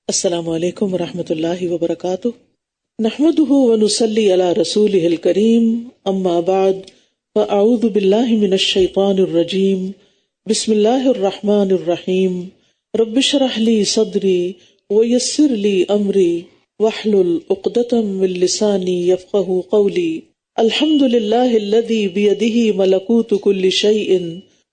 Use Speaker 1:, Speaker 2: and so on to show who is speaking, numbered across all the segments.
Speaker 1: السلام علیکم ورحمۃ اللہ وبرکاتہ، نحمده ونصلی علی رسولہ الکریم، اما بعد فاعوذ باللہ من الشیطان الرجیم، بسم اللہ الرحمن الرحیم، رب اشرح لی صدری ویسر لی امری واحلل عقدۃ من لسانی یفقہوا قولی، الحمد للہ الذی بیدہ ملکوت کل شیء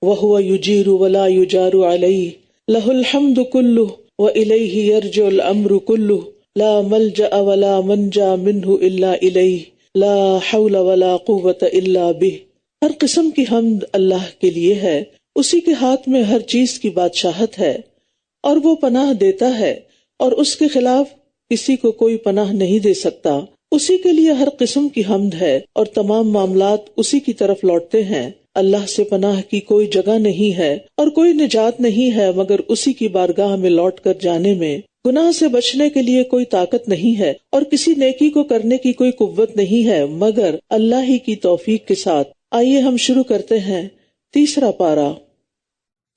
Speaker 1: وہو یجیر ولا یجار علیہ، لہ الحمد کلہ وإلیہ یرجع الامر کلہ، لا ملجأ ولا منجا منہ الا الیہ، لا حول ولا قوة الا بہ۔ ہر قسم کی حمد اللہ کے لیے ہے، اسی کے ہاتھ میں ہر چیز کی بادشاہت ہے اور وہ پناہ دیتا ہے اور اس کے خلاف کسی کو کوئی پناہ نہیں دے سکتا۔ اسی کے لیے ہر قسم کی حمد ہے اور تمام معاملات اسی کی طرف لوٹتے ہیں۔ اللہ سے پناہ کی کوئی جگہ نہیں ہے اور کوئی نجات نہیں ہے مگر اسی کی بارگاہ میں لوٹ کر جانے میں۔ گناہ سے بچنے کے لیے کوئی طاقت نہیں ہے اور کسی نیکی کو کرنے کی کوئی قوت نہیں ہے مگر اللہ ہی کی توفیق کے ساتھ۔ آئیے ہم شروع کرتے ہیں تیسرا پارہ۔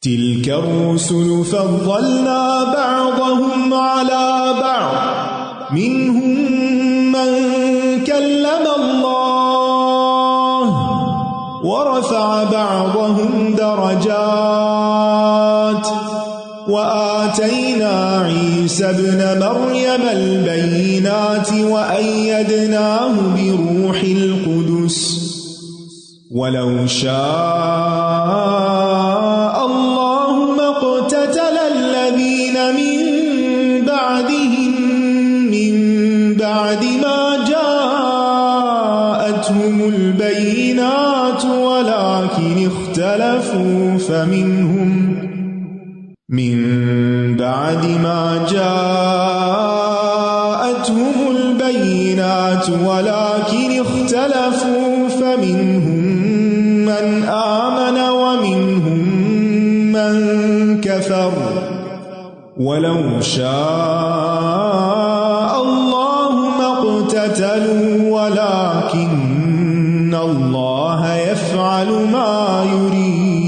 Speaker 2: تلك الرسل فضلنا بعضهم على بعض منهم من كلم الله ورفع بعضهم درجات وآتينا عيسى ابن مريم البينات وأيدناه بروح القدس ولو شاء الله ما اقتتل الذين من بعدهم من بعد ما جاءتهم البينات ولكن اختلفوا فمنهم من بعد ما جاءتهم البينات ولكن اختلفوا فمنهم من آمن ومنهم من كفر ولو شاء الله ما اقتتلوا ولكن الله يفعل ما يريد۔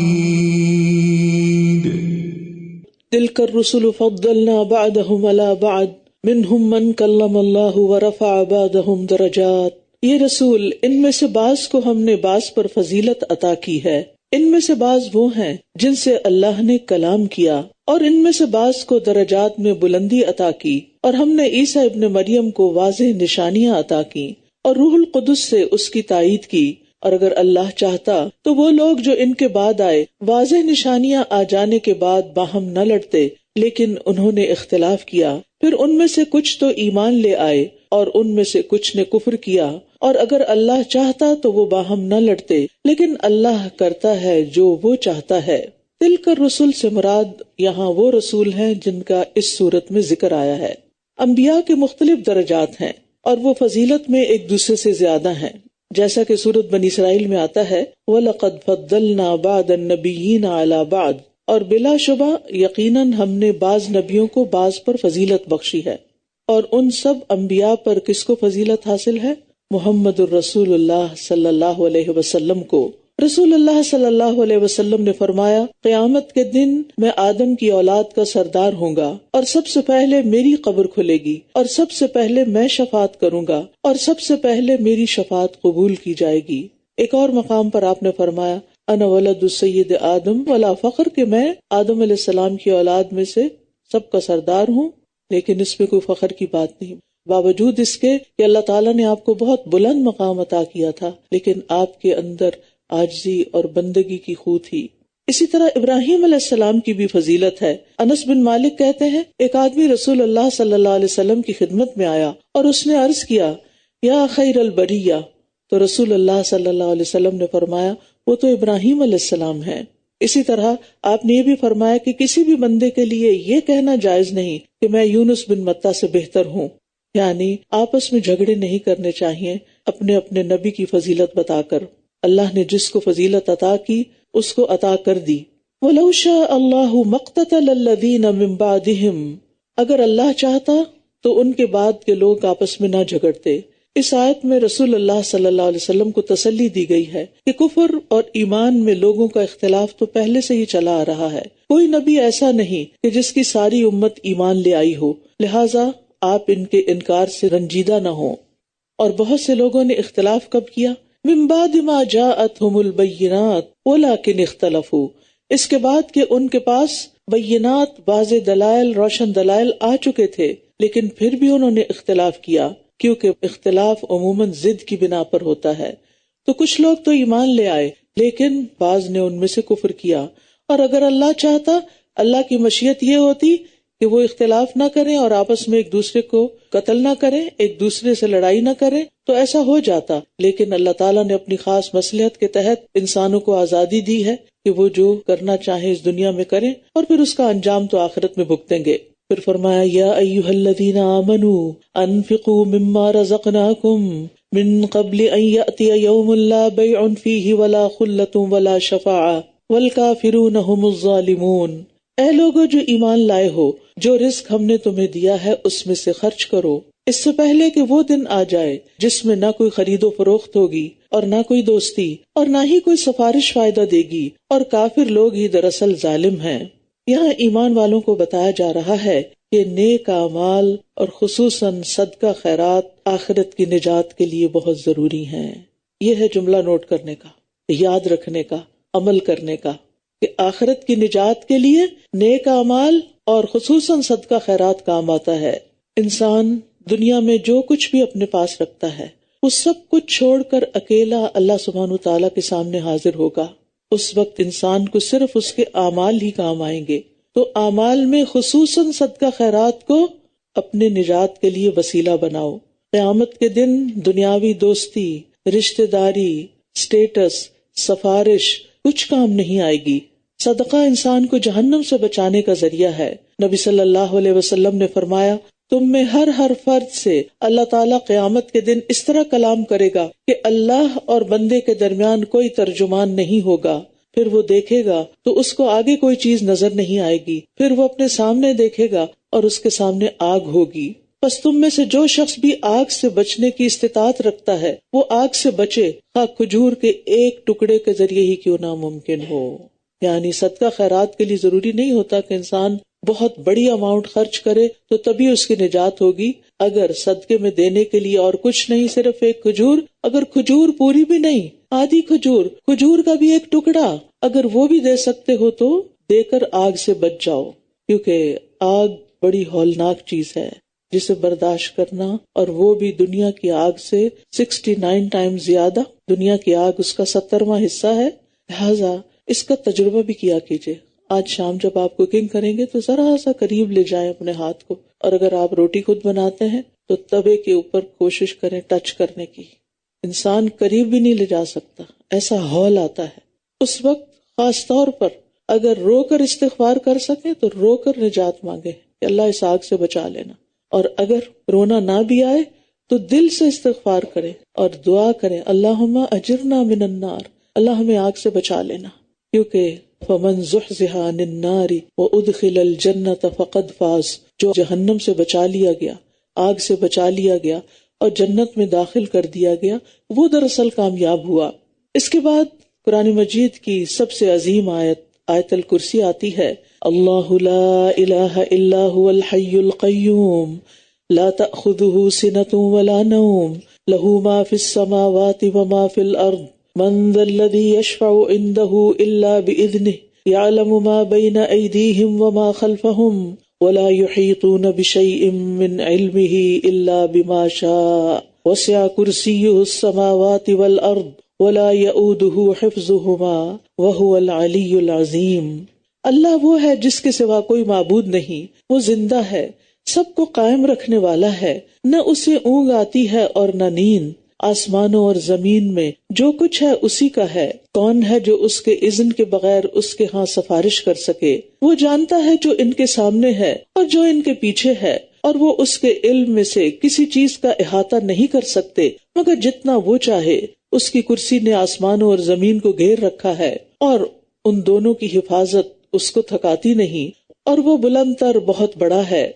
Speaker 1: تلك الرسل فضلنا بعضهم على بعض منهم من كلم الله ورفع بعضهم درجات۔ یہ رسول ان میں سے بعض کو ہم نے بعض پر فضیلت عطا کی ہے، ان میں سے بعض وہ ہیں جن سے اللہ نے کلام کیا، اور ان میں سے بعض کو درجات میں بلندی عطا کی، اور ہم نے عیسیٰ ابن مریم کو واضح نشانیاں عطا کی اور روح القدس سے اس کی تائید کی۔ اور اگر اللہ چاہتا تو وہ لوگ جو ان کے بعد آئے واضح نشانیاں آ جانے کے بعد باہم نہ لڑتے، لیکن انہوں نے اختلاف کیا۔ پھر ان میں سے کچھ تو ایمان لے آئے اور ان میں سے کچھ نے کفر کیا، اور اگر اللہ چاہتا تو وہ باہم نہ لڑتے، لیکن اللہ کرتا ہے جو وہ چاہتا ہے۔ تلک الرسل سے مراد یہاں وہ رسول ہیں جن کا اس صورت میں ذکر آیا ہے۔ انبیاء کے مختلف درجات ہیں اور وہ فضیلت میں ایک دوسرے سے زیادہ ہیں، جیسا کہ سورۃ بنی اسرائیل میں آتا ہے وَلَقَدْ فَضَّلْنَا بَعْضَ النَّبِيِّينَ عَلَى بَعْضٍ، اور بلا شبہ یقیناً ہم نے بعض نبیوں کو بعض پر فضیلت بخشی ہے۔ اور ان سب انبیاء پر کس کو فضیلت حاصل ہے؟ محمد الرسول اللہ صلی اللہ علیہ وسلم کو۔ رسول اللہ صلی اللہ علیہ وسلم نے فرمایا، قیامت کے دن میں آدم کی اولاد کا سردار ہوں گا اور سب سے پہلے میری قبر کھلے گی اور سب سے پہلے میں شفاعت کروں گا اور سب سے پہلے میری شفاعت قبول کی جائے گی۔ ایک اور مقام پر آپ نے فرمایا، انا ولد السید آدم ولا فخر، کہ میں آدم علیہ السلام کی اولاد میں سے سب کا سردار ہوں، لیکن اس میں کوئی فخر کی بات نہیں، باوجود اس کے کہ اللہ تعالیٰ نے آپ کو بہت بلند مقام عطا کیا تھا، لیکن آپ کے اندر عاجزی اور بندگی کی خو تھی۔ اسی طرح ابراہیم علیہ السلام کی بھی فضیلت ہے۔ انس بن مالک کہتے ہیں، ایک آدمی رسول اللہ صلی اللہ علیہ وسلم کی خدمت میں آیا اور اس نے عرض کیا، یا خیر البریہ، تو رسول اللہ صلی اللہ علیہ وسلم نے فرمایا، وہ تو ابراہیم علیہ السلام ہے۔ اسی طرح آپ نے یہ بھی فرمایا کہ کسی بھی بندے کے لیے یہ کہنا جائز نہیں کہ میں یونس بن متی سے بہتر ہوں، یعنی آپس میں جھگڑے نہیں کرنے چاہیے اپنے اپنے نبی کی فضیلت بتا کر۔ اللہ نے جس کو فضیلت عطا کی اس کو عطا کر دی۔ وَلَوْ شَاءَ اللَّهُ مَا اقْتَتَلَ الَّذِينَ مِن بَعْدِهِمْ، اگر اللہ چاہتا تو ان کے بعد کے لوگ آپس میں نہ جھگڑتے۔ اس آیت میں رسول اللہ صلی اللہ علیہ وسلم کو تسلی دی گئی ہے کہ کفر اور ایمان میں لوگوں کا اختلاف تو پہلے سے ہی چلا آ رہا ہے۔ کوئی نبی ایسا نہیں کہ جس کی ساری امت ایمان لے آئی ہو، لہٰذا آپ ان کے انکار سے رنجیدہ نہ ہوں۔ اور بہت سے لوگوں نے اختلاف کب کیا؟ من بعد ما جاءتهم البینات ولکن اختلفوا، اس کے بعد کہ ان کے پاس بینات، واضح دلائل، روشن دلائل آ چکے تھے، لیکن پھر بھی انہوں نے اختلاف کیا، کیونکہ اختلاف عموماً ضد کی بنا پر ہوتا ہے۔ تو کچھ لوگ تو ایمان لے آئے، لیکن بعض نے ان میں سے کفر کیا، اور اگر اللہ چاہتا، اللہ کی مشیت یہ ہوتی کہ وہ اختلاف نہ کریں اور آپس میں ایک دوسرے کو قتل نہ کریں، ایک دوسرے سے لڑائی نہ کریں، تو ایسا ہو جاتا، لیکن اللہ تعالیٰ نے اپنی خاص مصلحت کے تحت انسانوں کو آزادی دی ہے کہ وہ جو کرنا چاہیں اس دنیا میں کریں، اور پھر اس کا انجام تو آخرت میں بھگتیں گے۔ پھر فرمایا یا ایھا الذین آمنوا انفقوا مما رزقناکم من قبل ان یأتی یوم لا بیع فیہ ولا خلۃ ولا شفاعۃ والکافرون ھم الظالمون۔ اے لوگو جو ایمان لائے ہو، جو رزق ہم نے تمہیں دیا ہے اس میں سے خرچ کرو، اس سے پہلے کہ وہ دن آ جائے جس میں نہ کوئی خرید و فروخت ہوگی اور نہ کوئی دوستی اور نہ ہی کوئی سفارش فائدہ دے گی، اور کافر لوگ ہی دراصل ظالم ہیں۔ یہاں ایمان والوں کو بتایا جا رہا ہے کہ نیک اعمال اور خصوصاً صدقہ خیرات آخرت کی نجات کے لیے بہت ضروری ہیں۔ یہ ہے جملہ نوٹ کرنے کا، یاد رکھنے کا، عمل کرنے کا، کہ آخرت کی نجات کے لیے نیک اعمال اور خصوصاً صدقہ خیرات کام آتا ہے۔ انسان دنیا میں جو کچھ بھی اپنے پاس رکھتا ہے وہ سب کچھ چھوڑ کر اکیلا اللہ سبحانہ وتعالیٰ کے سامنے حاضر ہوگا۔ اس وقت انسان کو صرف اس کے اعمال ہی کام آئیں گے، تو اعمال میں خصوصاً صدقہ خیرات کو اپنے نجات کے لیے وسیلہ بناؤ۔ قیامت کے دن دنیاوی دوستی، رشتہ داری، اسٹیٹس، سفارش کچھ کام نہیں آئے گی۔ صدقہ انسان کو جہنم سے بچانے کا ذریعہ ہے۔ نبی صلی اللہ علیہ وسلم نے فرمایا، تم میں ہر فرد سے اللہ تعالیٰ قیامت کے دن اس طرح کلام کرے گا کہ اللہ اور بندے کے درمیان کوئی ترجمان نہیں ہوگا۔ پھر وہ دیکھے گا تو اس کو آگے کوئی چیز نظر نہیں آئے گی، پھر وہ اپنے سامنے دیکھے گا اور اس کے سامنے آگ ہوگی۔ پس تم میں سے جو شخص بھی آگ سے بچنے کی استطاعت رکھتا ہے وہ آگ سے بچے، خواہ کھجور کے ایک ٹکڑے کے ذریعے ہی کیوں ناممکن ہو۔ یعنی صدقہ خیرات کے لیے ضروری نہیں ہوتا کہ انسان بہت بڑی اماؤنٹ خرچ کرے تو تبھی اس کی نجات ہوگی۔ اگر صدقے میں دینے کے لیے اور کچھ نہیں، صرف ایک کھجور، اگر کھجور پوری بھی نہیں، آدھی کھجور کا بھی ایک ٹکڑا اگر وہ بھی دے سکتے ہو تو دے کر آگ سے بچ جاؤ، کیونکہ آگ بڑی ہولناک چیز ہے جسے برداشت کرنا، اور وہ بھی دنیا کی آگ سے 69 ٹائم زیادہ۔ دنیا کی آگ اس کا 70واں حصہ ہے، لہذا اس کا تجربہ بھی کیا کیجیے۔ آج شام جب آپ کوکنگ کریں گے تو ذرا سا قریب لے جائیں اپنے ہاتھ کو، اور اگر آپ روٹی خود بناتے ہیں تو توے کے اوپر کوشش کریں ٹچ کرنے کی۔ انسان قریب بھی نہیں لے جا سکتا، ایسا ہول آتا ہے۔ اس وقت خاص طور پر اگر رو کر استغفار کر سکیں تو رو کر نجات مانگے کہ اللہ اس آگ سے بچا لینا، اور اگر رونا نہ بھی آئے تو دل سے استغفار کریں اور دعا کریں، اللہم اجرنا من النار، اللہ ہمیں آگ سے بچا لینا، کیونکہ فمن زحزح عن النار وادخل الجنۃ فقد فاز، جو جہنم سے بچا لیا گیا، آگ سے بچا لیا گیا اور جنت میں داخل کر دیا گیا، وہ دراصل کامیاب ہوا۔ اس کے بعد قرآن مجید کی سب سے عظیم آیت الکرسی آتی ہے، اللہ لا الہ الا هو الحی القیوم لا تأخذہ سنۃ ولا نوم لہ ما فی السماوات وما فی الارض من ذا الذی یشفع عنده الا بإذنہ یعلم ما بین ایدیہم وما خلفہم ولا يحیطون بشیء من علمہ الا بما شاء وسع کرسیہ السماوات والارض ولا يؤوده حفظهما وهو العلی العظیم۔ اللہ وہ ہے جس کے سوا کوئی معبود نہیں، وہ زندہ ہے، سب کو قائم رکھنے والا ہے، نہ اسے اونگ آتی ہے اور نہ نیند۔ آسمانوں اور زمین میں جو کچھ ہے اسی کا ہے، کون ہے جو اس کے اذن کے بغیر اس کے ہاں سفارش کر سکے؟ وہ جانتا ہے جو ان کے سامنے ہے اور جو ان کے پیچھے ہے، اور وہ اس کے علم میں سے کسی چیز کا احاطہ نہیں کر سکتے مگر جتنا وہ چاہے۔ اس کی کرسی نے آسمانوں اور زمین کو گھیر رکھا ہے اور ان دونوں کی حفاظت اس کو تھکاتی نہیں، اور وہ بلند تر بہت بڑا ہے۔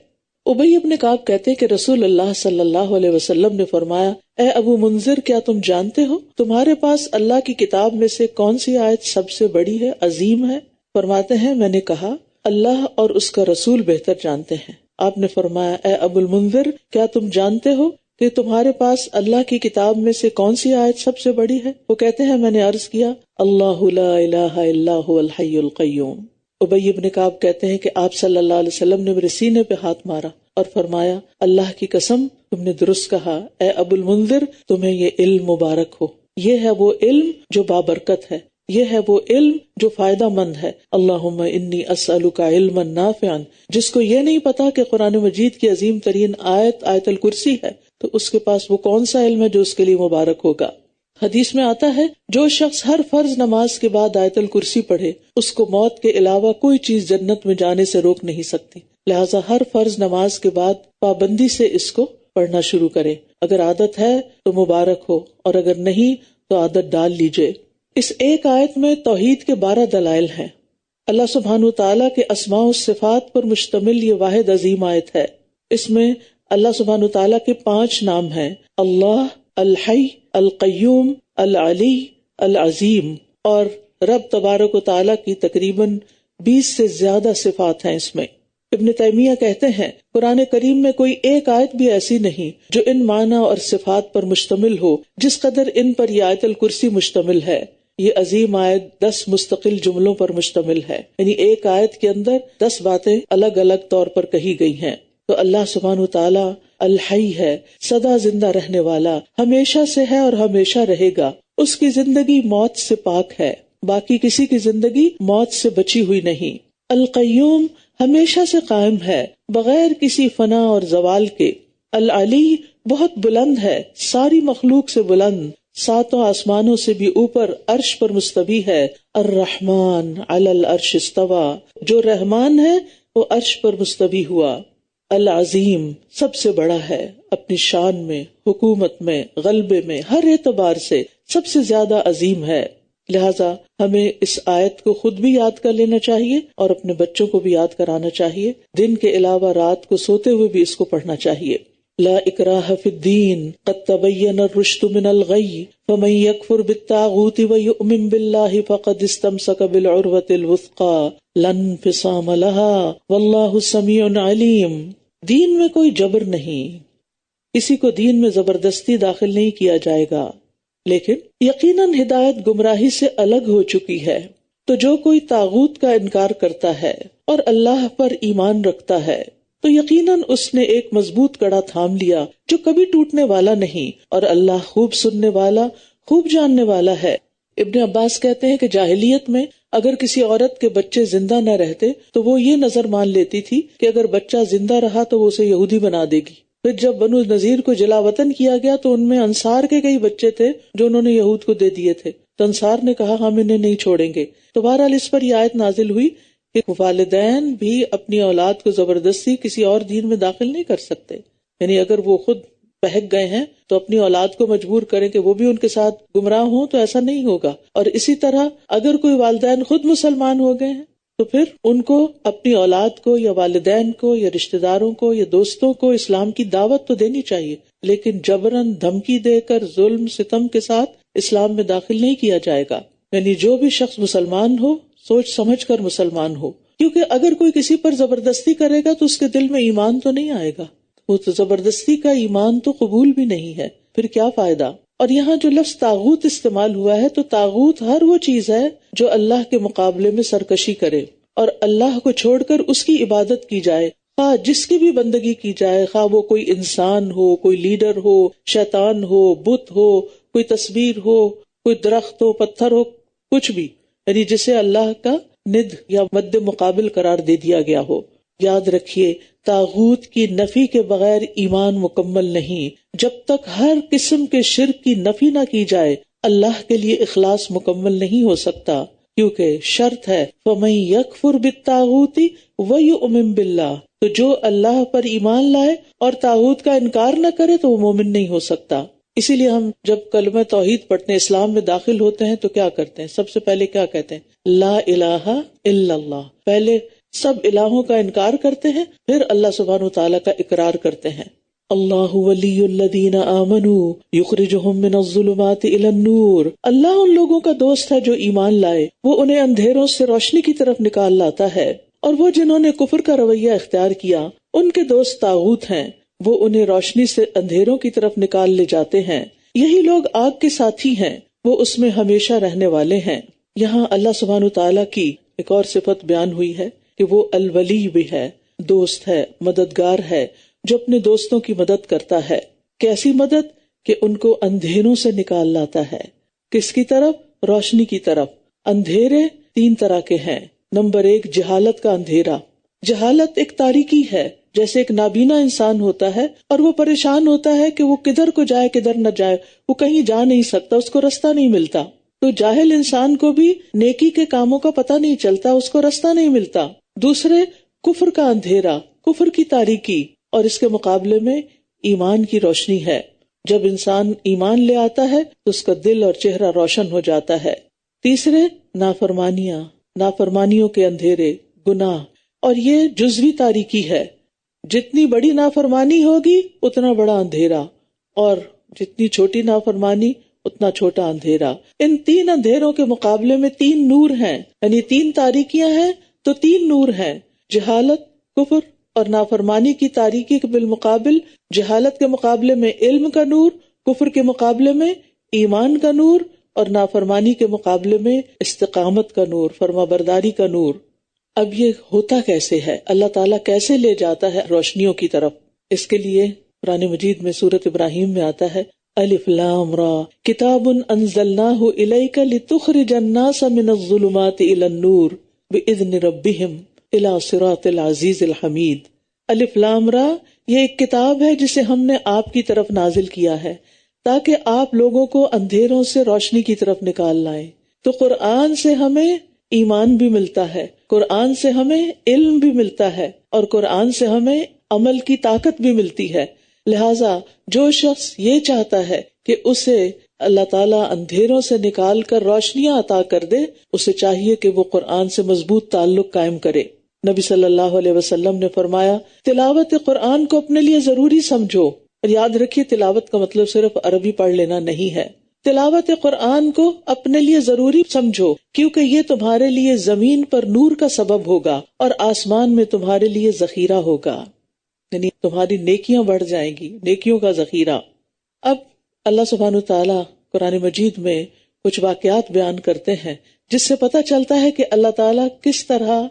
Speaker 1: ابی بن کعب کہتے کہ رسول اللہ صلی اللہ علیہ وسلم نے فرمایا، اے ابو منذر، کیا تم جانتے ہو تمہارے پاس اللہ کی کتاب میں سے کون سی آیت سب سے بڑی ہے، عظیم ہے؟ فرماتے ہیں، میں نے کہا اللہ اور اس کا رسول بہتر جانتے ہیں۔ آپ نے فرمایا اے ابو المنذر کیا تم جانتے ہو کہ تمہارے پاس اللہ کی کتاب میں سے کون سی آیت سب سے بڑی ہے؟ وہ کہتے ہیں میں نے عرض کیا اللہ لا الہ الا هو الحی القیوم۔ ابی بن کعب کہتے ہیں کہ آپ صلی اللہ علیہ وسلم نے میرے سینے پہ ہاتھ مارا اور فرمایا اللہ کی قسم تم نے درست کہا اے ابو المنذر تمہیں یہ علم مبارک ہو، یہ ہے وہ علم جو بابرکت ہے، یہ ہے وہ علم جو فائدہ مند ہے۔ اللہم انی اسألک علما نافعا، جس کو یہ نہیں پتا کہ قرآن مجید کی عظیم ترین آیت آیت الکرسی ہے تو اس کے پاس وہ کون سا علم ہے جو اس کے لیے مبارک ہوگا۔ حدیث میں آتا ہے جو شخص ہر فرض نماز کے بعد آیت الکرسی پڑھے اس کو موت کے علاوہ کوئی چیز جنت میں جانے سے روک نہیں سکتی، لہٰذا ہر فرض نماز کے بعد پابندی سے اس کو پڑھنا شروع کرے، اگر عادت ہے تو مبارک ہو اور اگر نہیں تو عادت ڈال لیجئے۔ اس ایک آیت میں توحید کے 12 دلائل ہیں۔ اللہ سبحانہ تعالیٰ کے اسماء و صفات پر مشتمل یہ واحد عظیم آیت ہے۔ اس میں اللہ سبحانہ تعالیٰ کے 5 نام ہیں، اللہ، الحی، القیوم، العلی، العظیم، اور رب تبارک و تعالیٰ کی تقریباً 20 سے زیادہ صفات ہیں اس میں۔ ابن تیمیہ کہتے ہیں قرآن کریم میں کوئی ایک آیت بھی ایسی نہیں جو ان معنی اور صفات پر مشتمل ہو جس قدر ان پر یہ آیت الکرسی مشتمل ہے۔ یہ عظیم آیت 10 مستقل جملوں پر مشتمل ہے، یعنی ایک آیت کے اندر 10 باتیں الگ الگ طور پر کہی گئی ہیں۔ تو اللہ سبحانہ تعالیٰ الحی ہے، سدا زندہ رہنے والا، ہمیشہ سے ہے اور ہمیشہ رہے گا، اس کی زندگی موت سے پاک ہے، باقی کسی کی زندگی موت سے بچی ہوئی نہیں۔ القیوم ہمیشہ سے قائم ہے بغیر کسی فنا اور زوال کے۔ العلی بہت بلند ہے، ساری مخلوق سے بلند، 7 آسمانوں سے بھی اوپر، عرش پر مستوی ہے۔ الرحمن علی العرش استوى، جو رحمان ہے وہ عرش پر مستوی ہوا۔ العظیم سب سے بڑا ہے، اپنی شان میں، حکومت میں، غلبے میں، ہر اعتبار سے سب سے زیادہ عظیم ہے۔ لہٰذا ہمیں اس آیت کو خود بھی یاد کر لینا چاہیے اور اپنے بچوں کو بھی یاد کرانا چاہیے، دن کے علاوہ رات کو سوتے ہوئے بھی اس کو پڑھنا چاہیے۔ لا اکراہ فی الدین قد تبین الرشد من الغی فمن یکفر بالطاغوت ویؤمن باللہ فقد استمسک بالعروۃ الوثقی لا انفصام لها واللہ سمیع علیم۔ دین میں کوئی جبر نہیں، کسی کو دین میں زبردستی داخل نہیں کیا جائے گا، لیکن یقیناً ہدایت گمراہی سے الگ ہو چکی ہے۔ تو جو کوئی طاغوت کا انکار کرتا ہے اور اللہ پر ایمان رکھتا ہے تو یقیناً اس نے ایک مضبوط کڑا تھام لیا جو کبھی ٹوٹنے والا نہیں، اور اللہ خوب سننے والا، خوب جاننے والا ہے۔ ابن عباس کہتے ہیں کہ جاہلیت میں اگر کسی عورت کے بچے زندہ نہ رہتے تو وہ یہ نظر مان لیتی تھی کہ اگر بچہ زندہ رہا تو وہ اسے یہودی بنا دے گی۔ پھر جب بنو نذیر کو جلا وطن کیا گیا تو ان میں انصار کے کئی بچے تھے جو انہوں نے یہود کو دے دیے تھے، تو انصار نے کہا ہم انہیں نہیں چھوڑیں گے۔ تو بہرحال اس پر یہ آیت نازل ہوئی کہ والدین بھی اپنی اولاد کو زبردستی کسی اور دین میں داخل نہیں کر سکتے، یعنی اگر وہ خود بہک گئے ہیں تو اپنی اولاد کو مجبور کریں کہ وہ بھی ان کے ساتھ گمراہ ہوں تو ایسا نہیں ہوگا۔ اور اسی طرح اگر کوئی والدین خود مسلمان ہو گئے ہیں تو پھر ان کو اپنی اولاد کو یا والدین کو یا رشتہ داروں کو یا دوستوں کو اسلام کی دعوت تو دینی چاہیے، لیکن جبراً دھمکی دے کر ظلم ستم کے ساتھ اسلام میں داخل نہیں کیا جائے گا۔ یعنی جو بھی شخص مسلمان ہو سوچ سمجھ کر مسلمان ہو، کیونکہ اگر کوئی کسی پر زبردستی کرے گا تو اس کے دل میں ایمان تو نہیں آئے گا، وہ تو زبردستی کا ایمان تو قبول بھی نہیں ہے، پھر کیا فائدہ۔ اور یہاں جو لفظ طاغوت استعمال ہوا ہے تو طاغوت ہر وہ چیز ہے جو اللہ کے مقابلے میں سرکشی کرے اور اللہ کو چھوڑ کر اس کی عبادت کی جائے، خواہ جس کی بھی بندگی کی جائے، خواہ وہ کوئی انسان ہو، کوئی لیڈر ہو، شیطان ہو، بت ہو، کوئی تصویر ہو، کوئی درخت ہو، پتھر ہو، کچھ بھی، یعنی جسے اللہ کا ند یا مد مقابل قرار دے دیا گیا ہو۔ یاد رکھیے طاغوت کی نفی کے بغیر ایمان مکمل نہیں۔ جب تک ہر قسم کے شرک کی نفی نہ کی جائے اللہ کے لیے اخلاص مکمل نہیں ہو سکتا، کیونکہ شرط ہے فَمَن يَكْفُرْ بِالطَّاغُوتِ وَيُؤْمِن بِاللَّهِ، تو جو اللہ پر ایمان لائے اور طاغوت کا انکار نہ کرے تو وہ مومن نہیں ہو سکتا۔ اسی لیے ہم جب کلمہ توحید پڑھتے ہیں، اسلام میں داخل ہوتے ہیں تو کیا کرتے ہیں؟ سب سے پہلے کیا کہتے ہیں؟ لا الہ الا اللہ۔ پہلے سب الہوں کا انکار کرتے ہیں، پھر اللہ سبحانہ وتعالیٰ کا اقرار کرتے ہیں۔ اللہ ولی الذین آمنوا یخرجہم من الظلمات الی النور، اللہ ان لوگوں کا دوست ہے جو ایمان لائے، وہ انہیں اندھیروں سے روشنی کی طرف نکال لاتا ہے، اور وہ جنہوں نے کفر کا رویہ اختیار کیا ان کے دوست طاغوت ہیں، وہ انہیں روشنی سے اندھیروں کی طرف نکال لے جاتے ہیں، یہی لوگ آگ کے ساتھی ہیں، وہ اس میں ہمیشہ رہنے والے ہیں۔ یہاں اللہ سبحانہ تعالیٰ کی ایک اور صفت بیان ہوئی ہے کہ وہ الولی بھی ہے، دوست ہے، مددگار ہے، جو اپنے دوستوں کی مدد کرتا ہے۔ کیسی مدد؟ کہ ان کو اندھیروں سے نکال لاتا ہے۔ کس کی طرف؟ روشنی کی طرف۔ اندھیرے 3 طرح کے ہیں۔ نمبر 1، جہالت کا اندھیرا۔ جہالت ایک تاریکی ہے، جیسے ایک نابینا انسان ہوتا ہے اور وہ پریشان ہوتا ہے کہ وہ کدھر کو جائے کدھر نہ جائے، وہ کہیں جا نہیں سکتا، اس کو رستہ نہیں ملتا۔ تو جاہل انسان کو بھی نیکی کے کاموں کا پتہ نہیں چلتا، اس کو رستہ نہیں ملتا۔ دوسرے، کفر کا اندھیرا، کفر کی تاریکی، اور اس کے مقابلے میں ایمان کی روشنی ہے۔ جب انسان ایمان لے آتا ہے تو اس کا دل اور چہرہ روشن ہو جاتا ہے۔ تیسرے، نافرمانیوں کے اندھیرے، گناہ، اور یہ جزوی تاریکی ہے۔ جتنی بڑی نافرمانی ہوگی اتنا بڑا اندھیرا، اور جتنی چھوٹی نافرمانی اتنا چھوٹا اندھیرا۔ ان 3 اندھیروں کے مقابلے میں 3 نور ہیں، یعنی 3 تاریکیاں ہیں تو 3 نور ہیں۔ جہالت، کفر اور نافرمانی کی تاریکی کے بالمقابل، جہالت کے مقابلے میں علم کا نور، کفر کے مقابلے میں ایمان کا نور، اور نافرمانی کے مقابلے میں استقامت کا نور، فرمانبرداری کا نور۔ اب یہ ہوتا کیسے ہے؟ اللہ تعالیٰ کیسے لے جاتا ہے روشنیوں کی طرف؟ اس کے لیے قرآن مجید میں سورۃ ابراہیم میں آتا ہے، الف لام را کتاب انزلناہ الیک لتخرج الناس من الظلمات الی النور باذن ربہم الی صراط العزیز الحمید۔ الف لام را، یہ ایک کتاب ہے جسے ہم نے آپ کی طرف نازل کیا ہے تاکہ آپ لوگوں کو اندھیروں سے روشنی کی طرف نکال لائیں۔ تو قرآن سے ہمیں ایمان بھی ملتا ہے، قرآن سے ہمیں علم بھی ملتا ہے، اور قرآن سے ہمیں عمل کی طاقت بھی ملتی ہے۔ لہٰذا جو شخص یہ چاہتا ہے کہ اسے اللہ تعالیٰ اندھیروں سے نکال کر روشنیاں عطا کر دے، اسے چاہیے کہ وہ قرآن سے مضبوط تعلق قائم کرے۔ نبی صلی اللہ علیہ وسلم نے فرمایا، تلاوت قرآن کو اپنے لیے ضروری سمجھو۔ اور یاد رکھیے، تلاوت کا مطلب صرف عربی پڑھ لینا نہیں ہے۔ تلاوت قرآن کو اپنے لیے ضروری سمجھو، کیونکہ یہ تمہارے لیے زمین پر نور کا سبب ہوگا اور آسمان میں تمہارے لیے ذخیرہ ہوگا، یعنی تمہاری نیکیاں بڑھ جائیں گی، نیکیوں کا ذخیرہ۔ اب اللہ سبحانہ تعالیٰ قرآن مجید میں کچھ واقعات بیان کرتے ہیں جس سے پتہ چلتا ہے کہ اللہ تعالیٰ کس طرح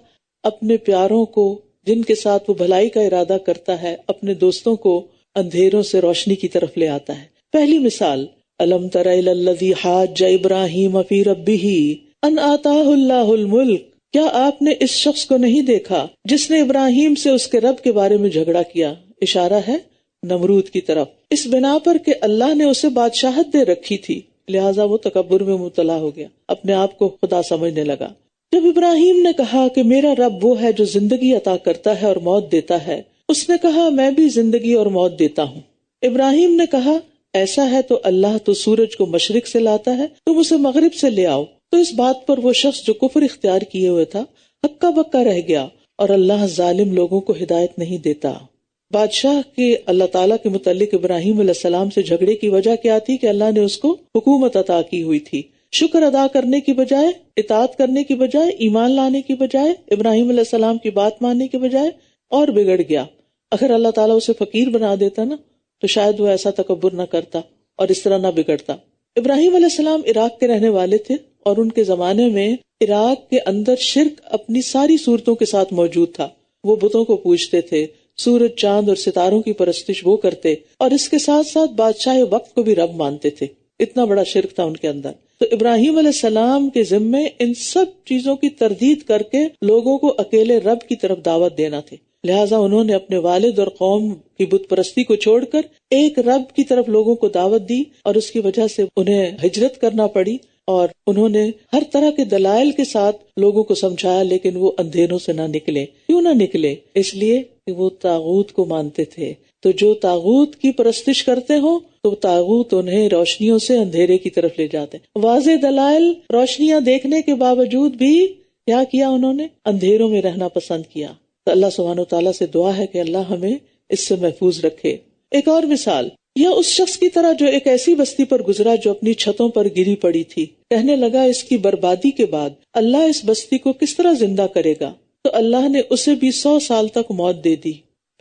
Speaker 1: اپنے پیاروں کو، جن کے ساتھ وہ بھلائی کا ارادہ کرتا ہے، اپنے دوستوں کو اندھیروں سے روشنی کی طرف لے آتا ہے۔ پہلی مثال، الم تر الی الذی حاج ابراہیم فی ربہ ان آتاہ اللہ الملک، کیا آپ نے اس شخص کو نہیں دیکھا جس نے ابراہیم سے اس کے رب کے بارے میں جھگڑا کیا؟ اشارہ ہے نمرود کی طرف، اس بنا پر کہ اللہ نے اسے بادشاہت دے رکھی تھی، لہٰذا وہ تکبر میں مبتلا ہو گیا، اپنے آپ کو خدا سمجھنے لگا۔ جب ابراہیم نے کہا کہ میرا رب وہ ہے جو زندگی عطا کرتا ہے اور موت دیتا ہے، اس نے کہا میں بھی زندگی اور موت دیتا ہوں۔ ابراہیم نے کہا ایسا ہے تو اللہ تو سورج کو مشرق سے لاتا ہے، تم اسے مغرب سے لے آؤ۔ تو اس بات پر وہ شخص جو کفر اختیار کیے ہوئے تھا ہکا بکا رہ گیا، اور اللہ ظالم لوگوں کو ہدایت نہیں دیتا۔ بادشاہ کے اللہ تعالیٰ کے متعلق ابراہیم علیہ السلام سے جھگڑے کی وجہ کیا تھی؟ کہ اللہ نے اس کو حکومت عطا کی ہوئی تھی۔ شکر ادا کرنے کی بجائے، اطاعت کرنے کی بجائے، ایمان لانے کی بجائے، ابراہیم علیہ السلام کی بات ماننے کی بجائے اور بگڑ گیا۔ اگر اللہ تعالیٰ اسے فقیر بنا دیتا نا تو شاید وہ ایسا تکبر نہ کرتا اور اس طرح نہ بگڑتا۔ ابراہیم علیہ السلام عراق کے رہنے والے تھے، اور ان کے زمانے میں عراق کے اندر شرک اپنی ساری صورتوں کے ساتھ موجود تھا۔ وہ بتوں کو پوجتے تھے، سورج، چاند اور ستاروں کی پرستش وہ کرتے، اور اس کے ساتھ ساتھ بادشاہ وقت کو بھی رب مانتے تھے۔ اتنا بڑا شرک تھا ان کے اندر۔ تو ابراہیم علیہ السلام کے ذمے ان سب چیزوں کی تردید کر کے لوگوں کو اکیلے رب کی طرف دعوت دینا تھے۔ لہٰذا انہوں نے اپنے والد اور قوم کی بت پرستی کو چھوڑ کر ایک رب کی طرف لوگوں کو دعوت دی، اور اس کی وجہ سے انہیں ہجرت کرنا پڑی، اور انہوں نے ہر طرح کے دلائل کے ساتھ لوگوں کو سمجھایا، لیکن وہ اندھیروں سے نہ نکلے۔ کیوں نہ نکلے؟ اس لیے کہ وہ طاغوت کو مانتے تھے۔ تو جو طاغوت کی پرستش کرتے ہوں تو طاغوت انہیں روشنیوں سے اندھیرے کی طرف لے جاتے ہیں۔ واضح دلائل، روشنیاں دیکھنے کے باوجود بھی کیا کیا؟ انہوں نے اندھیروں میں رہنا پسند کیا۔ تو اللہ سبحانہ وتعالیٰ سے دعا ہے کہ اللہ ہمیں اس سے محفوظ رکھے۔ ایک اور مثال، یا اس شخص کی طرح جو ایک ایسی بستی پر گزرا جو اپنی چھتوں پر گری پڑی تھی، کہنے لگا اس کی بربادی کے بعد اللہ اس بستی کو کس طرح زندہ کرے گا؟ تو اللہ نے اسے بھی 100 سال تک موت دے دی،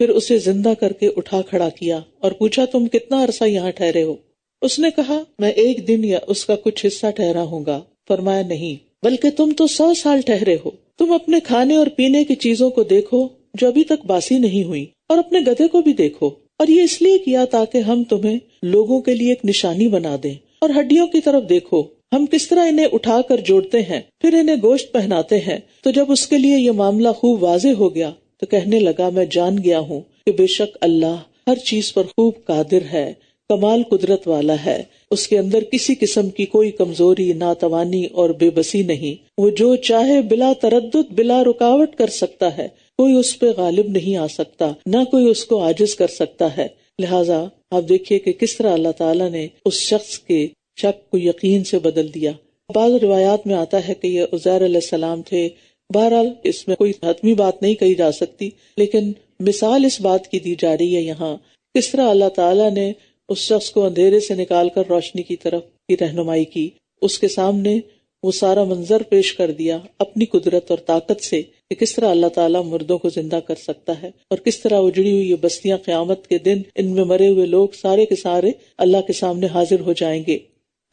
Speaker 1: پھر اسے زندہ کر کے اٹھا کھڑا کیا اور پوچھا تم کتنا عرصہ یہاں ٹھہرے ہو؟ اس نے کہا میں 1 دن یا اس کا کچھ حصہ ٹھہرا ہوں گا۔ فرمایا نہیں بلکہ تم تو 100 سال ٹھہرے ہو۔ تم اپنے کھانے اور پینے کی چیزوں کو دیکھو جو ابھی تک باسی نہیں ہوئی، اور اپنے گدھے کو بھی دیکھو، اور یہ اس لیے کیا تاکہ ہم تمہیں لوگوں کے لیے ایک نشانی بنا دیں۔ اور ہڈیوں کی طرف دیکھو، ہم کس طرح انہیں اٹھا کر جوڑتے ہیں، پھر انہیں گوشت پہناتے ہیں۔ تو جب اس کے لیے یہ معاملہ خوب واضح ہو گیا تو کہنے لگا میں جان گیا ہوں کہ بے شک اللہ ہر چیز پر خوب قادر ہے، کمال قدرت والا ہے، اس کے اندر کسی قسم کی کوئی کمزوری، ناتوانی اور بے بسی نہیں۔ وہ جو چاہے بلا تردد، بلا رکاوٹ کر سکتا ہے، کوئی اس پہ غالب نہیں آ سکتا، نہ کوئی اس کو عاجز کر سکتا ہے۔ لہٰذا آپ دیکھیے کہ کس طرح اللہ تعالیٰ نے اس شخص کے شک کو یقین سے بدل دیا۔ بعض روایات میں آتا ہے کہ یہ عزیر علیہ السلام تھے۔ بہرحال اس میں کوئی حتمی بات نہیں کہی جا سکتی، لیکن مثال اس بات کی دی جا رہی ہے یہاں کس طرح اللہ تعالیٰ نے اس شخص کو اندھیرے سے نکال کر روشنی کی طرف کی رہنمائی کی، اس کے سامنے وہ سارا منظر پیش کر دیا اپنی قدرت اور طاقت سے کہ کس طرح اللہ تعالیٰ مردوں کو زندہ کر سکتا ہے، اور کس طرح اجڑی ہوئی یہ بستیاں قیامت کے دن ان میں مرے ہوئے لوگ سارے کے سارے اللہ کے سامنے حاضر ہو جائیں گے۔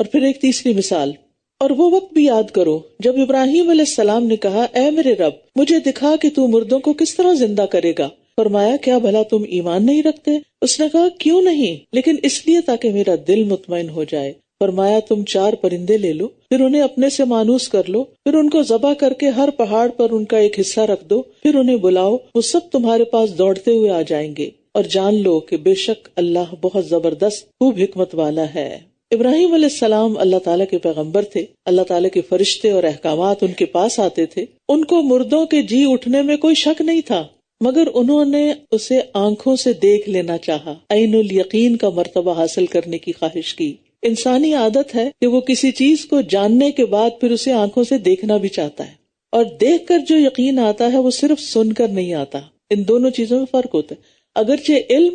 Speaker 1: اور پھر ایک تیسری مثال، اور وہ وقت بھی یاد کرو جب ابراہیم علیہ السلام نے کہا اے میرے رب مجھے دکھا کہ تو مردوں کو کس طرح زندہ کرے گا۔ فرمایا کیا بھلا تم ایمان نہیں رکھتے؟ اس نے کہا کیوں نہیں، لیکن اس لیے تاکہ میرا دل مطمئن ہو جائے۔ فرمایا تم 4 پرندے لے لو، پھر انہیں اپنے سے مانوس کر لو، پھر ان کو ذبح کر کے ہر پہاڑ پر ان کا ایک حصہ رکھ دو، پھر انہیں بلاؤ، وہ سب تمہارے پاس دوڑتے ہوئے آ جائیں گے، اور جان لو کہ بے شک اللہ بہت زبردست خوب حکمت والا ہے۔ ابراہیم علیہ السلام اللہ تعالیٰ کے پیغمبر تھے، اللہ تعالیٰ کے فرشتے اور احکامات ان کے پاس آتے تھے، ان کو مردوں کے جی اٹھنے میں کوئی شک نہیں تھا، مگر انہوں نے اسے آنکھوں سے دیکھ لینا چاہا، عین الیقین کا مرتبہ حاصل کرنے کی خواہش کی۔ انسانی عادت ہے کہ وہ کسی چیز کو جاننے کے بعد پھر اسے آنکھوں سے دیکھنا بھی چاہتا ہے، اور دیکھ کر جو یقین آتا ہے وہ صرف سن کر نہیں آتا، ان دونوں چیزوں میں فرق ہوتا ہے۔ اگرچہ علم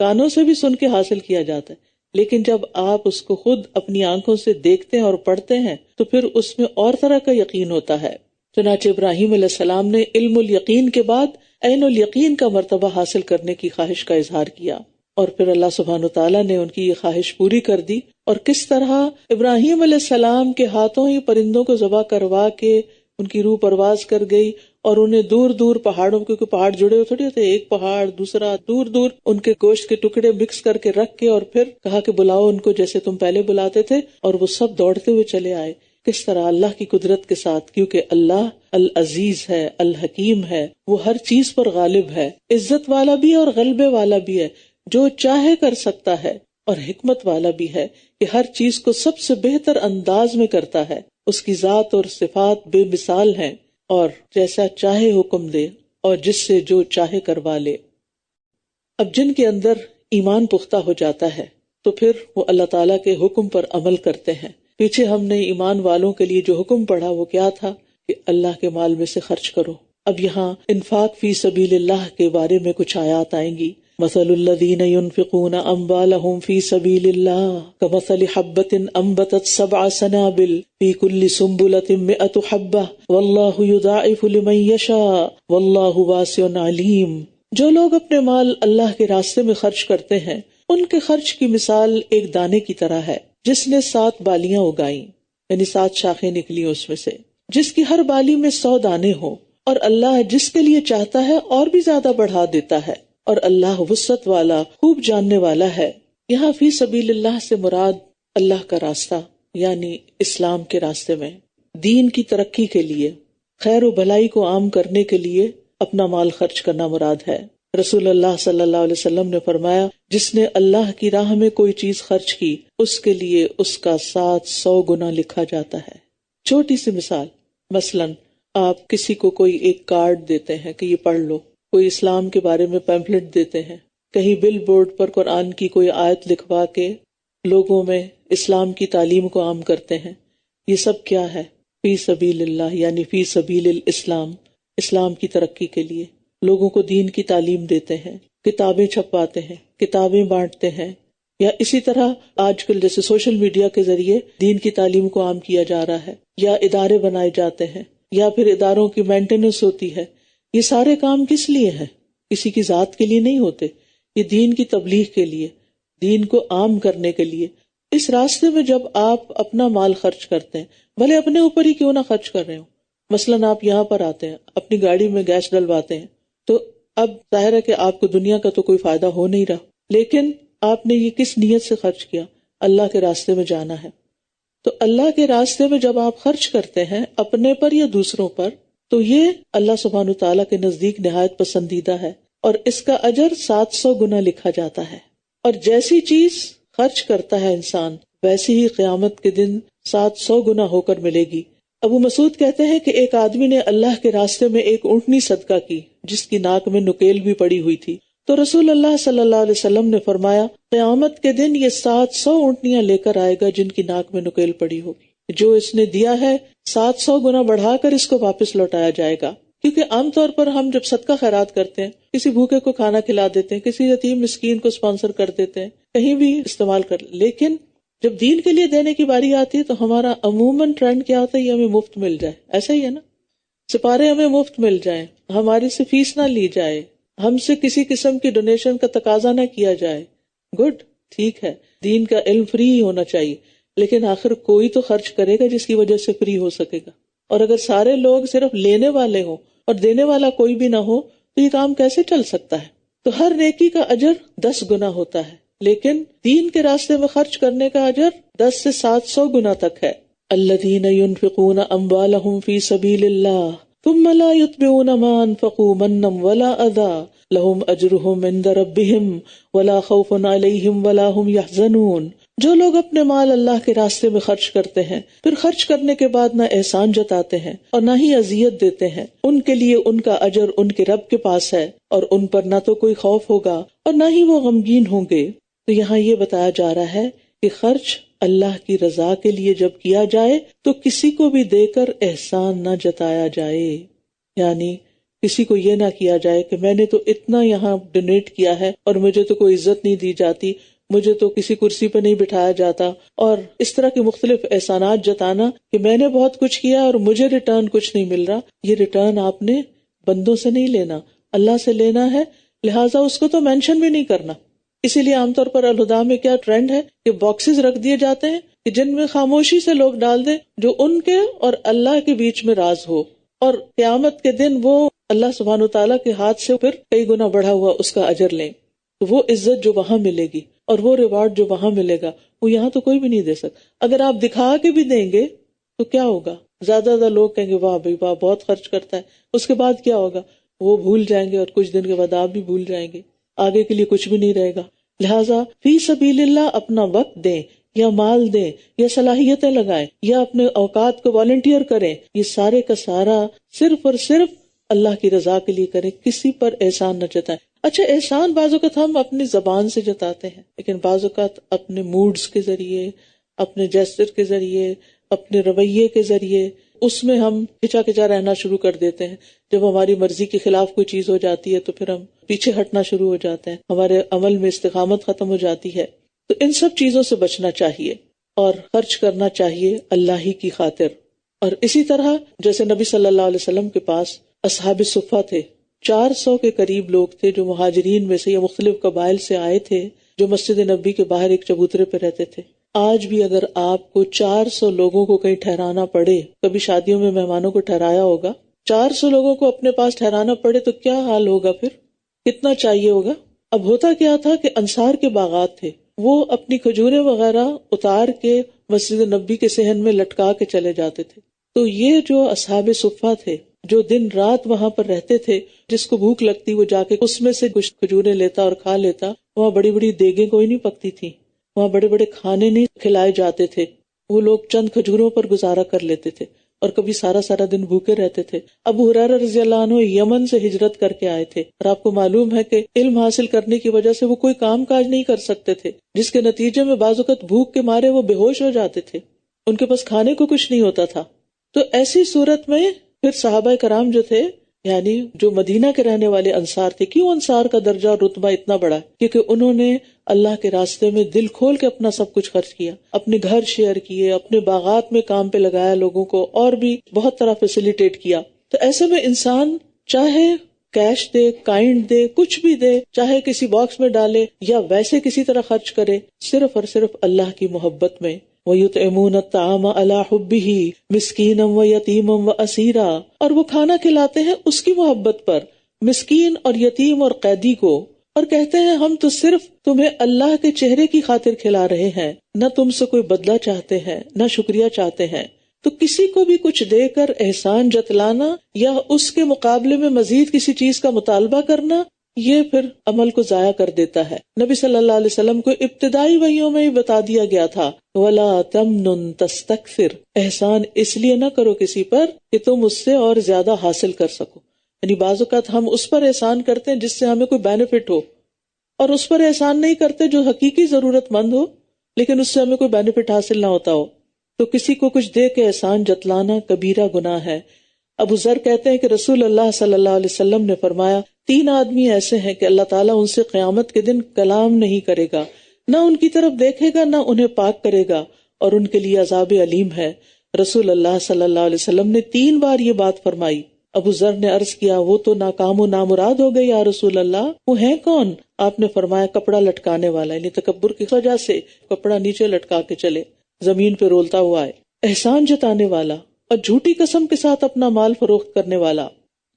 Speaker 1: کانوں سے بھی سن کے حاصل کیا جاتا ہے، لیکن جب آپ اس کو خود اپنی آنکھوں سے دیکھتے ہیں اور پڑھتے ہیں تو پھر اس میں اور طرح کا یقین ہوتا ہے۔ چنانچہ ابراہیم علیہ السلام نے علم الیقین کے بعد عین الیقین کا مرتبہ حاصل کرنے کی خواہش کا اظہار کیا، اور پھر اللہ سبحانہ وتعالیٰ نے ان کی یہ خواہش پوری کر دی، اور کس طرح ابراہیم علیہ السلام کے ہاتھوں ہی پرندوں کو ذبح کروا کے ان کی روح پرواز کر گئی، اور انہیں دور دور پہاڑوں، کیونکہ پہاڑ جڑے ہوئے تھوڑے ہوتے، ایک پہاڑ دوسرا، دور دور ان کے گوشت کے ٹکڑے مکس کر کے رکھ کے، اور پھر کہا کہ بلاؤ ان کو جیسے تم پہلے بلاتے تھے، اور وہ سب دوڑتے ہوئے چلے آئے۔ کس طرح اللہ کی قدرت کے ساتھ، کیونکہ اللہ العزیز ہے، الحکیم ہے، وہ ہر چیز پر غالب ہے، عزت والا بھی اور غلبے والا بھی ہے، جو چاہے کر سکتا ہے، اور حکمت والا بھی ہے کہ ہر چیز کو سب سے بہتر انداز میں کرتا ہے۔ اس کی ذات اور صفات بے مثال ہیں، اور جیسا چاہے حکم دے اور جس سے جو چاہے کروا لے۔ اب جن کے اندر ایمان پختہ ہو جاتا ہے تو پھر وہ اللہ تعالیٰ کے حکم پر عمل کرتے ہیں۔ پیچھے ہم نے ایمان والوں کے لیے جو حکم پڑھا وہ کیا تھا کہ اللہ کے مال میں سے خرچ کرو۔ اب یہاں انفاق فی سبیل اللہ کے بارے میں کچھ آیات آئیں گی۔ مثل الذین ينفقون اموالهم فی سبیل اللہ کمثل حبۃ انبتت 7 سنابل فی کل سنبلۃ 100 حبۃ واللہ یضاعف لمن یشاء واللہ واسع علیم۔ جو لوگ اپنے مال اللہ کے راستے میں خرچ کرتے ہیں ان کے خرچ کی مثال ایک دانے کی طرح ہے جس نے 7 بالیاں اگائیں، یعنی 7 شاخیں نکلی اس میں سے، جس کی ہر بالی میں 100 دانے ہوں، اور اللہ جس کے لیے چاہتا ہے اور بھی زیادہ بڑھا دیتا ہے، اور اللہ وسعت والا خوب جاننے والا ہے۔ یہاں فی سبیل اللہ سے مراد اللہ کا راستہ، یعنی اسلام کے راستے میں دین کی ترقی کے لیے، خیر و بھلائی کو عام کرنے کے لیے اپنا مال خرچ کرنا مراد ہے۔ رسول اللہ صلی اللہ علیہ وسلم نے فرمایا جس نے اللہ کی راہ میں کوئی چیز خرچ کی اس کے لیے اس کا 700 گنا لکھا جاتا ہے۔ چھوٹی سی مثال، مثلاً آپ کسی کو کوئی ایک کارڈ دیتے ہیں کہ یہ پڑھ لو، کوئی اسلام کے بارے میں پیمفلٹ دیتے ہیں، کہیں بل بورڈ پر قرآن کی کوئی آیت لکھوا کے لوگوں میں اسلام کی تعلیم کو عام کرتے ہیں، یہ سب کیا ہے؟ فی سبیل اللہ، یعنی فی سبیل الاسلام، اسلام کی ترقی کے لیے لوگوں کو دین کی تعلیم دیتے ہیں، کتابیں چھپواتے ہیں، کتابیں بانٹتے ہیں، یا اسی طرح آج کل جیسے سوشل میڈیا کے ذریعے دین کی تعلیم کو عام کیا جا رہا ہے، یا ادارے بنائے جاتے ہیں، یا پھر اداروں کی مینٹیننس ہوتی ہے۔ یہ سارے کام کس لیے ہیں؟ کسی کی ذات کے لیے نہیں ہوتے، یہ دین کی تبلیغ کے لیے، دین کو عام کرنے کے لیے۔ اس راستے میں جب آپ اپنا مال خرچ کرتے ہیں، بھلے اپنے اوپر ہی کیوں نہ خرچ کر رہے ہوں، مثلاً آپ یہاں پر آتے ہیں، اپنی گاڑی میں گیس ڈلواتے ہیں، تو اب ظاہر ہے کہ آپ کو دنیا کا تو کوئی فائدہ ہو نہیں رہا، لیکن آپ نے یہ کس نیت سے خرچ کیا؟ اللہ کے راستے میں جانا ہے۔ تو اللہ کے راستے میں جب آپ خرچ کرتے ہیں اپنے پر یا دوسروں پر، تو یہ اللہ سبحانہ تعالیٰ کے نزدیک نہایت پسندیدہ ہے، اور اس کا اجر 700 گنا لکھا جاتا ہے۔ اور جیسی چیز خرچ کرتا ہے انسان، ویسی ہی قیامت کے دن 700 گنا ہو کر ملے گی۔ ابو مسعود کہتے ہیں کہ ایک آدمی نے اللہ کے راستے میں ایک اونٹنی صدقہ کی جس کی ناک میں نکیل بھی پڑی ہوئی تھی، تو رسول اللہ صلی اللہ علیہ وسلم نے فرمایا قیامت کے دن یہ 700 اونٹنیاں لے کر آئے گا جن کی ناک میں نکیل پڑی ہوگی، جو اس نے دیا ہے 700 گنا بڑھا کر اس کو واپس لوٹایا جائے گا۔ کیونکہ عام طور پر ہم جب صدقہ خیرات کرتے ہیں، کسی بھوکے کو کھانا کھلا دیتے ہیں، کسی یتیم مسکین کو اسپانسر کر دیتے ہیں، کہیں بھی استعمال کر، لیکن جب دین کے لیے دینے کی باری آتی ہے تو ہمارا عموماً ٹرینڈ کیا ہوتا ہے؟ یہ ہمیں مفت مل جائے، ایسا ہی ہے نا، سپارے ہمیں مفت مل جائیں، ہماری سے فیس نہ لی جائے، ہم سے کسی قسم کی ڈونیشن کا تقاضا نہ کیا جائے۔ گڈ، ٹھیک ہے، دین کا علم فری ہی ہونا چاہیے، لیکن آخر کوئی تو خرچ کرے گا جس کی وجہ سے فری ہو سکے گا۔ اور اگر سارے لوگ صرف لینے والے ہوں اور دینے والا کوئی بھی نہ ہو تو یہ کام کیسے چل سکتا ہے؟ تو ہر نیکی کا اجر 10 گنا ہوتا ہے، لیکن دین کے راستے میں خرچ کرنے کا اجر 10 سے 700 گنا تک ہے۔ الذین ينفقون اموالهم فی سبیل اللہ ثم لا يتبعون ما انفقوا منا ولا اذى لهم اجرهم عند ربهم ولا خوف علیہم ولا هم يحزنون۔ جو لوگ اپنے مال اللہ کے راستے میں خرچ کرتے ہیں پھر خرچ کرنے کے بعد نہ احسان جتاتے ہیں اور نہ ہی اذیت دیتے ہیں، ان کے لیے ان کا اجر ان کے رب کے پاس ہے اور ان پر نہ تو کوئی خوف ہوگا اور نہ ہی وہ غمگین ہوں گے۔ تو یہاں یہ بتایا جا رہا ہے کہ خرچ اللہ کی رضا کے لیے جب کیا جائے تو کسی کو بھی دے کر احسان نہ جتایا جائے، یعنی کسی کو یہ نہ کیا جائے کہ میں نے تو اتنا یہاں ڈونیٹ کیا ہے اور مجھے تو کوئی عزت نہیں دی جاتی، مجھے تو کسی کرسی پہ نہیں بٹھایا جاتا، اور اس طرح کے مختلف احسانات جتانا کہ میں نے بہت کچھ کیا اور مجھے ریٹرن کچھ نہیں مل رہا۔ یہ ریٹرن آپ نے بندوں سے نہیں لینا، اللہ سے لینا ہے، لہٰذا اس کو تو مینشن بھی نہیں کرنا۔ اسی لیے عام طور پر الہدا میں کیا ٹرینڈ ہے کہ باکسز رکھ دیے جاتے ہیں کہ جن میں خاموشی سے لوگ ڈال دیں جو ان کے اور اللہ کے بیچ میں راز ہو، اور قیامت کے دن وہ اللہ سبحانہ تعالیٰ کے ہاتھ سے پھر کئی گنا بڑھا ہوا اس کا اجر لیں۔ تو وہ عزت جو وہاں ملے گی اور وہ ریوارڈ جو وہاں ملے گا وہ یہاں تو کوئی بھی نہیں دے سکتا۔ اگر آپ دکھا کے بھی دیں گے تو کیا ہوگا؟ زیادہ لوگ کہیں گے واہ بھائی واہ بہت خرچ کرتا ہے، اس کے بعد کیا ہوگا؟ وہ بھول جائیں گے اور کچھ دن کے بعد آپ بھی بھول جائیں گے، آگے کے لیے کچھ بھی نہیں رہے گا۔ لہٰذا فی سبیل اللہ اپنا وقت دیں یا مال دیں یا صلاحیتیں لگائیں یا اپنے اوقات کو والنٹیئر کریں، یہ سارے کا سارا صرف اور صرف اللہ کی رضا کے لیے کریں، کسی پر احسان نہ جتائیں۔ اچھا، احسان بعض اوقات ہم اپنی زبان سے جتاتے ہیں، لیکن بعض اوقات اپنے موڈز کے ذریعے، اپنے جیسچر کے ذریعے، اپنے رویے کے ذریعے اس میں ہم کھچا رہنا شروع کر دیتے ہیں۔ جب ہماری مرضی کے خلاف کوئی چیز ہو جاتی ہے تو پھر ہم پیچھے ہٹنا شروع ہو جاتے ہیں، ہمارے عمل میں استقامت ختم ہو جاتی ہے۔ تو ان سب چیزوں سے بچنا چاہیے اور خرچ کرنا چاہیے اللہ ہی کی خاطر۔ اور اسی طرح جیسے نبی صلی اللہ علیہ وسلم کے پاس اصحاب صفہ تھے، 400 کے قریب لوگ تھے جو مہاجرین میں سے یا مختلف قبائل سے آئے تھے، جو مسجد نبی کے باہر ایک چبوترے پہ رہتے تھے۔ آج بھی اگر آپ کو 400 لوگوں کو کہیں ٹھہرانا پڑے، کبھی شادیوں میں مہمانوں کو ٹھہرایا ہوگا، 400 لوگوں کو اپنے پاس ٹھہرانا پڑے تو کیا حال ہوگا؟ پھر کتنا چاہیے ہوگا؟ اب ہوتا کیا تھا کہ انصار کے باغات تھے، وہ اپنی کھجوریں وغیرہ اتار کے مسجد نبی کے صحن میں لٹکا کے چلے جاتے تھے۔ تو یہ جو اصحاب صفہ تھے جو دن رات وہاں پر رہتے تھے، جس کو بھوک لگتی وہ جا کے اس میں سے کچھ کھجوریں لیتا اور کھا لیتا۔ وہاں بڑی بڑی دیگیں کوئی نہیں پکتی تھی، وہاں بڑے بڑے کھانے نہیں کھلائے جاتے تھے، وہ لوگ چند کھجوروں پر گزارا کر لیتے تھے اور کبھی سارا دن بھوکے رہتے تھے۔ ابو ہریرہ رضی اللہ عنہ یمن سے ہجرت کر کے آئے تھے، اور آپ کو معلوم ہے کہ علم حاصل کرنے کی وجہ سے وہ کوئی کام کاج نہیں کر سکتے تھے، جس کے نتیجے میں بعض اوقات بھوک کے مارے وہ بے ہوش ہو جاتے تھے، ان کے پاس کھانے کو کچھ نہیں ہوتا تھا۔ تو ایسی صورت میں پھر صحابہ کرام جو تھے، یعنی جو مدینہ کے رہنے والے انصار تھے، کیوں انصار کا درجہ اور رتبہ اتنا بڑا؟ کیونکہ انہوں نے اللہ کے راستے میں دل کھول کے اپنا سب کچھ خرچ کیا، اپنے گھر شیئر کیے، اپنے باغات میں کام پہ لگایا لوگوں کو، اور بھی بہت طرح فیسیلیٹیٹ کیا۔ تو ایسے میں انسان چاہے کیش دے، کائنڈ دے، کچھ بھی دے، چاہے کسی باکس میں ڈالے یا ویسے کسی طرح خرچ کرے، صرف اور صرف اللہ کی محبت میں. وَيُطْعِمُونَ الطَّعَامَ عَلَىٰ حُبِّهِ مِسْكِينًا وَيَتِيمًا وَأَسِيرًا، اور وہ کھانا کھلاتے ہیں اس کی محبت پر، مسکین اور یتیم اور قیدی کو، اور کہتے ہیں ہم تو صرف تمہیں اللہ کے چہرے کی خاطر کھلا رہے ہیں، نہ تم سے کوئی بدلہ چاہتے ہیں، نہ شکریہ چاہتے ہیں. تو کسی کو بھی کچھ دے کر احسان جتلانا یا اس کے مقابلے میں مزید کسی چیز کا مطالبہ کرنا، یہ پھر عمل کو ضائع کر دیتا ہے. نبی صلی اللہ علیہ وسلم کو ابتدائی وحیوں میں ہی بتا دیا گیا تھا، وَلَا تَمْنُن تَسْتَكْثِرْ، احسان اس لیے نہ کرو کسی پر کہ تم اس سے اور زیادہ حاصل کر سکو. یعنی بعض اوقات ہم اس پر احسان کرتے ہیں جس سے ہمیں کوئی بینیفٹ ہو، اور اس پر احسان نہیں کرتے جو حقیقی ضرورت مند ہو لیکن اس سے ہمیں کوئی بینیفٹ حاصل نہ ہوتا ہو. تو کسی کو کچھ دے کے احسان جتلانا کبیرہ گناہ ہے. ابو ذر کہتے ہیں کہ رسول اللہ صلی اللہ علیہ وسلم نے فرمایا، 3 آدمی ایسے ہیں کہ اللہ تعالیٰ ان سے قیامت کے دن کلام نہیں کرے گا، نہ ان کی طرف دیکھے گا، نہ انہیں پاک کرے گا، اور ان کے لیے عذاب علیم ہے. رسول اللہ صلی اللہ علیہ وسلم نے 3 بار یہ بات فرمائی. ابو ذر نے عرض کیا، وہ تو ناکام و نامراد ہو گئے یا رسول اللہ، وہ ہیں کون؟ آپ نے فرمایا، کپڑا لٹکانے والا، یعنی تکبر کی وجہ سے کپڑا نیچے لٹکا کے چلے، زمین پہ رولتا ہوا ہے. احسان جتانے والا اور جھوٹی قسم کے ساتھ اپنا مال فروخت کرنے والا.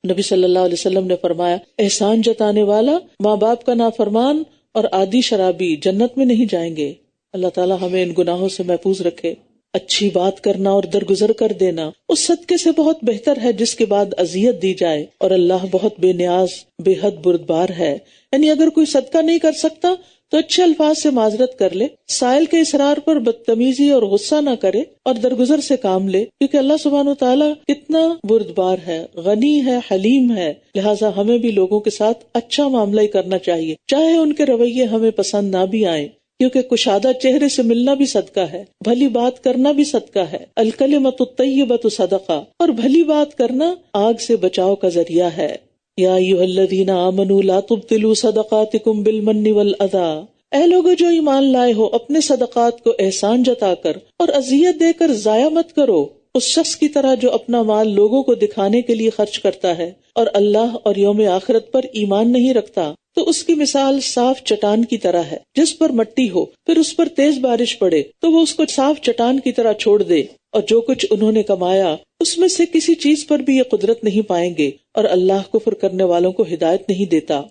Speaker 1: نبی صلی اللہ علیہ وسلم نے فرمایا، احسان جتانے والا، ماں باپ کا نافرمان اور عادی شرابی جنت میں نہیں جائیں گے. اللہ تعالیٰ ہمیں ان گناہوں سے محفوظ رکھے. اچھی بات کرنا اور درگزر کر دینا اس صدقے سے بہت بہتر ہے جس کے بعد اذیت دی جائے، اور اللہ بہت بے نیاز، بے حد بردبار ہے. یعنی اگر کوئی صدقہ نہیں کر سکتا تو اچھے الفاظ سے معذرت کر لے، سائل کے اصرار پر بدتمیزی اور غصہ نہ کرے، اور درگزر سے کام لے، کیونکہ اللہ سبحانہ وتعالیٰ کتنا بردبار ہے، غنی ہے، حلیم ہے. لہٰذا ہمیں بھی لوگوں کے ساتھ اچھا معاملہ ہی کرنا چاہیے، چاہے ان کے رویے ہمیں پسند نہ بھی آئیں، کیونکہ کشادہ چہرے سے ملنا بھی صدقہ ہے، بھلی بات کرنا بھی صدقہ ہے. الکلمۃ الطیبۃ صدقہ، اور بھلی بات کرنا آگ سے بچاؤ کا ذریعہ ہے. یا ایھا الذین آمنوا لا تبطلوا صدقاتکم بالمن والاذی، اے لوگو جو ایمان لائے ہو، اپنے صدقات کو احسان جتا کر اور اذیت دے کر ضائع مت کرو، اس شخص کی طرح جو اپنا مال لوگوں کو دکھانے کے لیے خرچ کرتا ہے اور اللہ اور یوم آخرت پر ایمان نہیں رکھتا. تو اس کی مثال صاف چٹان کی طرح ہے، جس پر مٹی ہو پھر اس پر تیز بارش پڑے تو وہ اس کو صاف چٹان کی طرح چھوڑ دے، اور جو کچھ انہوں نے کمایا اس میں سے کسی چیز پر بھی یہ قدرت نہیں پائیں گے، اور اللہ کفر کرنے والوں کو ہدایت نہیں دیتا.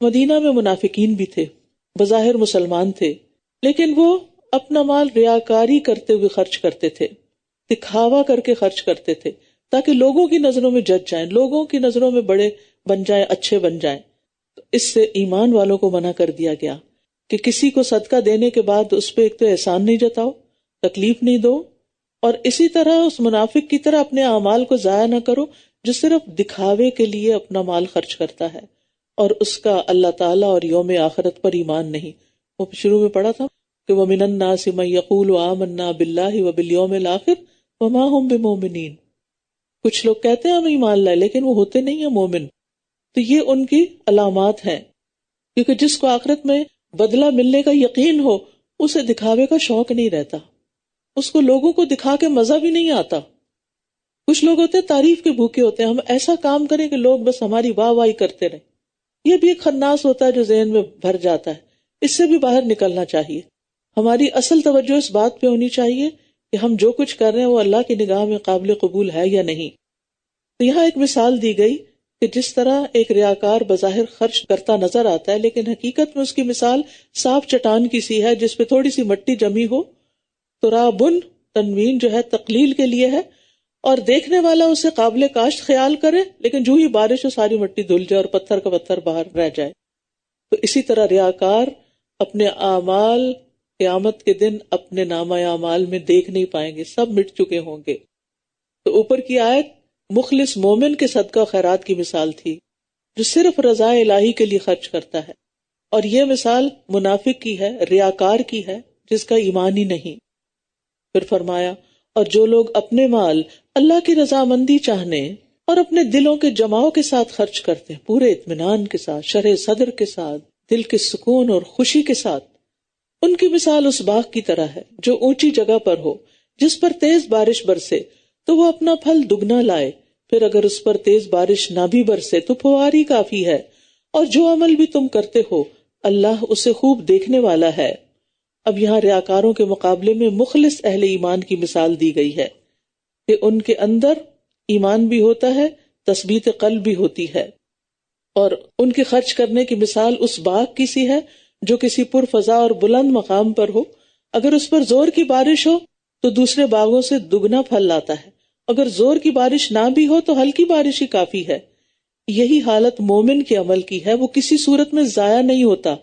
Speaker 1: مدینہ میں منافقین بھی تھے، بظاہر مسلمان تھے، لیکن وہ اپنا مال ریاکاری کرتے ہوئے خرچ کرتے تھے، دکھاوا کر کے خرچ کرتے تھے تاکہ لوگوں کی نظروں میں جج جائیں، لوگوں کی نظروں میں بڑے بن جائیں، اچھے بن جائیں. اس سے ایمان والوں کو منع کر دیا گیا کہ کسی کو صدقہ دینے کے بعد اس پہ ایک تو احسان نہیں جتاؤ، تکلیف نہیں دو، اور اسی طرح اس منافق کی طرح اپنے اعمال کو ضائع نہ کرو جو صرف دکھاوے کے لیے اپنا مال خرچ کرتا ہے اور اس کا اللہ تعالیٰ اور یوم آخرت پر ایمان نہیں. وہ شروع میں پڑھا تھا کہ وَمِنَ النَّاسِ مَن يَقُولُ آمَنَّا بِاللَّهِ وَبِالْيَوْمِ الْآخِرِ وَمَا هُمْ بِمُؤْمِنِينَ. کچھ لوگ کہتے ہیں ہم ایمان لائے لیکن وہ ہوتے نہیں ہیں مومن. تو یہ ان کی علامات ہیں، کیونکہ جس کو آخرت میں بدلہ ملنے کا یقین ہو اسے دکھاوے کا شوق نہیں رہتا، اس کو لوگوں کو دکھا کے مزہ بھی نہیں آتا. کچھ لوگ ہوتے ہیں تعریف کے بھوکے ہوتے ہیں، ہم ایسا کام کریں کہ لوگ بس ہماری واہ واہی کرتے رہیں. یہ بھی ایک خناس ہوتا ہے جو ذہن میں بھر جاتا ہے، اس سے بھی باہر نکلنا چاہیے. ہماری اصل توجہ اس بات پہ ہونی چاہیے کہ ہم جو کچھ کر رہے ہیں وہ اللہ کی نگاہ میں قابل قبول ہے یا نہیں. تو یہاں ایک مثال دی گئی کہ جس طرح ایک ریاکار بظاہر خرچ کرتا نظر آتا ہے لیکن حقیقت میں اس کی مثال صاف چٹان کی سی ہے جس پہ تھوڑی سی مٹی جمی ہو. ترابن تنوین جو ہے تقلیل کے لیے ہے، اور دیکھنے والا اسے قابل کاشت خیال کرے لیکن جو ہی بارش ہو ساری مٹی دھل جائے اور پتھر کا پتھر باہر رہ جائے. تو اسی طرح ریاکار اپنے اعمال قیامت کے دن اپنے نامہ اعمال میں دیکھ نہیں پائیں گے، سب مٹ چکے ہوں گے. تو اوپر کی آیت مخلص مومن کے صدقہ خیرات کی مثال تھی جو صرف رضا الہی کے لیے خرچ کرتا ہے، اور یہ مثال منافق کی ہے، ریاکار کی ہے جس کا ایمان ہی نہیں. پھر فرمایا، اور جو لوگ اپنے مال اللہ کی رضامندی چاہنے اور اپنے دلوں کے جماؤ کے ساتھ خرچ کرتے ہیں، پورے اطمینان کے ساتھ، شرح صدر کے ساتھ، دل کے سکون اور خوشی کے ساتھ، ان کی مثال اس باغ کی طرح ہے جو اونچی جگہ پر ہو، جس پر تیز بارش برسے تو وہ اپنا پھل دگنا لائے، پھر اگر اس پر تیز بارش نہ بھی برسے تو فواری کافی ہے، اور جو عمل بھی تم کرتے ہو اللہ اسے خوب دیکھنے والا ہے۔ اب یہاں ریاکاروں کے مقابلے میں مخلص اہل ایمان کی مثال دی گئی ہے کہ ان کے اندر ایمان بھی ہوتا ہے، تثبیت قلب بھی ہوتی ہے، اور ان کے خرچ کرنے کی مثال اس باغ کی سی ہے جو کسی پرفضا اور بلند مقام پر ہو۔ اگر اس پر زور کی بارش ہو تو دوسرے باغوں سے دگنا پھل لاتا ہے، اگر زور کی بارش نہ بھی ہو تو ہلکی بارش ہی کافی ہے۔ یہی حالت مومن کے عمل کی ہے، وہ کسی صورت میں ضائع نہیں ہوتا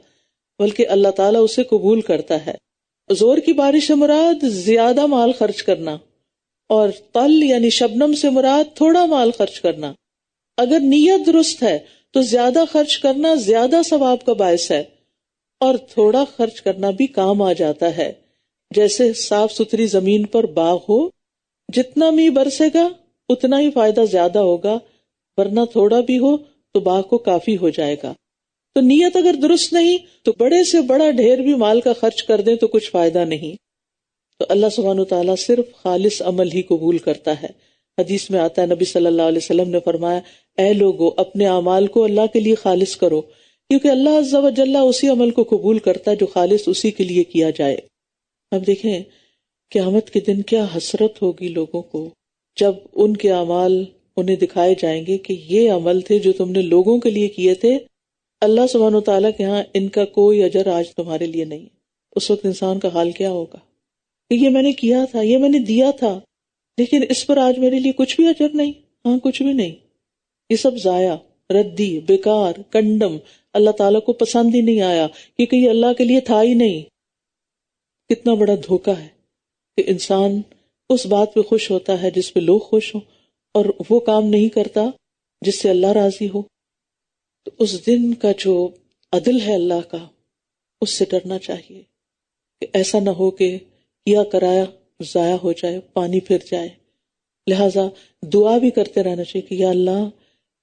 Speaker 1: بلکہ اللہ تعالیٰ اسے قبول کرتا ہے۔ زور کی بارش سے مراد زیادہ مال خرچ کرنا، اور طل یعنی شبنم سے مراد تھوڑا مال خرچ کرنا۔ اگر نیت درست ہے تو زیادہ خرچ کرنا زیادہ ثواب کا باعث ہے، اور تھوڑا خرچ کرنا بھی کام آ جاتا ہے۔ جیسے صاف ستھری زمین پر باغ ہو، جتنا میਂہ برسے گا اتنا ہی فائدہ زیادہ ہوگا، ورنہ تھوڑا بھی ہو تو باغ کو کافی ہو جائے گا۔ تو نیت اگر درست نہیں تو بڑے سے بڑا ڈھیر بھی مال کا خرچ کر دیں تو کچھ فائدہ نہیں۔ تو اللہ سبحانہ وتعالیٰ صرف خالص عمل ہی قبول کرتا ہے۔ حدیث میں آتا ہے، نبی صلی اللہ علیہ وسلم نے فرمایا، اے لوگو اپنے اعمال کو اللہ کے لیے خالص کرو، کیونکہ اللہ عز و جل اسی عمل کو قبول کرتا ہے جو خالص اسی کے لیے کیا جائے۔ اب دیکھیں قیامت کے دن کیا حسرت ہوگی لوگوں کو جب ان کے اعمال انہیں دکھائے جائیں گے کہ یہ عمل تھے جو تم نے لوگوں کے لیے کیے تھے، اللہ سبحانہ وتعالیٰ کے ہاں ان کا کوئی اجر آج تمہارے لیے نہیں۔ اس وقت انسان کا حال کیا ہوگا کہ یہ میں نے کیا تھا، یہ میں نے دیا تھا، لیکن اس پر آج میرے لیے کچھ بھی اجر نہیں، ہاں کچھ بھی نہیں، یہ سب ضائع، ردی، بیکار، کنڈم، اللہ تعالیٰ کو پسند ہی نہیں آیا کیونکہ یہ اللہ کے لیے تھا ہی نہیں۔ کتنا بڑا دھوکہ ہے کہ انسان اس بات پہ خوش ہوتا ہے جس پہ لوگ خوش ہوں، اور وہ کام نہیں کرتا جس سے اللہ راضی ہو۔ تو اس دن کا جو عدل ہے اللہ کا، اس سے ڈرنا چاہیے کہ ایسا نہ ہو کہ کیا کرایا ضائع ہو جائے، پانی پھر جائے۔ لہٰذا دعا بھی کرتے رہنا چاہیے کہ یا اللہ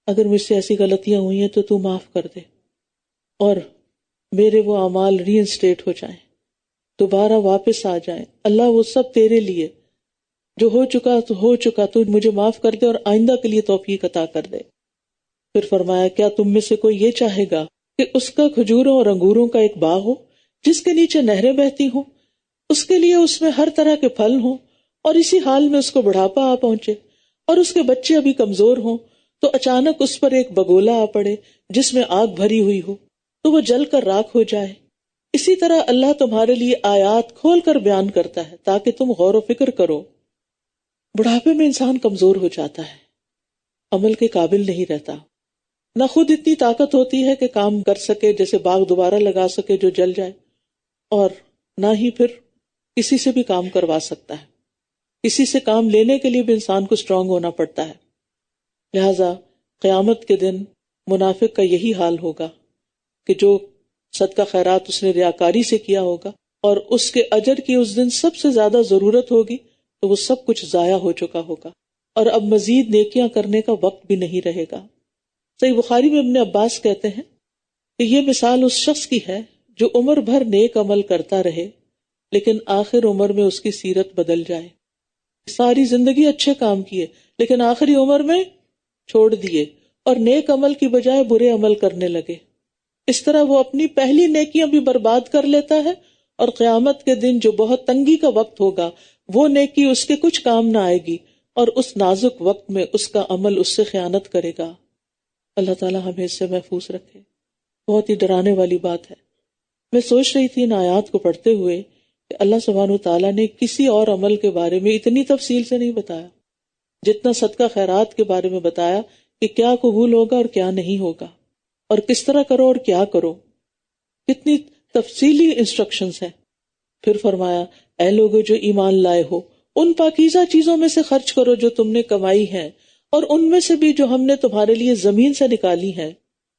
Speaker 1: اگر مجھ سے ایسی غلطیاں ہوئی ہیں تو تو معاف کر دے، اور میرے وہ اعمال ری انسٹیٹ ہو جائیں، دوبارہ واپس آ جائیں۔ اللہ وہ سب تیرے لیے، جو ہو چکا تو ہو چکا، تو مجھے معاف کر دے اور آئندہ کے لیے توفیق عطا کر دے۔ پھر فرمایا، کیا تم میں سے کوئی یہ چاہے گا کہ اس کا کھجوروں اور انگوروں کا ایک باغ ہو جس کے نیچے نہریں بہتی ہوں، اس کے لیے اس میں ہر طرح کے پھل ہوں، اور اسی حال میں اس کو بڑھاپا آ پہنچے اور اس کے بچے ابھی کمزور ہوں، تو اچانک اس پر ایک بگولا آ پڑے جس میں آگ بھری ہوئی ہو، تو وہ جل کر راکھ ہو جائے۔ اسی طرح اللہ تمہارے لیے آیات کھول کر بیان کرتا ہے تاکہ تم غور و فکر کرو۔ بڑھاپے میں انسان کمزور ہو جاتا ہے، عمل کے قابل نہیں رہتا، نہ خود اتنی طاقت ہوتی ہے کہ کام کر سکے، جیسے باغ دوبارہ لگا سکے جو جل جائے، اور نہ ہی پھر کسی سے بھی کام کروا سکتا ہے۔ کسی سے کام لینے کے لیے بھی انسان کو اسٹرانگ ہونا پڑتا ہے۔ لہذا قیامت کے دن منافق کا یہی حال ہوگا کہ جو صدقہ خیرات اس نے ریاکاری سے کیا ہوگا اور اس کے اجر کی اس دن سب سے زیادہ ضرورت ہوگی، تو وہ سب کچھ ضائع ہو چکا ہوگا، اور اب مزید نیکیاں کرنے کا وقت بھی نہیں رہے گا۔ صحیح بخاری میں ابن عباس کہتے ہیں کہ یہ مثال اس شخص کی ہے جو عمر بھر نیک عمل کرتا رہے لیکن آخر عمر میں اس کی سیرت بدل جائے۔ ساری زندگی اچھے کام کیے لیکن آخری عمر میں چھوڑ دیے اور نیک عمل کی بجائے برے عمل کرنے لگے۔ اس طرح وہ اپنی پہلی نیکیاں بھی برباد کر لیتا ہے، اور قیامت کے دن جو بہت تنگی کا وقت ہوگا وہ نیکی اس کے کچھ کام نہ آئے گی، اور اس نازک وقت میں اس کا عمل اس سے خیانت کرے گا۔ اللہ تعالیٰ ہمیں اس سے محفوظ رکھے۔ بہت ہی ڈرانے والی بات ہے۔ میں سوچ رہی تھی ان آیات کو پڑھتے ہوئے کہ اللہ سبحانہ وتعالیٰ نے کسی اور عمل کے بارے میں اتنی تفصیل سے نہیں بتایا جتنا صدقہ خیرات کے بارے میں بتایا کہ کیا قبول ہوگا اور کیا نہیں ہوگا، اور کس طرح کرو اور کیا کرو۔ کتنی تفصیلی انسٹرکشنز ہیں۔ پھر فرمایا، اے لوگو جو ایمان لائے ہو، ان پاکیزہ چیزوں میں سے خرچ کرو جو تم نے کمائی ہیں، اور ان میں سے بھی جو ہم نے تمہارے لیے زمین سے نکالی ہیں،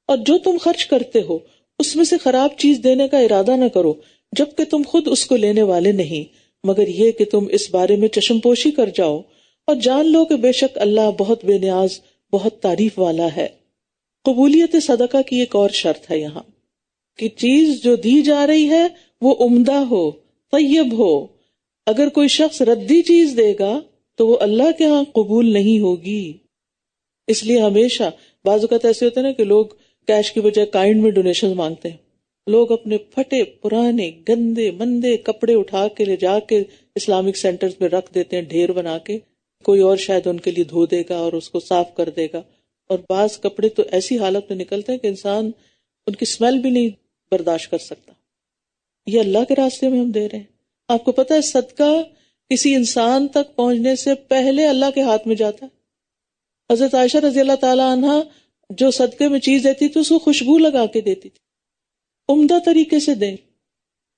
Speaker 1: اور جو تم خرچ کرتے ہو اس میں سے خراب چیز دینے کا ارادہ نہ کرو جبکہ تم خود اس کو لینے والے نہیں، مگر یہ کہ تم اس بارے میں چشم پوشی کر جاؤ، اور جان لو کہ بے شک اللہ بہت بے نیاز، بہت تعریف والا ہے۔ قبولیت صدقہ کی ایک اور شرط ہے یہاں کہ چیز جو دی جا رہی ہے وہ عمدہ ہو، طیب ہو۔ اگر کوئی شخص ردی چیز دے گا تو وہ اللہ کے ہاں قبول نہیں ہوگی۔ اس لیے ہمیشہ بعض اوقات ایسے ہوتے ہیں نا کہ لوگ کیش کی بجائے کائنڈ میں ڈونیشن مانگتے ہیں. لوگ اپنے پھٹے پرانے گندے مندے کپڑے اٹھا کے لے جا کے اسلامک سینٹرز میں رکھ دیتے ہیں ڈھیر بنا کے. کوئی اور شاید ان کے لیے دھو دے گا اور اس کو صاف کر دے گا. اور بعض کپڑے تو ایسی حالت میں نکلتے ہیں کہ انسان ان کی اسمیل بھی نہیں برداشت کر سکتا. یہ اللہ کے راستے میں ہم دے رہے ہیں. آپ کو پتہ ہے صدقہ کسی انسان تک پہنچنے سے پہلے اللہ کے ہاتھ میں جاتا ہے. حضرت عائشہ رضی اللہ تعالی عنہ جو صدقے میں چیز دیتی تھی اس کو خوشبو لگا کے دیتی تھی. عمدہ طریقے سے دیں.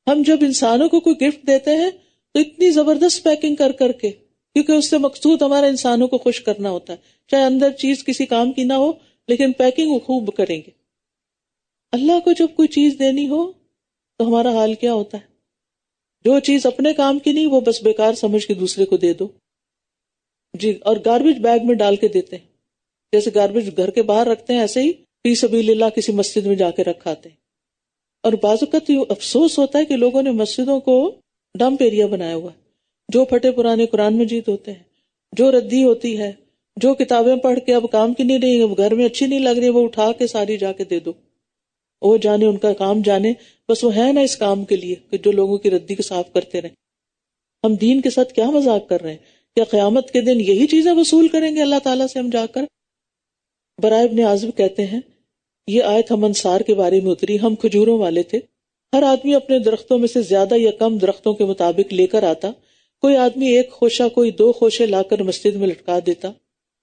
Speaker 1: ہم جب انسانوں کو کوئی گفٹ دیتے ہیں تو اتنی زبردست پیکنگ کر کر کے، کیونکہ اس سے مقصود ہمارا انسانوں کو خوش کرنا ہوتا ہے، چاہے اندر چیز کسی کام کی نہ ہو لیکن پیکنگ خوب کریں گے. اللہ کو جب کوئی چیز دینی ہو تو ہمارا حال کیا ہوتا ہے؟ جو چیز اپنے کام کی نہیں وہ بس بیکار سمجھ کے دوسرے کو دے دو. جی، اور گاربیج بیگ میں ڈال کے دیتے ہیں. جیسے گاربیج گھر کے باہر رکھتے ہیں ایسے ہی فی سبیل اللہ کسی مسجد میں جا کے رکھاتے ہیں. اور بعض اوقات تو افسوس ہوتا ہے کہ لوگوں نے مسجدوں کو ڈمپ ایریا بنایا ہوا ہے. جو پھٹے پرانے قرآن مجید ہوتے ہیں، جو ردی ہوتی ہے، جو کتابیں پڑھ کے اب کام کی نہیں رہی، اب گھر میں اچھی نہیں لگ رہی، وہ اٹھا کے ساری جا کے دے دو. وہ جانے ان کا کام جانے، بس وہ ہے نا اس کام کے لیے کہ جو لوگوں کی ردی کو صاف کرتے رہیں. ہم دین کے ساتھ کیا مذاق کر رہے ہیں؟ کیا قیامت کے دن یہی چیزیں وصول کریں گے اللہ تعالیٰ سے ہم جا کر؟ براء ابن عازب کہتے ہیں یہ آیت ہم انصار کے بارے میں اتری. ہم کھجوروں والے تھے. ہر آدمی اپنے درختوں میں سے زیادہ یا کم درختوں کے مطابق لے کر آتا. کوئی آدمی ایک خوشہ کوئی 2 خوشے لا کر مسجد میں لٹکا دیتا.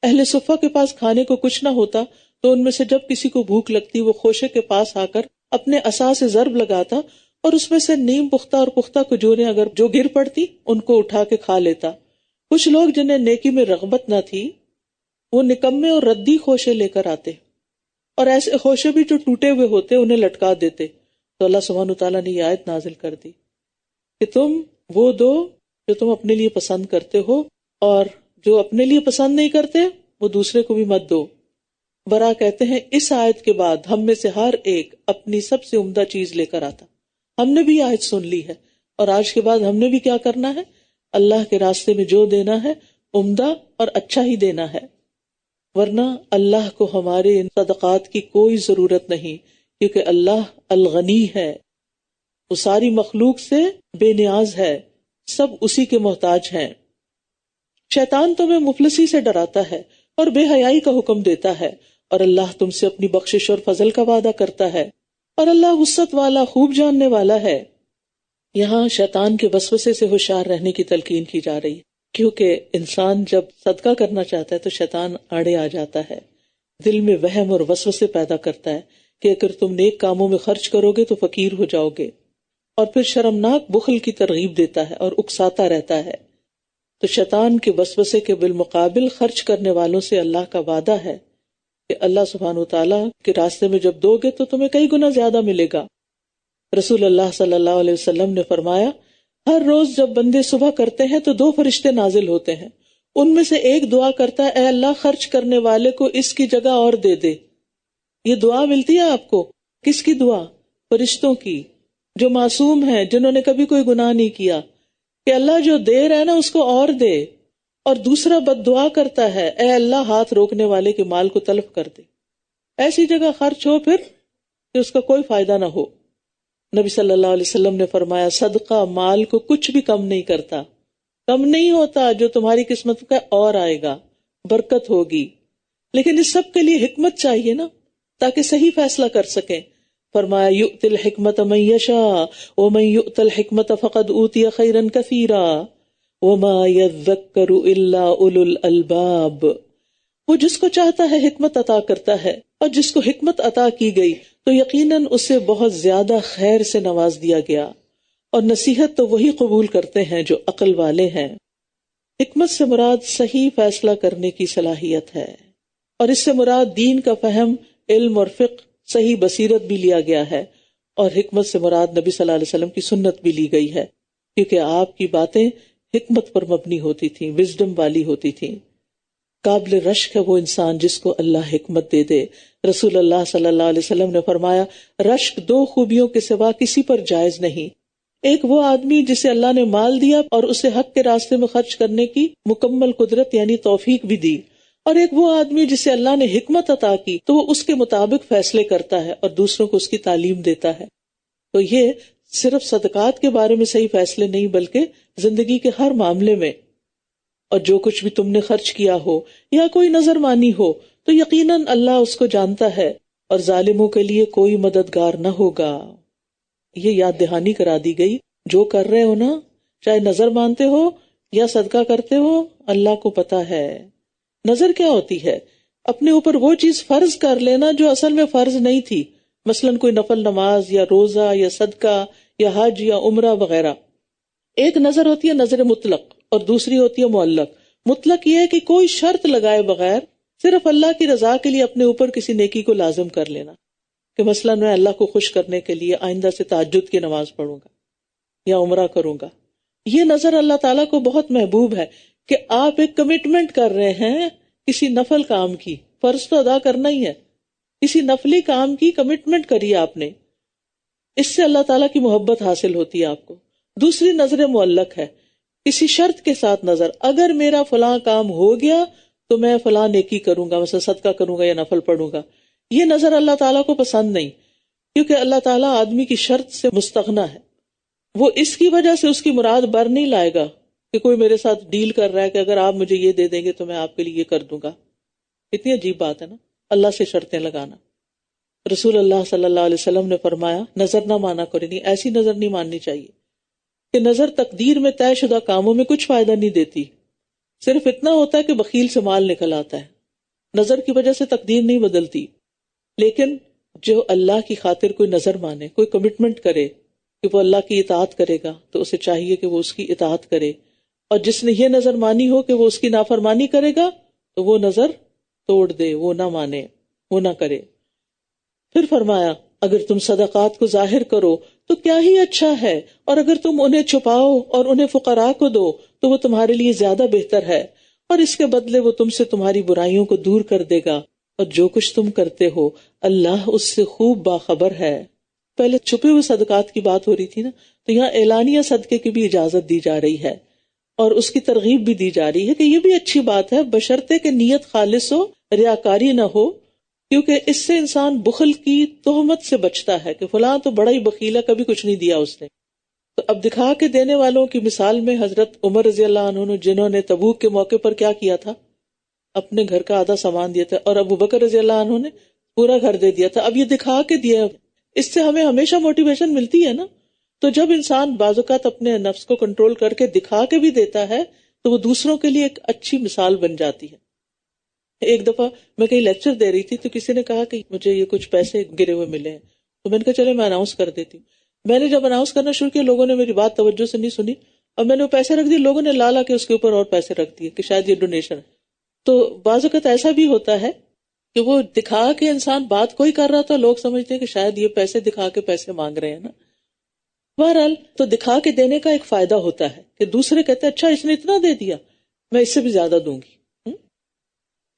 Speaker 1: اہل صفہ کے پاس کھانے کو کچھ نہ ہوتا تو ان میں سے جب کسی کو بھوک لگتی وہ خوشے کے پاس آ کر اپنے عصا سے ضرب لگاتا اور اس میں سے نیم پختہ اور پختہ کھجوریں اگر جو گر پڑتی ان کو اٹھا کے کھا لیتا. کچھ لوگ جنہیں نیکی میں رغبت نہ تھی وہ نکمے اور ردی خوشے لے کر آتے اور ایسے خوشے بھی جو ٹوٹے ہوئے ہوتے انہیں لٹکا دیتے. تو اللہ سبحانہ وتعالیٰ نے یہ آیت نازل کر دی کہ تم وہ دو جو تم اپنے لیے پسند کرتے ہو اور جو اپنے لیے پسند نہیں کرتے وہ دوسرے کو بھی مت دو. برا کہتے ہیں اس آیت کے بعد ہم میں سے ہر ایک اپنی سب سے عمدہ چیز لے کر آتا. ہم نے بھی آیت سن لی ہے اور آج کے بعد ہم نے بھی کیا کرنا ہے؟ اللہ کے راستے میں جو دینا ہے عمدہ اور اچھا ہی دینا ہے. ورنہ اللہ کو ہمارے ان صدقات کی کوئی ضرورت نہیں، کیونکہ اللہ الغنی ہے، وہ ساری مخلوق سے بے نیاز ہے، سب اسی کے محتاج ہیں. شیطان تمہیں مفلسی سے ڈراتا ہے اور بے حیائی کا حکم دیتا ہے، اور اللہ تم سے اپنی بخشش اور فضل کا وعدہ کرتا ہے، اور اللہ وسعت والا خوب جاننے والا ہے. یہاں شیطان کے وسوسے سے ہوشیار رہنے کی تلقین کی جا رہی ہے، کیونکہ انسان جب صدقہ کرنا چاہتا ہے تو شیطان آڑے آ جاتا ہے، دل میں وہم اور وسوسے پیدا کرتا ہے کہ اگر تم نیک کاموں میں خرچ کرو گے تو فقیر ہو جاؤ گے، اور پھر شرمناک بخل کی ترغیب دیتا ہے اور اکساتا رہتا ہے. تو شیطان کے وسوسے کے بالمقابل خرچ کرنے والوں سے اللہ کا وعدہ ہے کہ اللہ سبحانہ وتعالیٰ کے راستے میں جب دو گے تو تمہیں کئی گنا زیادہ ملے گا. رسول اللہ صلی اللہ علیہ وسلم نے فرمایا ہر روز جب بندے صبح کرتے ہیں تو 2 فرشتے نازل ہوتے ہیں. ان میں سے ایک دعا کرتا ہے اے اللہ خرچ کرنے والے کو اس کی جگہ اور دے دے. یہ دعا ملتی ہے آپ کو. کس کی دعا؟ فرشتوں کی، جو معصوم ہیں، جنہوں نے کبھی کوئی گناہ نہیں کیا، کہ اللہ جو دے رہا ہے نا اس کو اور دے. اور دوسرا بد دعا کرتا ہے اے اللہ ہاتھ روکنے والے کے مال کو تلف کر دے. ایسی جگہ خرچ ہو پھر کہ اس کا کوئی فائدہ نہ ہو. نبی صلی اللہ علیہ وسلم نے فرمایا صدقہ مال کو کچھ بھی کم نہیں کرتا، کم نہیں ہوتا، جو تمہاری قسمت کا اور آئے گا، برکت ہوگی. لیکن اس سب کے لیے حکمت چاہیے نا، تاکہ صحیح فیصلہ کر سکیں. فرمایا یؤتی الحکمت من یشاء ومن یؤت الحکمت فقد اوتی خیرا کثیرا وما یذکر الا اولو الالباب. وہ جس کو چاہتا ہے حکمت عطا کرتا ہے، اور جس کو حکمت عطا کی گئی تو یقیناً اسے بہت زیادہ خیر سے نواز دیا گیا، اور نصیحت تو وہی قبول کرتے ہیں جو عقل والے ہیں. حکمت سے مراد صحیح فیصلہ کرنے کی صلاحیت ہے، اور اس سے مراد دین کا فہم، علم اور فقہ، صحیح بصیرت بھی لیا گیا ہے. اور حکمت سے مراد نبی صلی اللہ علیہ وسلم کی سنت بھی لی گئی ہے، کیونکہ آپ کی باتیں حکمت پر مبنی ہوتی تھیں، وزڈم والی ہوتی تھیں. قابل رشک ہے وہ انسان جس کو اللہ حکمت دے دے. رسول اللہ صلی اللہ علیہ وسلم نے فرمایا رشک 2 خوبیوں کے سوا کسی پر جائز نہیں. ایک وہ آدمی جسے اللہ نے مال دیا اور اسے حق کے راستے میں خرچ کرنے کی مکمل قدرت یعنی توفیق بھی دی، اور ایک وہ آدمی جسے اللہ نے حکمت عطا کی تو وہ اس کے مطابق فیصلے کرتا ہے اور دوسروں کو اس کی تعلیم دیتا ہے. تو یہ صرف صدقات کے بارے میں صحیح فیصلے نہیں بلکہ زندگی کے ہر معاملے میں. اور جو کچھ بھی تم نے خرچ کیا ہو یا کوئی نظر مانی ہو تو یقیناً اللہ اس کو جانتا ہے اور ظالموں کے لیے کوئی مددگار نہ ہوگا. یہ یاد دہانی کرا دی گئی، جو کر رہے ہو نا، چاہے نظر مانتے ہو یا صدقہ کرتے ہو، اللہ کو پتا ہے. نظر کیا ہوتی ہے؟ اپنے اوپر وہ چیز فرض کر لینا جو اصل میں فرض نہیں تھی، مثلاً کوئی نفل نماز یا روزہ یا صدقہ یا حج یا عمرہ وغیرہ. ایک نظر ہوتی ہے نظر مطلق اور دوسری ہوتی ہے معلق. مطلق یہ ہے کہ کوئی شرط لگائے بغیر صرف اللہ کی رضا کے لیے اپنے اوپر کسی نیکی کو لازم کر لینا، کہ مثلاً میں اللہ کو خوش کرنے کے لیے آئندہ سے تہجد کی نماز پڑھوں گا یا عمرہ کروں گا. یہ نظر اللہ تعالیٰ کو بہت محبوب ہے کہ آپ ایک کمٹمنٹ کر رہے ہیں کسی نفل کام کی. فرض تو ادا کرنا ہی ہے، کسی نفلی کام کی کمٹمنٹ کری آپ نے، اس سے اللہ تعالیٰ کی محبت حاصل ہوتی ہے آپ کو. دوسری نظر معلق ہے، کسی شرط کے ساتھ نظر، اگر میرا فلاں کام ہو گیا تو میں فلاں نیکی کروں گا، مثلا صدقہ کروں گا یا نفل پڑھوں گا. یہ نظر اللہ تعالیٰ کو پسند نہیں، کیونکہ اللہ تعالیٰ آدمی کی شرط سے مستغنی ہے. وہ اس کی وجہ سے اس کی مراد بر نہیں لائے گا کہ کوئی میرے ساتھ ڈیل کر رہا ہے کہ اگر آپ مجھے یہ دے دیں گے تو میں آپ کے لیے یہ کر دوں گا. اتنی عجیب بات ہے نا، اللہ سے شرطیں لگانا. رسول اللہ صلی اللہ علیہ وسلم نے فرمایا نظر نہ مانا کرے، نہیں ایسی نظر نہیں ماننی چاہیے کہ نظر تقدیر میں طے شدہ کاموں میں کچھ فائدہ نہیں دیتی، صرف اتنا ہوتا ہے کہ بخیل سے مال نکل آتا ہے. نظر کی وجہ سے تقدیر نہیں بدلتی. لیکن جو اللہ کی خاطر کوئی نظر مانے، کوئی کمٹمنٹ کرے کہ وہ اللہ کی اطاعت کرے گا تو اسے چاہیے کہ وہ اس کی اطاعت کرے، اور جس نے یہ نظر مانی ہو کہ وہ اس کی نافرمانی کرے گا تو وہ نظر توڑ دے، وہ نہ مانے، وہ نہ کرے. پھر فرمایا اگر تم صدقات کو ظاہر کرو تو کیا ہی اچھا ہے، اور اگر تم انہیں چھپاؤ اور انہیں فقراء کو دو تو وہ تمہارے لیے زیادہ بہتر ہے، اور اس کے بدلے وہ تم سے تمہاری برائیوں کو دور کر دے گا، اور جو کچھ تم کرتے ہو اللہ اس سے خوب باخبر ہے. پہلے چھپے ہوئے صدقات کی بات ہو رہی تھی نا، تو یہاں اعلانیہ صدقے کی بھی اجازت دی جا رہی ہے اور اس کی ترغیب بھی دی جا رہی ہے کہ یہ بھی اچھی بات ہے، بشرطے کہ نیت خالص ہو، ریاکاری نہ ہو، کیونکہ اس سے انسان بخل کی تہمت سے بچتا ہے کہ فلاں تو بڑا ہی بخیل ہے، کبھی کچھ نہیں دیا اس نے. تو اب دکھا کے دینے والوں کی مثال میں حضرت عمر رضی اللہ عنہ نے، جنہوں نے تبوک کے موقع پر کیا کیا تھا، اپنے گھر کا آدھا سامان دیا تھا، اور ابو بکر رضی اللہ عنہ نے پورا گھر دے دیا تھا. اب یہ دکھا کے دیا، اس سے ہمیں ہمیشہ موٹیویشن ملتی ہے نا. تو جب انسان بعض اوقات اپنے نفس کو کنٹرول کر کے دکھا کے بھی دیتا ہے تو وہ دوسروں کے لیے ایک اچھی مثال بن جاتی ہے. ایک دفعہ میں کہیں لیکچر دے رہی تھی تو کسی نے کہا کہ مجھے یہ کچھ پیسے گرے ہوئے ملے ہیں، تو میں نے کہا چلے میں اناؤنس کر دیتی ہوں. میں نے جب اناؤنس کرنا شروع کیا لوگوں نے میری بات توجہ سے نہیں سنی اور میں نے وہ پیسے رکھ دیے، لوگوں نے لا کے اس کے اوپر اور پیسے رکھ دیے کہ شاید یہ ڈونیشن ہے. تو بعض اوقات ایسا بھی ہوتا ہے کہ وہ دکھا کے انسان بات کوئی کر رہا تھا، لوگ سمجھتے ہیں کہ شاید یہ پیسے دکھا کے پیسے مانگ رہے ہیں نا. بہرحال تو دکھا کے دینے کا ایک فائدہ ہوتا ہے کہ دوسرے کہتے ہیں اچھا اس نے اتنا دے دیا، میں اس سے بھی زیادہ دوں گی.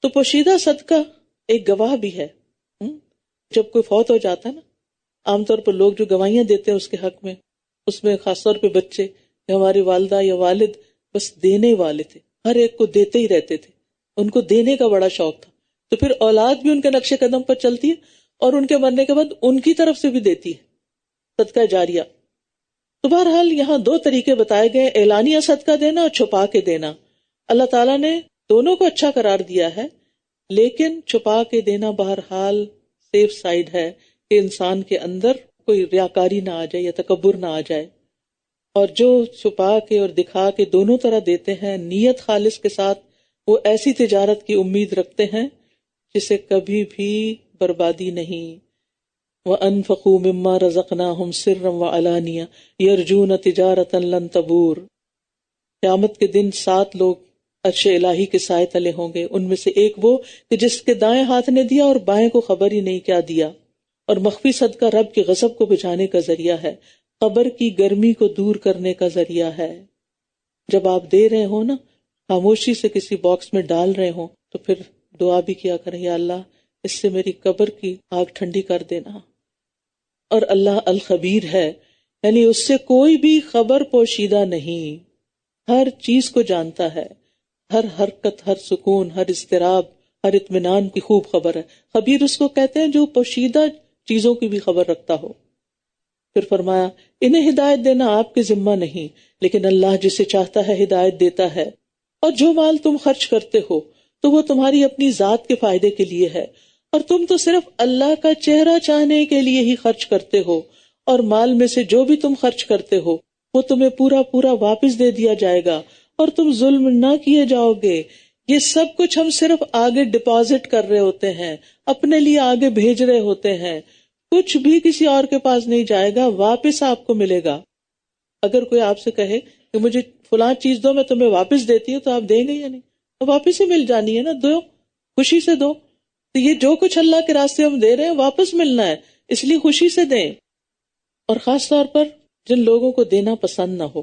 Speaker 1: تو پوشیدہ صدقہ ایک گواہ بھی ہے. جب کوئی فوت ہو جاتا ہے نا، عام طور پر لوگ جو گواہیاں دیتے ہیں اس کے حق میں، اس میں خاص طور پہ بچے یا ہماری والدہ یا والد بس دینے والے تھے، ہر ایک کو دیتے ہی رہتے تھے، ان کو دینے کا بڑا شوق تھا. تو پھر اولاد بھی ان کے نقش قدم پر چلتی ہے اور ان کے مرنے کے بعد ان کی طرف سے بھی دیتی ہے، صدقہ جاریہ. تو بہرحال یہاں دو طریقے بتائے گئے، اعلانیہ صدقہ دینا اور چھپا کے دینا. اللہ تعالیٰ نے دونوں کو اچھا قرار دیا ہے، لیکن چھپا کے دینا بہرحال سیف سائیڈ ہے کہ انسان کے اندر کوئی ریاکاری نہ آ جائے یا تکبر نہ آ جائے. اور جو چھپا کے اور دکھا کے دونوں طرح دیتے ہیں، نیت خالص کے ساتھ، وہ ایسی تجارت کی امید رکھتے ہیں جسے کبھی بھی بربادی نہیں. وَأَنفَقُوا مِمَّا رَزَقْنَاهُمْ سِرًّا وَعَلَانِيَةً يَرْجُونَ تِجَارَةً لَن تَبُورَ. قیامت کے دن 7 لوگ عرش الہی کے سائے تلے ہوں گے، ان میں سے ایک وہ کہ جس کے دائیں ہاتھ نے دیا اور بائیں کو خبر ہی نہیں کیا دیا. اور مخفی صدقہ رب کے غضب کو بجھانے کا ذریعہ ہے، قبر کی گرمی کو دور کرنے کا ذریعہ ہے. جب آپ دے رہے ہو نا، خاموشی سے کسی باکس میں ڈال رہے ہو تو پھر دعا بھی کیا کریں، یا اللہ اس سے میری قبر کی آگ ٹھنڈی کر دینا. اور اللہ الخبیر ہے، یعنی اس سے کوئی بھی خبر پوشیدہ نہیں، ہر چیز کو جانتا ہے، ہر حرکت، ہر سکون، ہر اضطراب ہر اطمینان کی خوب خبر ہے. خبیر اس کو کہتے ہیں جو پوشیدہ چیزوں کی بھی خبر رکھتا ہو. پھر فرمایا انہیں ہدایت دینا آپ کے ذمہ نہیں، لیکن اللہ جسے چاہتا ہے ہدایت دیتا ہے. اور جو مال تم خرچ کرتے ہو تو وہ تمہاری اپنی ذات کے فائدے کے لیے ہے، اور تم تو صرف اللہ کا چہرہ چاہنے کے لیے ہی خرچ کرتے ہو، اور مال میں سے جو بھی تم خرچ کرتے ہو وہ تمہیں پورا پورا واپس دے دیا جائے گا، اور تم ظلم نہ کیے جاؤ گے. یہ سب کچھ ہم صرف آگے ڈپازٹ کر رہے ہوتے ہیں، اپنے لیے آگے بھیج رہے ہوتے ہیں. کچھ بھی کسی اور کے پاس نہیں جائے گا، واپس آپ کو ملے گا. اگر کوئی آپ سے کہے کہ مجھے فلاں چیز دو میں تمہیں واپس دیتی ہوں، تو آپ دیں گے یا نہیں؟ تو واپس ہی مل جانی ہے نا، دو خوشی سے دو. تو یہ جو کچھ اللہ کے راستے ہم دے رہے ہیں واپس ملنا ہے، اس لیے خوشی سے دیں. اور خاص طور پر جن لوگوں کو دینا پسند نہ ہو.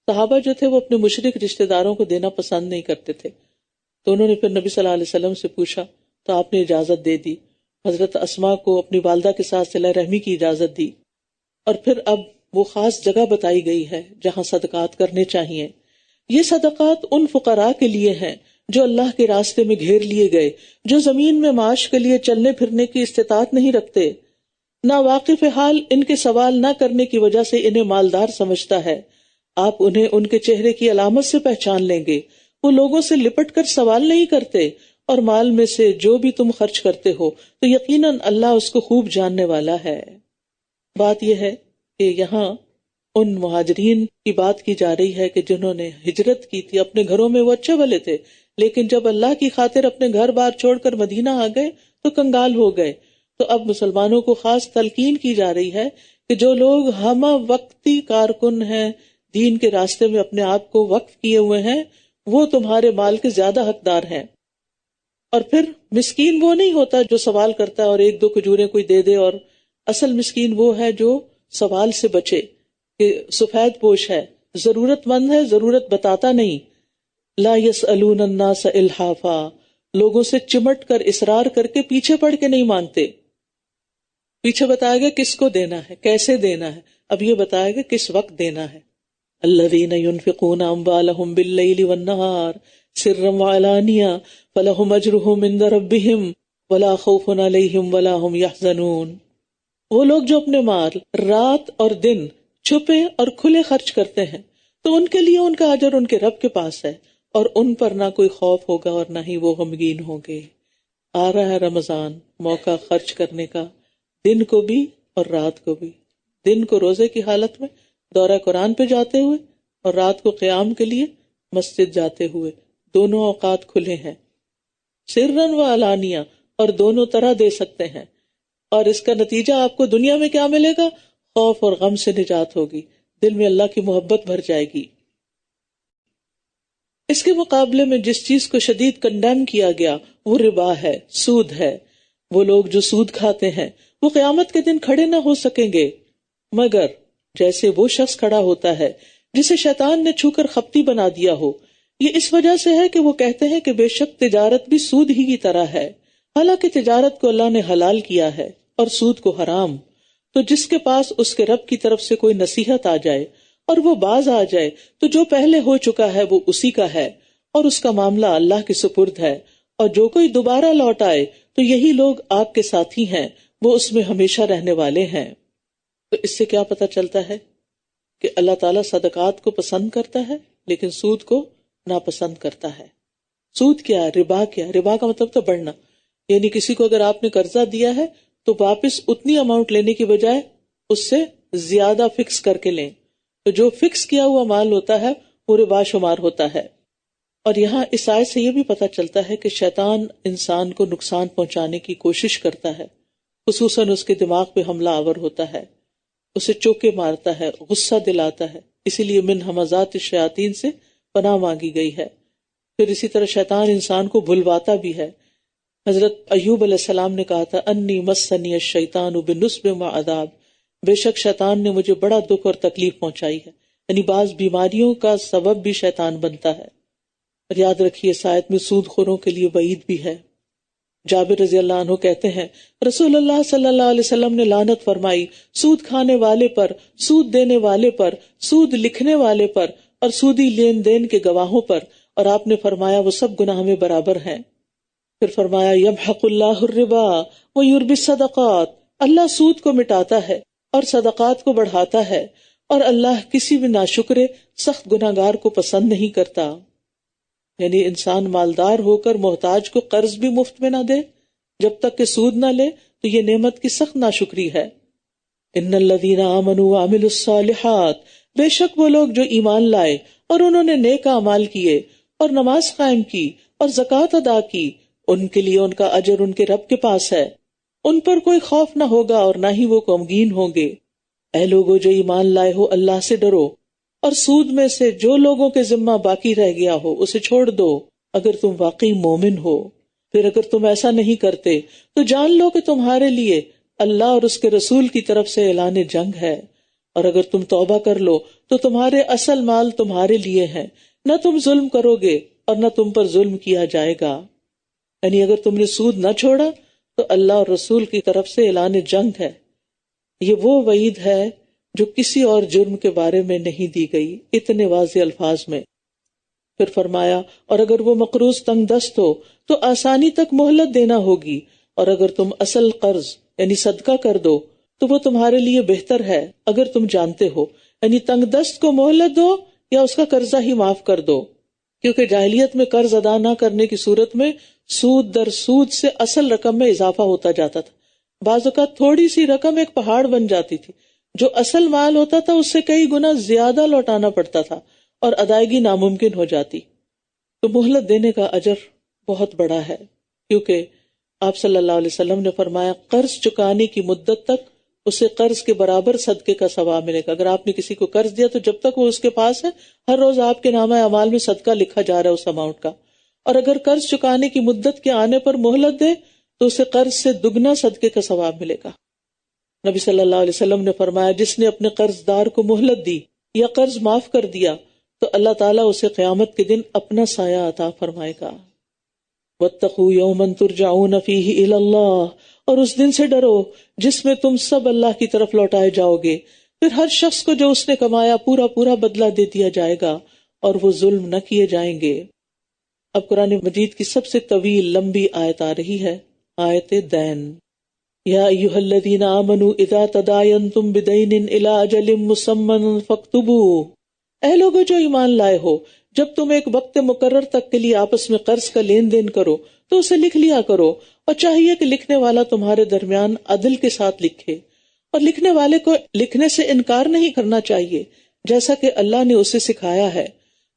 Speaker 1: صحابہ جو تھے وہ اپنے مشرک رشتہ داروں کو دینا پسند نہیں کرتے تھے، تو انہوں نے پھر نبی صلی اللہ علیہ وسلم سے پوچھا تو آپ نے اجازت دے دی. حضرت اسماء کو اپنی والدہ کے ساتھ صلہ رحمی کی اجازت دی. اور پھر اب وہ خاص جگہ بتائی گئی ہے جہاں صدقات کرنے چاہیے. یہ صدقات ان فقراء کے لیے ہیں جو اللہ کے راستے میں گھیر لیے گئے، جو زمین میں معاش کے لیے چلنے پھرنے کی استطاعت نہیں رکھتے. نا واقف حال ان کے سوال نہ کرنے کی وجہ سے انہیں مالدار سمجھتا ہے. آپ انہیں ان کے چہرے کی علامت سے پہچان لیں گے. وہ لوگوں سے لپٹ کر سوال نہیں کرتے، اور مال میں سے جو بھی تم خرچ کرتے ہو تو یقیناً اللہ اس کو خوب جاننے والا ہے. بات یہ ہے کہ یہاں ان مہاجرین کی بات کی جا رہی ہے کہ جنہوں نے ہجرت کی تھی. اپنے گھروں میں وہ اچھے بھلے تھے، لیکن جب اللہ کی خاطر اپنے گھر بار چھوڑ کر مدینہ آ گئے تو کنگال ہو گئے. تو اب مسلمانوں کو خاص تلقین کی جا رہی ہے کہ جو لوگ ہمہ وقتی کارکن ہیں، دین کے راستے میں اپنے آپ کو وقف کیے ہوئے ہیں، وہ تمہارے مال کے زیادہ حقدار ہیں. اور پھر مسکین وہ نہیں ہوتا جو سوال کرتا ہے اور ایک دو کھجوریں کوئی دے دے، اور اصل مسکین وہ ہے جو سوال سے بچے، کہ سفید پوش ہے، ضرورت مند ہے، ضرورت بتاتا نہیں. لا یسألون الناس الحافا، لوگوں سے چمٹ کر اصرار کر کے پیچھے پڑ کے نہیں مانگتے. پیچھے بتایا گیا کس کو دینا ہے، کیسے دینا ہے، اب یہ بتایا گیا کس وقت دینا ہے. الذین ينفقون اموالهم باللیل والنہار سرا وعلانیہ فلہم اجرہم عند ربہم ولا خوف علیہم ولا ہم یحزنون. وہ لوگ جو اپنے مال رات اور دن چھپے اور کھلے خرچ کرتے ہیں تو ان کے لیے ان کا اجر ان کے رب کے پاس ہے، اور ان پر نہ کوئی خوف ہوگا اور نہ ہی وہ غمگین ہوں گے. آ رہا ہے رمضان، موقع خرچ کرنے کا، دن کو بھی اور رات کو بھی. دن کو روزے کی حالت میں دورہ قرآن پہ جاتے ہوئے، اور رات کو قیام کے لیے مسجد جاتے ہوئے. دونوں اوقات کھلے ہیں، سرن و علانیہ، اور دونوں طرح دے سکتے ہیں. اور اس کا نتیجہ آپ کو دنیا میں کیا ملے گا؟ خوف اور غم سے نجات ہوگی، دل میں اللہ کی محبت بھر جائے گی. اس کے مقابلے میں جس چیز کو شدید کنڈیم کیا گیا وہ ربا ہے، سود ہے. وہ لوگ جو سود کھاتے ہیں وہ قیامت کے دن کھڑے نہ ہو سکیں گے مگر جیسے وہ شخص کھڑا ہوتا ہے جسے شیطان نے چھو کر خپتی بنا دیا ہو. یہ اس وجہ سے ہے کہ وہ کہتے ہیں کہ بے شک تجارت بھی سود ہی کی طرح ہے، حالانکہ تجارت کو اللہ نے حلال کیا ہے اور سود کو حرام. تو جس کے پاس اس کے رب کی طرف سے کوئی نصیحت آ جائے اور وہ باز آ جائے تو جو پہلے ہو چکا ہے وہ اسی کا ہے، اور اس کا معاملہ اللہ کے سپرد ہے. اور جو کوئی دوبارہ لوٹ آئے تو یہی لوگ آپ کے ساتھی ہیں، وہ اس میں ہمیشہ رہنے والے ہیں. تو اس سے کیا پتہ چلتا ہے کہ اللہ تعالیٰ صدقات کو پسند کرتا ہے لیکن سود کو ناپسند کرتا ہے. سود کیا ہے؟ ربا کیا ہے؟ ربا کا مطلب تو بڑھنا، یعنی کسی کو اگر آپ نے قرضہ دیا ہے تو واپس اتنی اماؤنٹ لینے کی بجائے اس سے زیادہ فکس کر کے لیں. تو جو فکس کیا ہوا مال ہوتا ہے وہ ربا شمار ہوتا ہے. اور یہاں اس آیت سے یہ بھی پتہ چلتا ہے کہ شیطان انسان کو نقصان پہنچانے کی کوشش کرتا ہے، خصوصاً اس کے دماغ پہ حملہ آور ہوتا ہے، اسے چوکے مارتا ہے، غصہ دلاتا ہے. اسی لیے من ہمزات الشیاطین سے پناہ مانگی گئی ہے. پھر اسی طرح شیطان انسان کو بھلواتا بھی ہے. حضرت ایوب علیہ السلام نے کہا تھا انی مسنی الشیطان بنصب وعذاب، بے شک شیطان نے مجھے بڑا دکھ اور تکلیف پہنچائی ہے. یعنی بعض بیماریوں کا سبب بھی شیطان بنتا ہے. اور یاد رکھیے اس آیت میں سود خوروں کے لیے وعید بھی ہے. جابر رضی اللہ عنہ کہتے ہیں رسول اللہ صلی اللہ علیہ وسلم نے لعنت فرمائی سود کھانے والے پر، سود دینے والے پر، سود لکھنے والے پر، اور سودی لین دین کے گواہوں پر، اور آپ نے فرمایا وہ سب گناہ میں برابر ہیں. پھر فرمایا یمحق اللہ الربا ویربی الصدقات، اللہ سود کو مٹاتا ہے اور صدقات کو بڑھاتا ہے، اور اللہ کسی بھی ناشکرے سخت گناہگار کو پسند نہیں کرتا۔ یعنی انسان مالدار ہو کر محتاج کو قرض بھی مفت میں نہ دے جب تک کہ سود نہ لے تو یہ نعمت کی سخت ناشکری ہے۔ ان الذین آمنوا وعملوا الصالحات، بے شک وہ لوگ جو ایمان لائے اور انہوں نے نیک اعمال کیے اور نماز قائم کی اور زکوٰۃ ادا کی، ان کے لیے ان کا اجر ان کے رب کے پاس ہے، ان پر کوئی خوف نہ ہوگا اور نہ ہی وہ غمگین ہوں گے۔ اے لوگو جو ایمان لائے ہو، اللہ سے ڈرو اور سود میں سے جو لوگوں کے ذمہ باقی رہ گیا ہو اسے چھوڑ دو اگر تم واقعی مومن ہو۔ پھر اگر تم ایسا نہیں کرتے تو جان لو کہ تمہارے لیے اللہ اور اس کے رسول کی طرف سے اعلان جنگ ہے، اور اگر تم توبہ کر لو تو تمہارے اصل مال تمہارے لیے ہیں، نہ تم ظلم کرو گے اور نہ تم پر ظلم کیا جائے گا۔ یعنی اگر تم نے سود نہ چھوڑا تو اللہ اور رسول کی طرف سے اعلان جنگ ہے۔ یہ وہ وعید ہے جو کسی اور جرم کے بارے میں نہیں دی گئی اتنے واضح الفاظ میں۔ پھر فرمایا اور اگر وہ مقروض تنگ دست ہو تو آسانی تک مہلت دینا ہوگی، اور اگر تم اصل قرض یعنی صدقہ کر دو تو وہ تمہارے لیے بہتر ہے اگر تم جانتے ہو۔ یعنی تنگ دست کو مہلت دو یا اس کا قرضہ ہی معاف کر دو، کیونکہ جاہلیت میں قرض ادا نہ کرنے کی صورت میں سود در سود سے اصل رقم میں اضافہ ہوتا جاتا تھا۔ بعض اوقات تھوڑی سی رقم ایک پہاڑ بن جاتی تھی، جو اصل مال ہوتا تھا اس سے کئی گنا زیادہ لوٹانا پڑتا تھا اور ادائیگی ناممکن ہو جاتی۔ تو مہلت دینے کا اجر بہت بڑا ہے، کیونکہ آپ صلی اللہ علیہ وسلم نے فرمایا قرض چکانے کی مدت تک اسے قرض کے برابر صدقے کا ثواب ملے گا۔ اگر آپ نے کسی کو قرض دیا تو جب تک وہ اس کے پاس ہے ہر روز آپ کے نامہ اعمال میں صدقہ لکھا جا رہا ہے اس اماؤنٹ کا، اور اگر قرض چکانے کی مدت کے آنے پر مہلت دے تو اسے قرض سے دگنا صدقے کا ثواب ملے گا۔ نبی صلی اللہ علیہ وسلم نے فرمایا جس نے اپنے قرض دار کو مہلت دی یا قرض معاف کر دیا تو اللہ تعالیٰ اسے قیامت کے دن اپنا سایہ عطا فرمائے گا۔ واتقوا یوما ترجعون فیہ الی اللہ، اور اس دن سے ڈرو جس میں تم سب اللہ کی طرف لوٹائے جاؤ گے، پھر ہر شخص کو جو اس نے کمایا پورا پورا بدلہ دے دیا جائے گا اور وہ ظلم نہ کیے جائیں گے۔ اب قرآن مجید کی سب سے طویل لمبی آیت آ رہی ہے، آیت دین۔ یا ایھا الذین آمنوا اذا تداینتم بدین الی اجل مسمى فاکتبوہ، اے لوگو جو ایمان لائے ہو، جب تم ایک وقت مقرر تک کے لیے آپس میں قرض کا لین دین کرو تو اسے لکھ لیا کرو، اور چاہیے کہ لکھنے والا تمہارے درمیان عدل کے ساتھ لکھے، اور لکھنے والے کو لکھنے سے انکار نہیں کرنا چاہیے، جیسا کہ اللہ نے اسے سکھایا ہے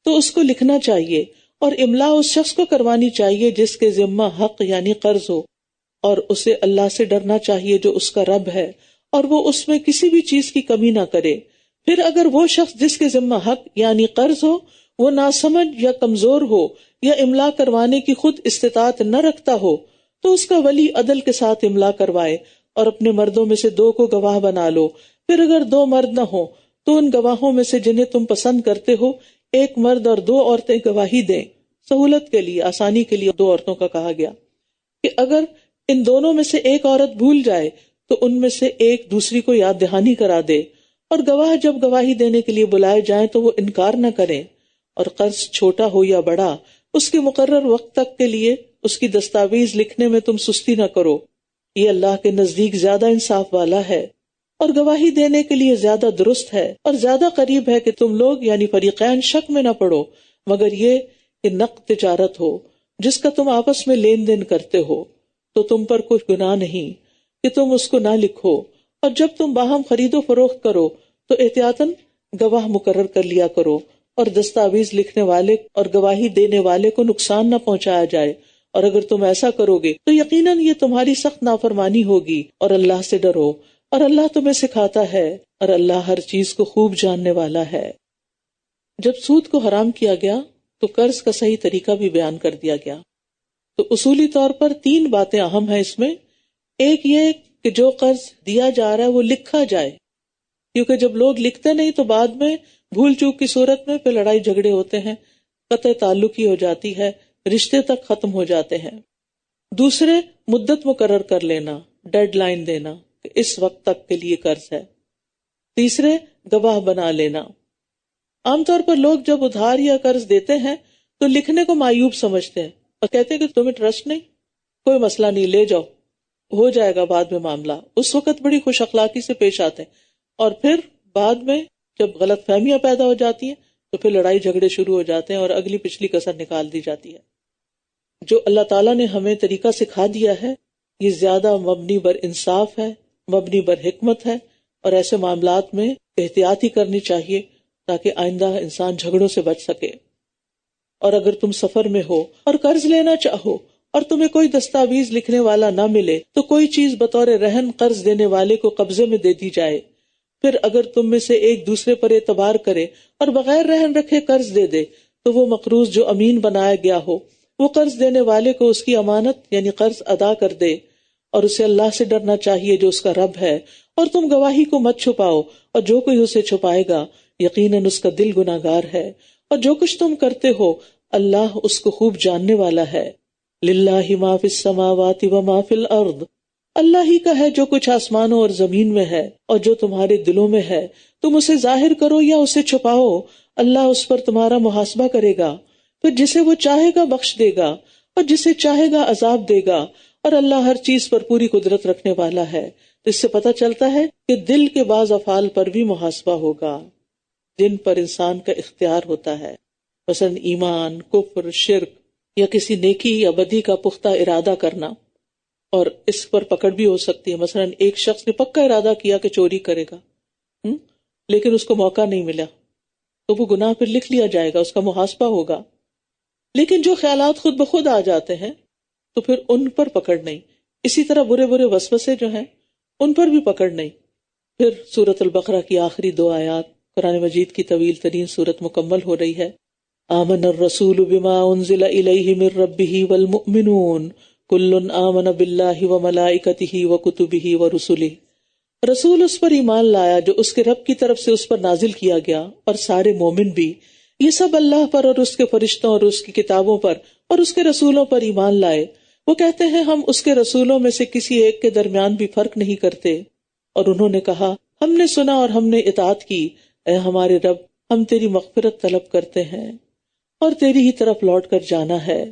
Speaker 1: تو اس کو لکھنا چاہیے، اور املا اس شخص کو کروانی چاہیے جس کے ذمہ حق یعنی قرض ہو، اور اسے اللہ سے ڈرنا چاہیے جو اس کا رب ہے، اور وہ اس میں کسی بھی چیز کی کمی نہ کرے۔ پھر اگر وہ شخص جس کے ذمہ حق یعنی قرض ہو وہ ناسمجھ یا کمزور ہو یا املا کروانے کی خود استطاعت نہ رکھتا ہو تو اس کا ولی عدل کے ساتھ املا کروائے، اور اپنے مردوں میں سے 2 کو گواہ بنا لو۔ پھر اگر 2 مرد نہ ہوں تو ان گواہوں میں سے جنہیں تم پسند کرتے ہو 1 مرد اور 2 عورتیں گواہی دیں۔ سہولت کے لیے، آسانی کے لیے 2 عورتوں کا کہا گیا کہ اگر ان دونوں میں سے ایک عورت بھول جائے تو ان میں سے ایک دوسری کو یاد دہانی کرا دے، اور گواہ جب گواہی دینے کے لیے بلائے جائیں تو وہ انکار نہ کریں، اور قرض چھوٹا ہو یا بڑا اس کے مقرر وقت تک کے لیے اس کی دستاویز لکھنے میں تم سستی نہ کرو، یہ اللہ کے نزدیک زیادہ انصاف والا ہے اور گواہی دینے کے لیے زیادہ درست ہے، اور زیادہ قریب ہے کہ تم لوگ یعنی فریقین شک میں نہ پڑو، مگر یہ کہ نقد تجارت ہو جس کا تم آپس میں لین دین کرتے ہو تو تم پر کچھ گناہ نہیں کہ تم اس کو نہ لکھو، اور جب تم باہم خرید و فروخت کرو تو احتیاطاً گواہ مقرر کر لیا کرو، اور دستاویز لکھنے والے اور گواہی دینے والے کو نقصان نہ پہنچایا جائے، اور اگر تم ایسا کرو گے تو یقیناً یہ تمہاری سخت نافرمانی ہوگی، اور اللہ سے ڈرو، اور اللہ تمہیں سکھاتا ہے، اور اللہ ہر چیز کو خوب جاننے والا ہے۔ جب سود کو حرام کیا گیا تو قرض کا صحیح طریقہ بھی بیان کر دیا گیا۔ تو اصولی طور پر 3 باتیں اہم ہیں اس میں۔ ایک یہ کہ جو قرض دیا جا رہا ہے وہ لکھا جائے، کیونکہ جب لوگ لکھتے نہیں تو بعد میں بھول چوک کی صورت میں پھر لڑائی جھگڑے ہوتے ہیں، قطع تعلق ہی ہو جاتی ہے، رشتے تک ختم ہو جاتے ہیں۔ دوسرے، مدت مقرر کر لینا، ڈیڈ لائن دینا کہ اس وقت تک کے لیے قرض ہے۔ تیسرے، گواہ بنا لینا۔ عام طور پر لوگ جب ادھار یا قرض دیتے ہیں تو لکھنے کو معیوب سمجھتے ہیں اور کہتے ہیں کہ تمہیں ٹرسٹ نہیں، کوئی مسئلہ نہیں، لے جاؤ، ہو جائے گا بعد میں معاملہ. اس وقت بڑی خوش اخلاقی سے پیش آتے ہیں، اور پھر بعد میں جب غلط فہمیاں پیدا ہو جاتی ہیں تو پھر لڑائی جھگڑے شروع ہو جاتے ہیں اور اگلی پچھلی کسر نکال دی جاتی ہے. جو اللہ تعالیٰ نے ہمیں طریقہ سکھا دیا ہے یہ زیادہ مبنی بر انصاف ہے، مبنی بر حکمت ہے، اور ایسے معاملات میں احتیاط ہی کرنی چاہیے تاکہ آئندہ انسان جھگڑوں سے بچ سکے. اور اگر تم سفر میں ہو اور قرض لینا چاہو اور تمہیں کوئی دستاویز لکھنے والا نہ ملے تو کوئی چیز بطور رہن قرض دینے والے کو قبضے میں دے دی جائے. پھر اگر تم میں سے ایک دوسرے پر اعتبار کرے اور بغیر رہن رکھے قرض دے دے تو وہ مقروض جو امین بنایا گیا ہو وہ قرض دینے والے کو اس کی امانت یعنی قرض ادا کر دے. اور اسے اللہ سے ڈرنا چاہیے جو اس کا رب ہے، اور تم گواہی کو مت چھپاؤ، اور جو کوئی اسے چھپائے گا یقیناً اس کا دل گناہگار ہے. اور جو کچھ تم کرتے ہو اللہ اس کو خوب جاننے والا ہے. للہ ما فی السماوات و ما فی الارض، اللہ ہی کا ہے جو کچھ آسمانوں اور زمین میں ہے اور جو تمہارے دلوں میں ہے. تم اسے ظاہر کرو یا اسے چھپاؤ اللہ اس پر تمہارا محاسبہ کرے گا. پھر جسے وہ چاہے گا بخش دے گا اور جسے چاہے گا عذاب دے گا، اور اللہ ہر چیز پر پوری قدرت رکھنے والا ہے. تو اس سے پتہ چلتا ہے کہ دل کے بعض افعال پر بھی محاسبہ ہوگا جن پر انسان کا اختیار ہوتا ہے، مثلا ایمان، کفر، شرک یا کسی نیکی یا بدی کا پختہ ارادہ کرنا. اور اس پر پکڑ بھی ہو سکتی ہے. مثلا ایک شخص نے پکا ارادہ کیا کہ چوری کرے گا، لیکن اس کو موقع نہیں ملا تو وہ گناہ پھر لکھ لیا جائے گا، اس کا محاسبہ ہوگا. لیکن جو خیالات خود بخود آ جاتے ہیں تو پھر ان پر پکڑ نہیں. اسی طرح برے برے وسوسے جو ہیں ان پر بھی پکڑ نہیں. پھر سورۃ البقرہ کی آخری 2 آیات، قرآن مجید کی طویل ترین سورت مکمل ہو رہی ہے. آمن الرسول بما انزل الیہ من ربہ والمؤمنون کل آمن باللہ وملائکتہ وکتبہ ورسلہ. رسول اس پر ایمان لایا جو اس کے رب کی طرف سے اس پر نازل کیا گیا، اور سارے مومن بھی، یہ سب اللہ پر اور اس کے فرشتوں اور اس کی کتابوں پر اور اس کے رسولوں پر ایمان لائے. وہ کہتے ہیں ہم اس کے رسولوں میں سے کسی ایک کے درمیان بھی فرق نہیں کرتے. اور انہوں نے کہا ہم نے سنا اور ہم نے اطاعت کی، اے ہمارے رب ہم تیری مغفرت طلب کرتے ہیں اور تیری ہی طرف لوٹ کر جانا ہے.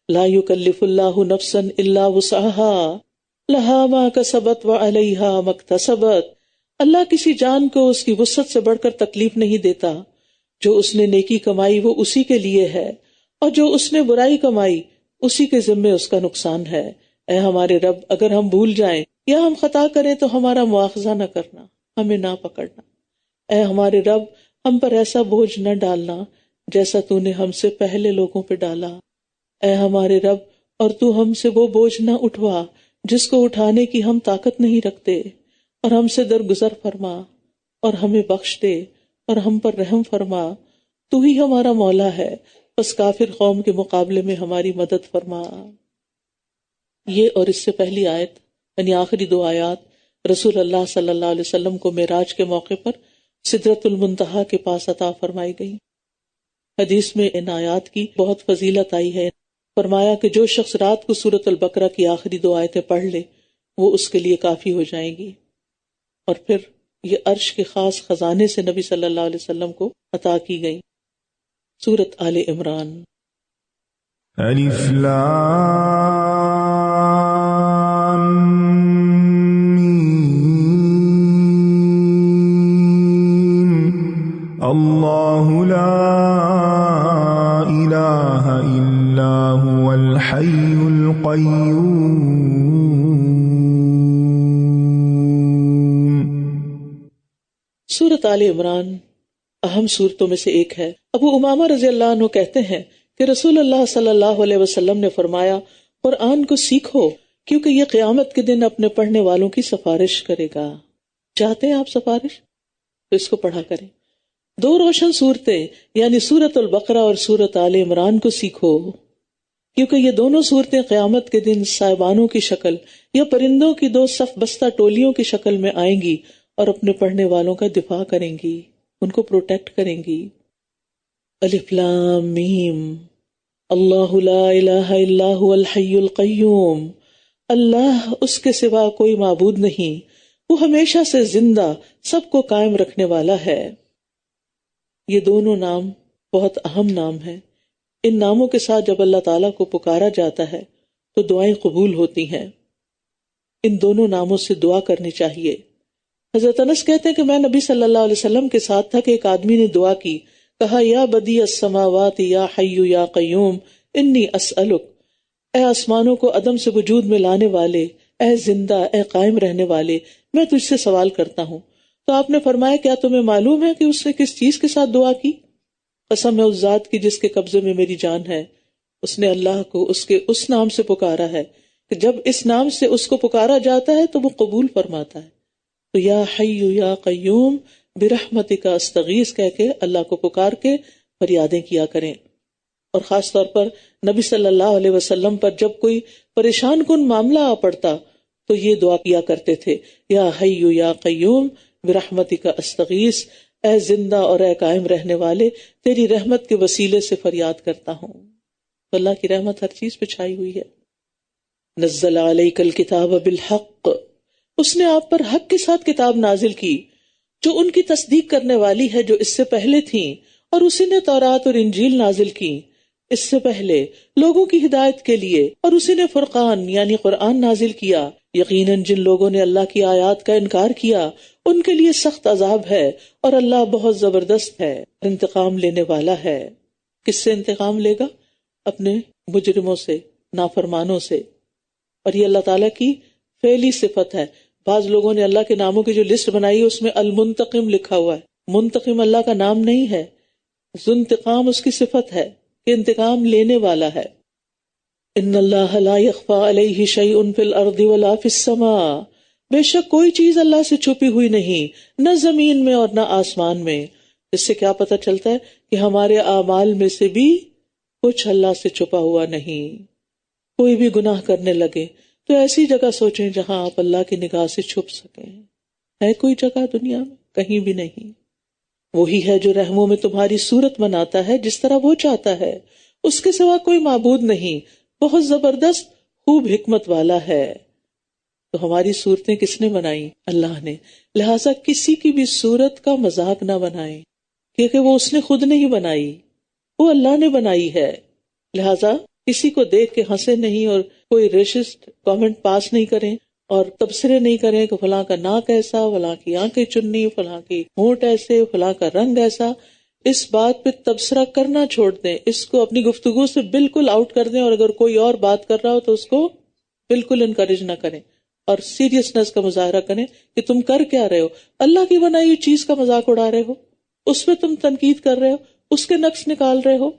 Speaker 1: لا یکلف اللہ نفسا الا وسعها لها ما کسبت وعلیہا ما اکتسبت. اللہ کسی جان کو اس کی وسعت سے بڑھ کر تکلیف نہیں دیتا. جو اس نے نیکی کمائی وہ اسی کے لیے ہے، اور جو اس نے برائی کمائی اسی کے ذمے اس کا نقصان ہے. اے ہمارے رب اگر ہم بھول جائیں یا ہم خطا کریں تو ہمارا مواخذہ نہ کرنا، ہمیں نہ پکڑنا. اے ہمارے رب ہم پر ایسا بوجھ نہ ڈالنا جیسا تو نے ہم سے پہلے لوگوں پہ ڈالا. اے ہمارے رب اور تو ہم سے وہ بوجھ نہ اٹھوا جس کو اٹھانے کی ہم طاقت نہیں رکھتے، اور ہم سے درگزر فرما اور ہمیں بخش دے اور ہم پر رحم فرما. تو ہی ہمارا مولا ہے، بس کافر قوم کے مقابلے میں ہماری مدد فرما. یہ اور اس سے پہلی آیت یعنی آخری 2 آیات رسول اللہ صلی اللہ علیہ وسلم کو معراج کے موقع پر سدرۃ المنتہا کے پاس عطا فرمائی گئی. حدیث میں ان آیات کی بہت فضیلت آئی ہے. فرمایا کہ جو شخص رات کو سورۃ البقرہ کی آخری 2 آیتیں پڑھ لے وہ اس کے لیے کافی ہو جائیں گی. اور پھر یہ عرش کے خاص خزانے سے نبی صلی اللہ علیہ وسلم کو عطا کی گئی. سورۃ آل عمران.
Speaker 2: الف لام میم اللہ لا الہ الا هو الحی القیوم.
Speaker 1: سورۃ آل عمران اہم صورتوں میں سے ایک ہے. ابو امامہ رضی اللہ عنہ کہتے ہیں کہ رسول اللہ صلی اللہ علیہ وسلم نے فرمایا قرآن کو سیکھو کیونکہ یہ قیامت کے دن اپنے پڑھنے والوں کی سفارش کرے گا. چاہتے ہیں آپ سفارش تو اس کو پڑھا کریں. 2 روشن صورتیں یعنی سورۃ البقرہ اور سورۃ آل عمران کو سیکھو کیونکہ یہ دونوں صورتیں قیامت کے دن سائبانوں کی شکل یا پرندوں کی 2 صف بستہ ٹولیوں کی شکل میں آئیں گی اور اپنے پڑھنے والوں کا دفاع کریں گی، ان کو پروٹیکٹ کریں گی. الف لام میم اللہ لا الہ الا هو الحی القیوم. اللہ اس کے سوا کوئی معبود نہیں، وہ ہمیشہ سے زندہ سب کو قائم رکھنے والا ہے. یہ دونوں نام بہت اہم نام ہیں. ان ناموں کے ساتھ جب اللہ تعالیٰ کو پکارا جاتا ہے تو دعائیں قبول ہوتی ہیں۔ ان دونوں ناموں سے دعا کرنی چاہیے۔ حضرت انس کہتے ہیں کہ میں نبی صلی اللہ علیہ وسلم کے ساتھ تھا کہ ایک آدمی نے دعا کی، کہا یا بدیع السماوات یا حی یا قیوم انی اسألک، اے آسمانوں کو عدم سے وجود میں لانے والے، اے زندہ، اے قائم رہنے والے، میں تجھ سے سوال کرتا ہوں۔ تو آپ نے فرمایا کیا تمہیں معلوم ہے کہ اس نے کس چیز کے ساتھ دعا کی؟ قسم ہے اس ذات کی جس کے قبضے میں میری جان ہے، اس نے اللہ کو اس کے اس نام سے پکارا ہے کہ جب اس نام سے اس کو پکارا جاتا ہے تو وہ قبول فرماتا ہے۔ تو یا حی یا قیوم برحمتک استغیث کہہ کے اللہ کو پکار کے فریادیں کیا کریں۔ اور خاص طور پر نبی صلی اللہ علیہ وسلم پر جب کوئی پریشان کن معاملہ آ پڑتا تو یہ دعا کیا کرتے تھے، یا حی یا قیوم برحمتک استغیث، اے زندہ اور اے قائم رہنے والے، تیری رحمت کے وسیلے سے فریاد کرتا ہوں۔ تو اللہ کی رحمت ہر چیز پہ چھائی ہوئی ہے۔ نزل علیک الکتاب بالحق، اس نے آپ پر حق کے ساتھ کتاب نازل کی جو ان کی تصدیق کرنے والی ہے جو اس سے پہلے تھیں، اور اسی نے تورات اور انجیل نازل کی اس سے پہلے لوگوں کی ہدایت کے لیے، اور اسی نے فرقان یعنی قرآن نازل کیا۔ یقیناً جن لوگوں نے اللہ کی آیات کا انکار کیا ان کے لیے سخت عذاب ہے، اور اللہ بہت زبردست ہے، انتقام لینے والا ہے۔ کس سے انتقام لے گا؟ اپنے مجرموں سے، نافرمانوں سے۔ اور یہ اللہ تعالیٰ کی فعلی صفت ہے۔ بعض لوگوں نے اللہ کے ناموں کی جو لسٹ بنائی ہے اس میں المنتقم لکھا ہوا ہے۔ منتقم اللہ کا نام نہیں ہے، ذوانتقام اس کی صفت ہے کہ انتقام لینے والا ہے۔ ان اللہ لا یخفی علیہ شیء فی الارض ولا فی السماء، بے شک کوئی چیز اللہ سے چھپی ہوئی نہیں، نہ زمین میں اور نہ آسمان میں۔ اس سے کیا پتہ چلتا ہے کہ ہمارے اعمال میں سے بھی کچھ اللہ سے چھپا ہوا نہیں۔ کوئی بھی گناہ کرنے لگے تو ایسی جگہ سوچیں جہاں آپ اللہ کی نگاہ سے چھپ سکیں۔ ہے کوئی جگہ دنیا میں؟ کہیں بھی نہیں۔ وہی ہے جو رحموں میں تمہاری صورت بناتا ہے جس طرح وہ چاہتا ہے، اس کے سوا کوئی معبود نہیں، بہت زبردست خوب حکمت والا ہے۔ تو ہماری صورتیں کس نے بنائی؟ اللہ نے۔ لہٰذا کسی کی بھی صورت کا مذاق نہ بنائیں، کیونکہ وہ اس نے خود نہیں بنائی، وہ اللہ نے بنائی ہے۔ لہٰذا کسی کو دیکھ کے ہنسے نہیں، اور کوئی ریشسٹ کامنٹ پاس نہیں کریں، اور تبصرے نہیں کریں کہ فلاں کا ناک ایسا، فلاں کی آنکھیں چننی، فلاں کی ہونٹ ایسے، فلاں کا رنگ ایسا۔ اس بات پہ تبصرہ کرنا چھوڑ دیں، اس کو اپنی گفتگو سے بالکل آؤٹ کر دیں، اور اگر کوئی اور بات کر رہا ہو تو اس کو بالکل انکریج نہ کریں، اور سیریسنس کا مظاہرہ کریں کہ تم کر کیا رہے ہو، اللہ کی بنائی ہوئی چیز کا مذاق اڑا رہے ہو، اس پہ تم تنقید کر رہے ہو، اس کے نقص نکال رہے ہو۔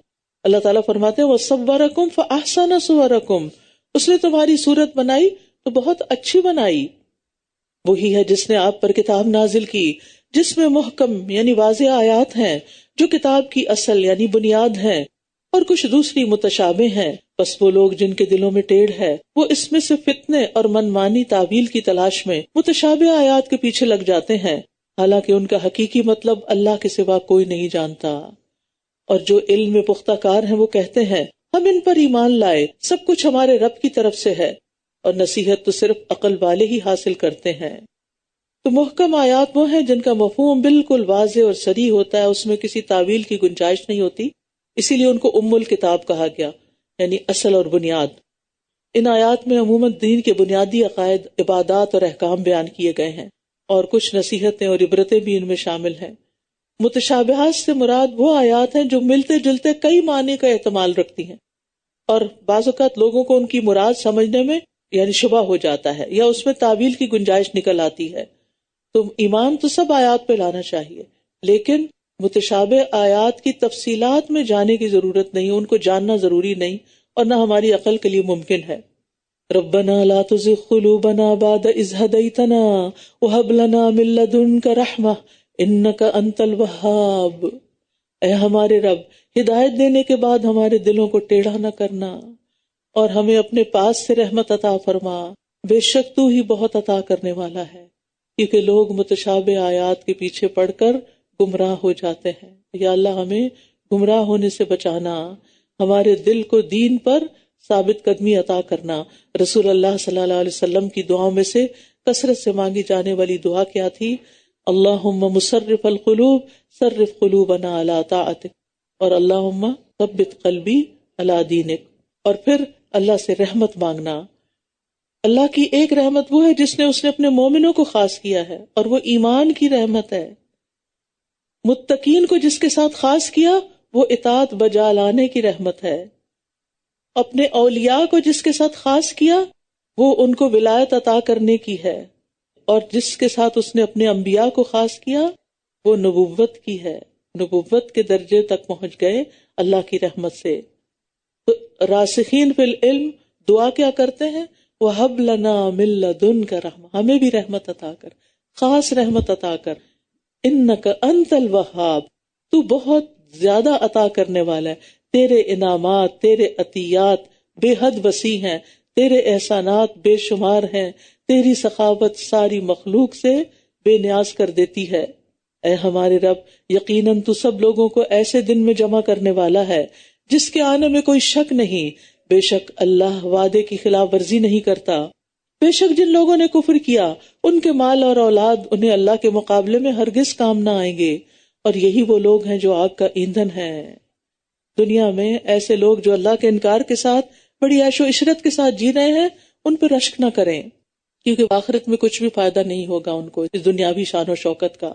Speaker 1: اللہ تعالیٰ فرماتے ہیں وَصَوَّرَكُمْ فَأَحْسَنَ صُوَرَكُمْ، اس نے تمہاری صورت بنائی تو بہت اچھی بنائی۔ وہی ہے جس نے آپ پر کتاب نازل کی جس میں محکم یعنی واضح آیات ہیں جو کتاب کی اصل یعنی بنیاد ہیں، اور کچھ دوسری متشابہ ہیں، بس وہ لوگ جن کے دلوں میں ٹیڑھ ہے وہ اس میں سے فتنے اور منمانی تعویل کی تلاش میں متشابہ آیات کے پیچھے لگ جاتے ہیں، حالانکہ ان کا حقیقی مطلب اللہ کے سوا کوئی نہیں جانتا۔ اور جو علم میں پختہ کار ہیں وہ کہتے ہیں ہم ان پر ایمان لائے، سب کچھ ہمارے رب کی طرف سے ہے، اور نصیحت تو صرف عقل والے ہی حاصل کرتے ہیں۔ تو محکم آیات وہ ہیں جن کا مفہوم بالکل واضح اور صریح ہوتا ہے، اس میں کسی تعویل کی گنجائش نہیں ہوتی، اسی لیے ان کو ام الکتاب کہا گیا، یعنی اصل اور بنیاد۔ ان آیات میں عموماً دین کے بنیادی عقائد، عبادات اور احکام بیان کیے گئے ہیں، اور کچھ نصیحتیں اور عبرتیں بھی ان میں شامل ہیں۔ متشابہات سے مراد وہ آیات ہیں جو ملتے جلتے کئی معنی کا احتمال رکھتی ہیں، اور بعض اوقات لوگوں کو ان کی مراد سمجھنے میں یعنی شبہ ہو جاتا ہے، یا اس میں تعویل کی گنجائش نکل آتی ہے۔ تو ایمان تو سب آیات پہ لانا چاہیے، لیکن متشابہ آیات کی تفصیلات میں جانے کی ضرورت نہیں، ان کو جاننا ضروری نہیں، اور نہ ہماری عقل کے لیے ممکن ہے۔ ربنا لا تزغ قلوبنا بعد اذ هديتنا وهب لنا من لدنك رحمة انك انت الوهاب، اے ہمارے رب ہدایت دینے کے بعد ہمارے دلوں کو ٹیڑھا نہ کرنا، اور ہمیں اپنے پاس سے رحمت عطا فرما، بے شک تو ہی بہت عطا کرنے والا ہے۔ کیونکہ لوگ متشابہ آیات کے پیچھے پڑھ کر گمراہ ہو جاتے ہیں۔ یا اللہ ہمیں گمراہ ہونے سے بچانا، ہمارے دل کو دین پر ثابت قدمی عطا کرنا۔ رسول اللہ صلی اللہ علیہ وسلم کی دعاؤں میں سے کثرت سے مانگی جانے والی دعا کیا تھی؟ اللہم مصرف القلوب صرف قلوبنا علی طاعتک، اور اللہم ثبت قلبی علی دینک، اور پھر اللہ سے رحمت مانگنا. اللہ کی ایک رحمت وہ ہے جس نے اپنے مومنوں کو خاص کیا ہے اور وہ ایمان کی رحمت ہے. متقین کو جس کے ساتھ خاص کیا وہ اطاعت بجا لانے کی رحمت ہے. اپنے اولیاء کو جس کے ساتھ خاص کیا وہ ان کو ولایت عطا کرنے کی ہے، اور جس کے ساتھ اس نے اپنے انبیاء کو خاص کیا وہ نبوت کی ہے. نبوت کے درجے تک پہنچ گئے اللہ کی رحمت سے. تو راسخین فی العلم دعا کیا کرتے ہیں؟ وَهَبْ لَنَا مِن لَّدُنْكَ رَحْمَةً، ہمیں بھی رحمت عطا کر، خاص رحمت عطا کر. إِنَّكَ أَنتَ الْوَهَّابُ، تو بہت زیادہ عطا کرنے والا ہے. تیرے انعامات، تیرے عطیات بے حد وسیع ہیں، تیرے احسانات بے شمار ہیں، تیری سخاوت ساری مخلوق سے بے نیاز کر دیتی ہے. اے ہمارے رب، یقیناً تو سب لوگوں کو ایسے دن میں جمع کرنے والا ہے جس کے آنے میں کوئی شک نہیں. بے شک اللہ وعدے کی خلاف ورزی نہیں کرتا. بے شک جن لوگوں نے کفر کیا ان کے مال اور اولاد انہیں اللہ کے مقابلے میں ہرگز کام نہ آئیں گے، اور یہی وہ لوگ ہیں جو آگ کا ایندھن ہے. دنیا میں ایسے لوگ جو اللہ کے انکار کے ساتھ بڑی عیش و عشرت کے ساتھ جی رہے ہیں ان پہ رشک نہ کریں، کیونکہ آخرت میں کچھ بھی فائدہ نہیں ہوگا ان کو اس دنیاوی شان و شوکت کا.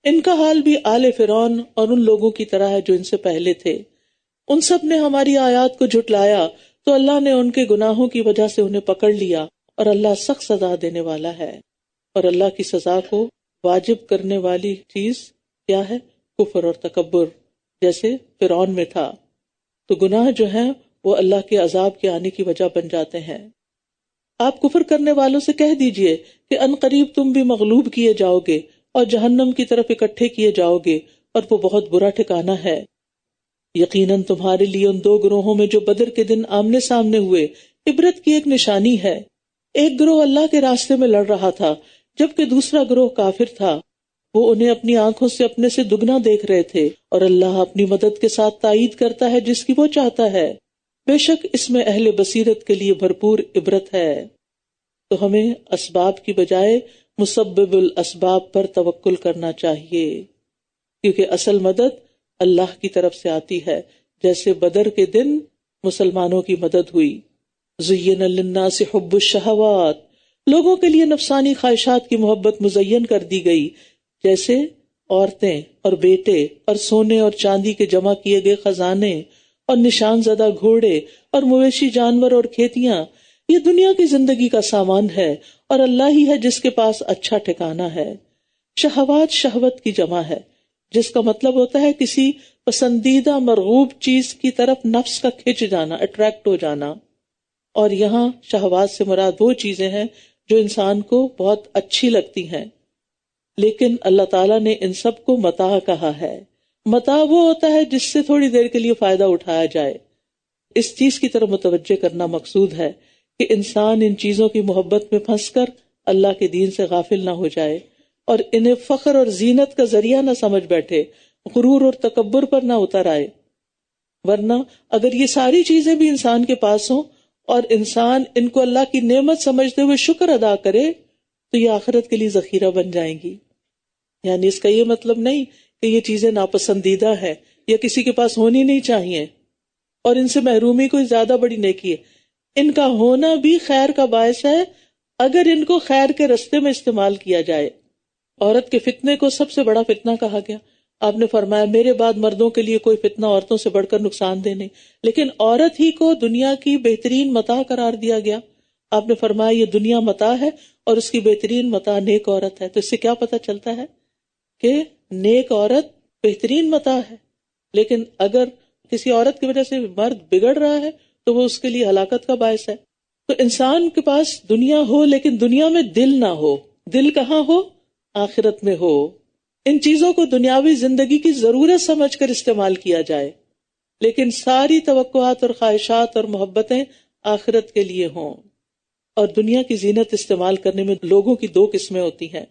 Speaker 1: ان کا حال بھی آل فرعون اور ان لوگوں کی طرح ہے جو ان سے پہلے تھے. ان سب نے ہماری آیات کو جھٹلایا تو اللہ نے ان کے گناہوں کی وجہ سے انہیں پکڑ لیا، اور اللہ سخت سزا دینے والا ہے. اور اللہ کی سزا کو واجب کرنے والی چیز کیا ہے؟ کفر اور تکبر، جیسے فرعون میں تھا. تو گناہ جو ہیں وہ اللہ کے عذاب کے آنے کی وجہ بن جاتے ہیں. آپ کفر کرنے والوں سے کہہ دیجئے کہ ان قریب تم بھی مغلوب کیے جاؤ گے اور جہنم کی طرف اکٹھے کیے جاؤ گے، اور وہ بہت برا ٹھکانہ ہے. یقیناً تمہارے لیے ان دو گروہوں میں جو بدر کے دن آمنے سامنے ہوئے عبرت کی ایک نشانی ہے. ایک گروہ اللہ کے راستے میں لڑ رہا تھا جبکہ دوسرا گروہ کافر تھا. وہ انہیں اپنی آنکھوں سے اپنے سے دگنا دیکھ رہے تھے، اور اللہ اپنی مدد کے ساتھ تائید کرتا ہے جس کی وہ چاہتا ہے. بے شک اس میں اہل بصیرت کے لیے بھرپور عبرت ہے. تو ہمیں اسباب کی بجائے مسبب الاسباب پر توکل کرنا چاہیے، کیونکہ اصل مدد اللہ کی طرف سے آتی ہے. جیسے بدر کے دن مسلمانوں کی مدد ہوئی. زین للناس حب الشہوات، لوگوں کے لیے نفسانی خواہشات کی محبت مزین کر دی گئی، جیسے عورتیں اور بیٹے اور سونے اور چاندی کے جمع کیے گئے خزانے اور نشان زدہ گھوڑے اور مویشی جانور اور کھیتیاں. یہ دنیا کی زندگی کا سامان ہے، اور اللہ ہی ہے جس کے پاس اچھا ٹھکانہ ہے. شہوات شہوت کی جمع ہے، جس کا مطلب ہوتا ہے کسی پسندیدہ مرغوب چیز کی طرف نفس کا کھنچ جانا، اٹریکٹ ہو جانا. اور یہاں شہوات سے مراد وہ چیزیں ہیں جو انسان کو بہت اچھی لگتی ہیں، لیکن اللہ تعالیٰ نے ان سب کو متاع کہا ہے. متاع وہ ہوتا ہے جس سے تھوڑی دیر کے لیے فائدہ اٹھایا جائے. اس چیز کی طرف متوجہ کرنا مقصود ہے کہ انسان ان چیزوں کی محبت میں پھنس کر اللہ کے دین سے غافل نہ ہو جائے اور انہیں فخر اور زینت کا ذریعہ نہ سمجھ بیٹھے، غرور اور تکبر پر نہ اتر آئے. ورنہ اگر یہ ساری چیزیں بھی انسان کے پاس ہوں اور انسان ان کو اللہ کی نعمت سمجھتے ہوئے شکر ادا کرے تو یہ آخرت کے لیے ذخیرہ بن جائیں گی. یعنی اس کا یہ مطلب نہیں کہ یہ چیزیں ناپسندیدہ ہیں یا کسی کے پاس ہونی نہیں چاہیے اور ان سے محرومی کوئی زیادہ بڑی نیکی ہے. ان کا ہونا بھی خیر کا باعث ہے اگر ان کو خیر کے رستے میں استعمال کیا جائے. عورت کے فتنے کو سب سے بڑا فتنہ کہا گیا. آپ نے فرمایا میرے بعد مردوں کے لیے کوئی فتنہ عورتوں سے بڑھ کر نقصان دہ نہیں، لیکن عورت ہی کو دنیا کی بہترین متاع قرار دیا گیا. آپ نے فرمایا یہ دنیا متاع ہے اور اس کی بہترین متاع نیک عورت ہے. تو اس سے کیا پتہ چلتا ہے کہ نیک عورت بہترین متاع ہے، لیکن اگر کسی عورت کی وجہ سے مرد بگڑ رہا ہے تو وہ اس کے لیے ہلاکت کا باعث ہے. تو انسان کے پاس دنیا ہو لیکن دنیا میں دل نہ ہو. دل کہاں ہو؟ آخرت میں ہو. ان چیزوں کو دنیاوی زندگی کی ضرورت سمجھ کر استعمال کیا جائے، لیکن ساری توقعات اور خواہشات اور محبتیں آخرت کے لیے ہوں. اور دنیا کی زینت استعمال کرنے میں لوگوں کی دو قسمیں ہوتی ہیں.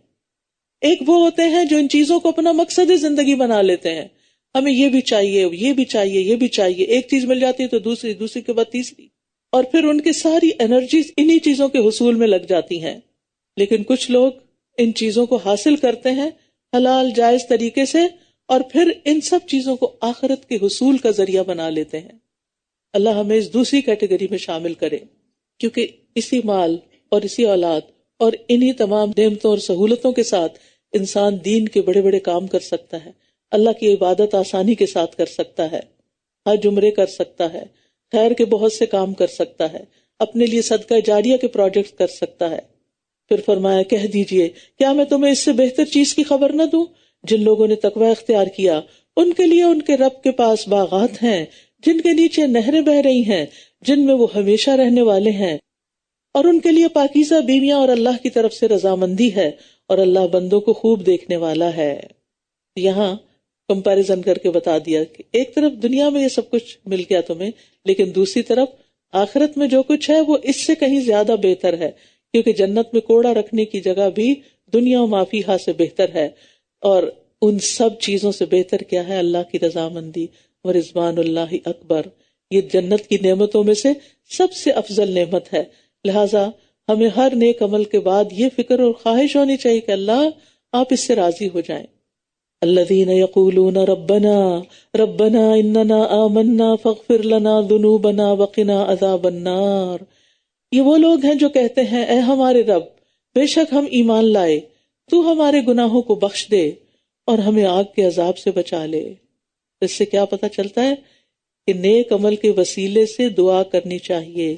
Speaker 1: ایک وہ ہوتے ہیں جو ان چیزوں کو اپنا مقصد زندگی بنا لیتے ہیں. ہمیں یہ بھی چاہیے، یہ بھی چاہیے، یہ بھی چاہیے. ایک چیز مل جاتی ہے تو دوسری، دوسری کے بعد تیسری، اور پھر ان کی ساری انرجیز انہی چیزوں کے حصول میں لگ جاتی ہیں. لیکن کچھ لوگ ان چیزوں کو حاصل کرتے ہیں حلال جائز طریقے سے، اور پھر ان سب چیزوں کو آخرت کے حصول کا ذریعہ بنا لیتے ہیں. اللہ ہمیں اس دوسری کیٹیگری میں شامل کرے، کیونکہ اسی مال اور اسی اولاد اور انہی تمام نعمتوں اور سہولتوں کے ساتھ انسان دین کے بڑے بڑے کام کر سکتا ہے، اللہ کی عبادت آسانی کے ساتھ کر سکتا ہے، حج عمرے کر سکتا ہے، خیر کے بہت سے کام کر سکتا ہے، اپنے لیے صدقہ جاریہ کے پروجیکٹ کر سکتا ہے۔ پھر فرمایا کہہ دیجئے کیا میں تمہیں اس سے بہتر چیز کی خبر نہ دوں؟ جن لوگوں نے تقوی اختیار کیا ان کے لیے ان کے رب کے پاس باغات ہیں جن کے نیچے نہریں بہ رہی ہیں، جن میں وہ ہمیشہ رہنے والے ہیں، اور ان کے لیے پاکیزہ بیویاں اور اللہ کی طرف سے رضامندی ہے، اور اللہ بندوں کو خوب دیکھنے والا ہے۔ یہاں کمپیریزن کر کے بتا دیا کہ ایک طرف دنیا میں یہ سب کچھ مل گیا تمہیں، لیکن دوسری طرف آخرت میں جو کچھ ہے وہ اس سے کہیں زیادہ بہتر ہے، کیونکہ جنت میں کوڑا رکھنے کی جگہ بھی دنیا و ما فیہا سے بہتر ہے، اور ان سب چیزوں سے بہتر کیا ہے؟ اللہ کی رضامندی، ورضوان اللہ اکبر۔ یہ جنت کی نعمتوں میں سے سب سے افضل نعمت ہے، لہٰذا ہمیں ہر نیک عمل کے بعد یہ فکر اور خواہش ہونی چاہیے کہ اللہ آپ اس سے راضی ہو جائیں۔ الذین یقولون ربنا ربنا اننا آمنا فاغفر لنا ذنوبنا وقنا عذاب النار، یہ وہ لوگ ہیں جو کہتے ہیں اے ہمارے رب، بے شک ہم ایمان لائے، تو ہمارے گناہوں کو بخش دے اور ہمیں آگ کے عذاب سے بچا لے۔ اس سے کیا پتہ چلتا ہے کہ نیک عمل کے وسیلے سے دعا کرنی چاہیے۔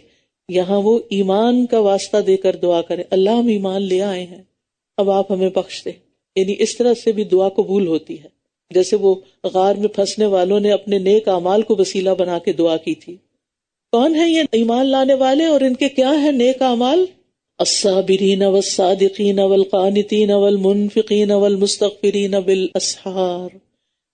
Speaker 1: یہاں وہ ایمان کا واسطہ دے کر دعا کرے، اللہ ہم ایمان لے آئے ہیں، اب آپ ہمیں بخش دے، یعنی اس طرح سے بھی دعا قبول ہوتی ہے، جیسے وہ غار میں پھنسنے والوں نے اپنے نیک اعمال کو وسیلہ بنا کے دعا کی تھی۔ کون ہیں یہ ایمان لانے والے اور ان کے کیا ہیں نیک اعمال؟ الصابرین والصادقین والقانتین والمنفقین والمستغفرین بالاسحار،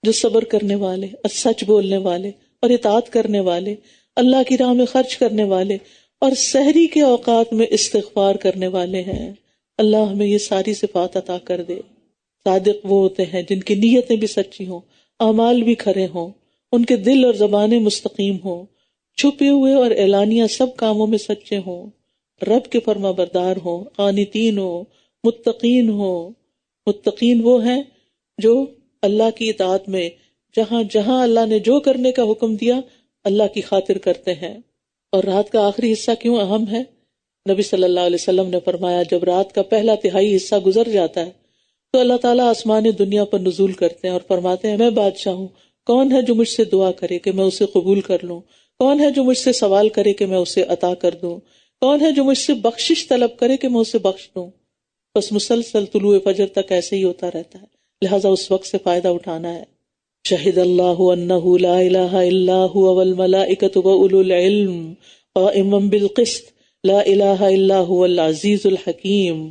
Speaker 1: جو صبر کرنے والے، سچ بولنے والے اور اطاعت کرنے والے، اللہ کی راہ میں خرچ کرنے والے اور سحری کے اوقات میں استغفار کرنے والے ہیں۔ اللہ ہمیں یہ ساری صفات عطا کر دے۔ صادق وہ ہوتے ہیں جن کی نیتیں بھی سچی ہوں، اعمال بھی کھرے ہوں، ان کے دل اور زبانیں مستقیم ہوں، چھپے ہوئے اور اعلانیہ سب کاموں میں سچے ہوں، رب کے فرما بردار ہوں، قانتین ہوں، متقین ہوں۔ متقین وہ ہیں جو اللہ کی اطاعت میں جہاں جہاں اللہ نے جو کرنے کا حکم دیا اللہ کی خاطر کرتے ہیں۔ اور رات کا آخری حصہ کیوں اہم ہے؟ نبی صلی اللہ علیہ وسلم نے فرمایا جب رات کا پہلا تہائی حصہ گزر جاتا ہے تو اللہ تعالیٰ آسمان دنیا پر نزول کرتے ہیں اور فرماتے ہیں میں بادشاہ ہوں، کون ہے جو مجھ سے دعا کرے کہ میں اسے قبول کر لوں، کون ہے جو مجھ سے سوال کرے کہ میں اسے عطا کر دوں، کون ہے جو مجھ سے بخشش طلب کرے کہ میں اسے بخش دوں۔ بس مسلسل طلوع فجر تک ایسے ہی ہوتا رہتا ہے، لہٰذا اس وقت سے فائدہ اٹھانا ہے۔ شہد اللہ انہ لا الہ الا هو والملائکۃ واولو العلم قائما بالقسط لا الہ الا هو العزیز الحکیم۔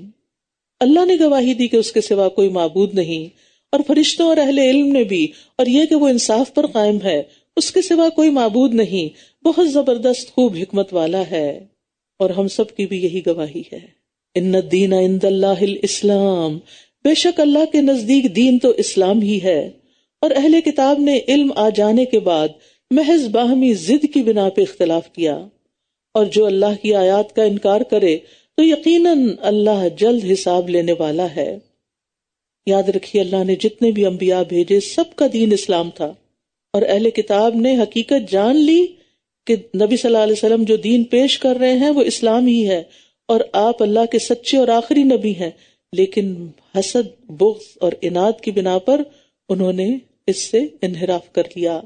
Speaker 1: اللہ نے گواہی دی کہ اس کے سوا کوئی معبود نہیں، اور فرشتوں اور اہل علم نے بھی، اور یہ کہ وہ انصاف پر قائم ہے، اس کے سوا کوئی معبود نہیں، بہت زبردست خوب حکمت والا ہے۔ اور ہم سب کی بھی یہی گواہی ہے۔ ان الدین عند اللہ الاسلام، بے شک اللہ کے نزدیک دین تو اسلام ہی ہے۔ اور اہل کتاب نے علم آ جانے کے بعد محض باہمی ضد کی بنا پہ اختلاف کیا، اور جو اللہ کی آیات کا انکار کرے تو یقیناً اللہ جلد حساب لینے والا ہے۔ یاد رکھیے اللہ نے جتنے بھی انبیاء بھیجے سب کا دین اسلام تھا، اور اہل کتاب نے حقیقت جان لی کہ نبی صلی اللہ علیہ وسلم جو دین پیش کر رہے ہیں وہ اسلام ہی ہے، اور آپ اللہ کے سچے اور آخری نبی ہیں، لیکن حسد، بغض اور اناد کی بنا پر انہوں نے اس سے انحراف کر لیا۔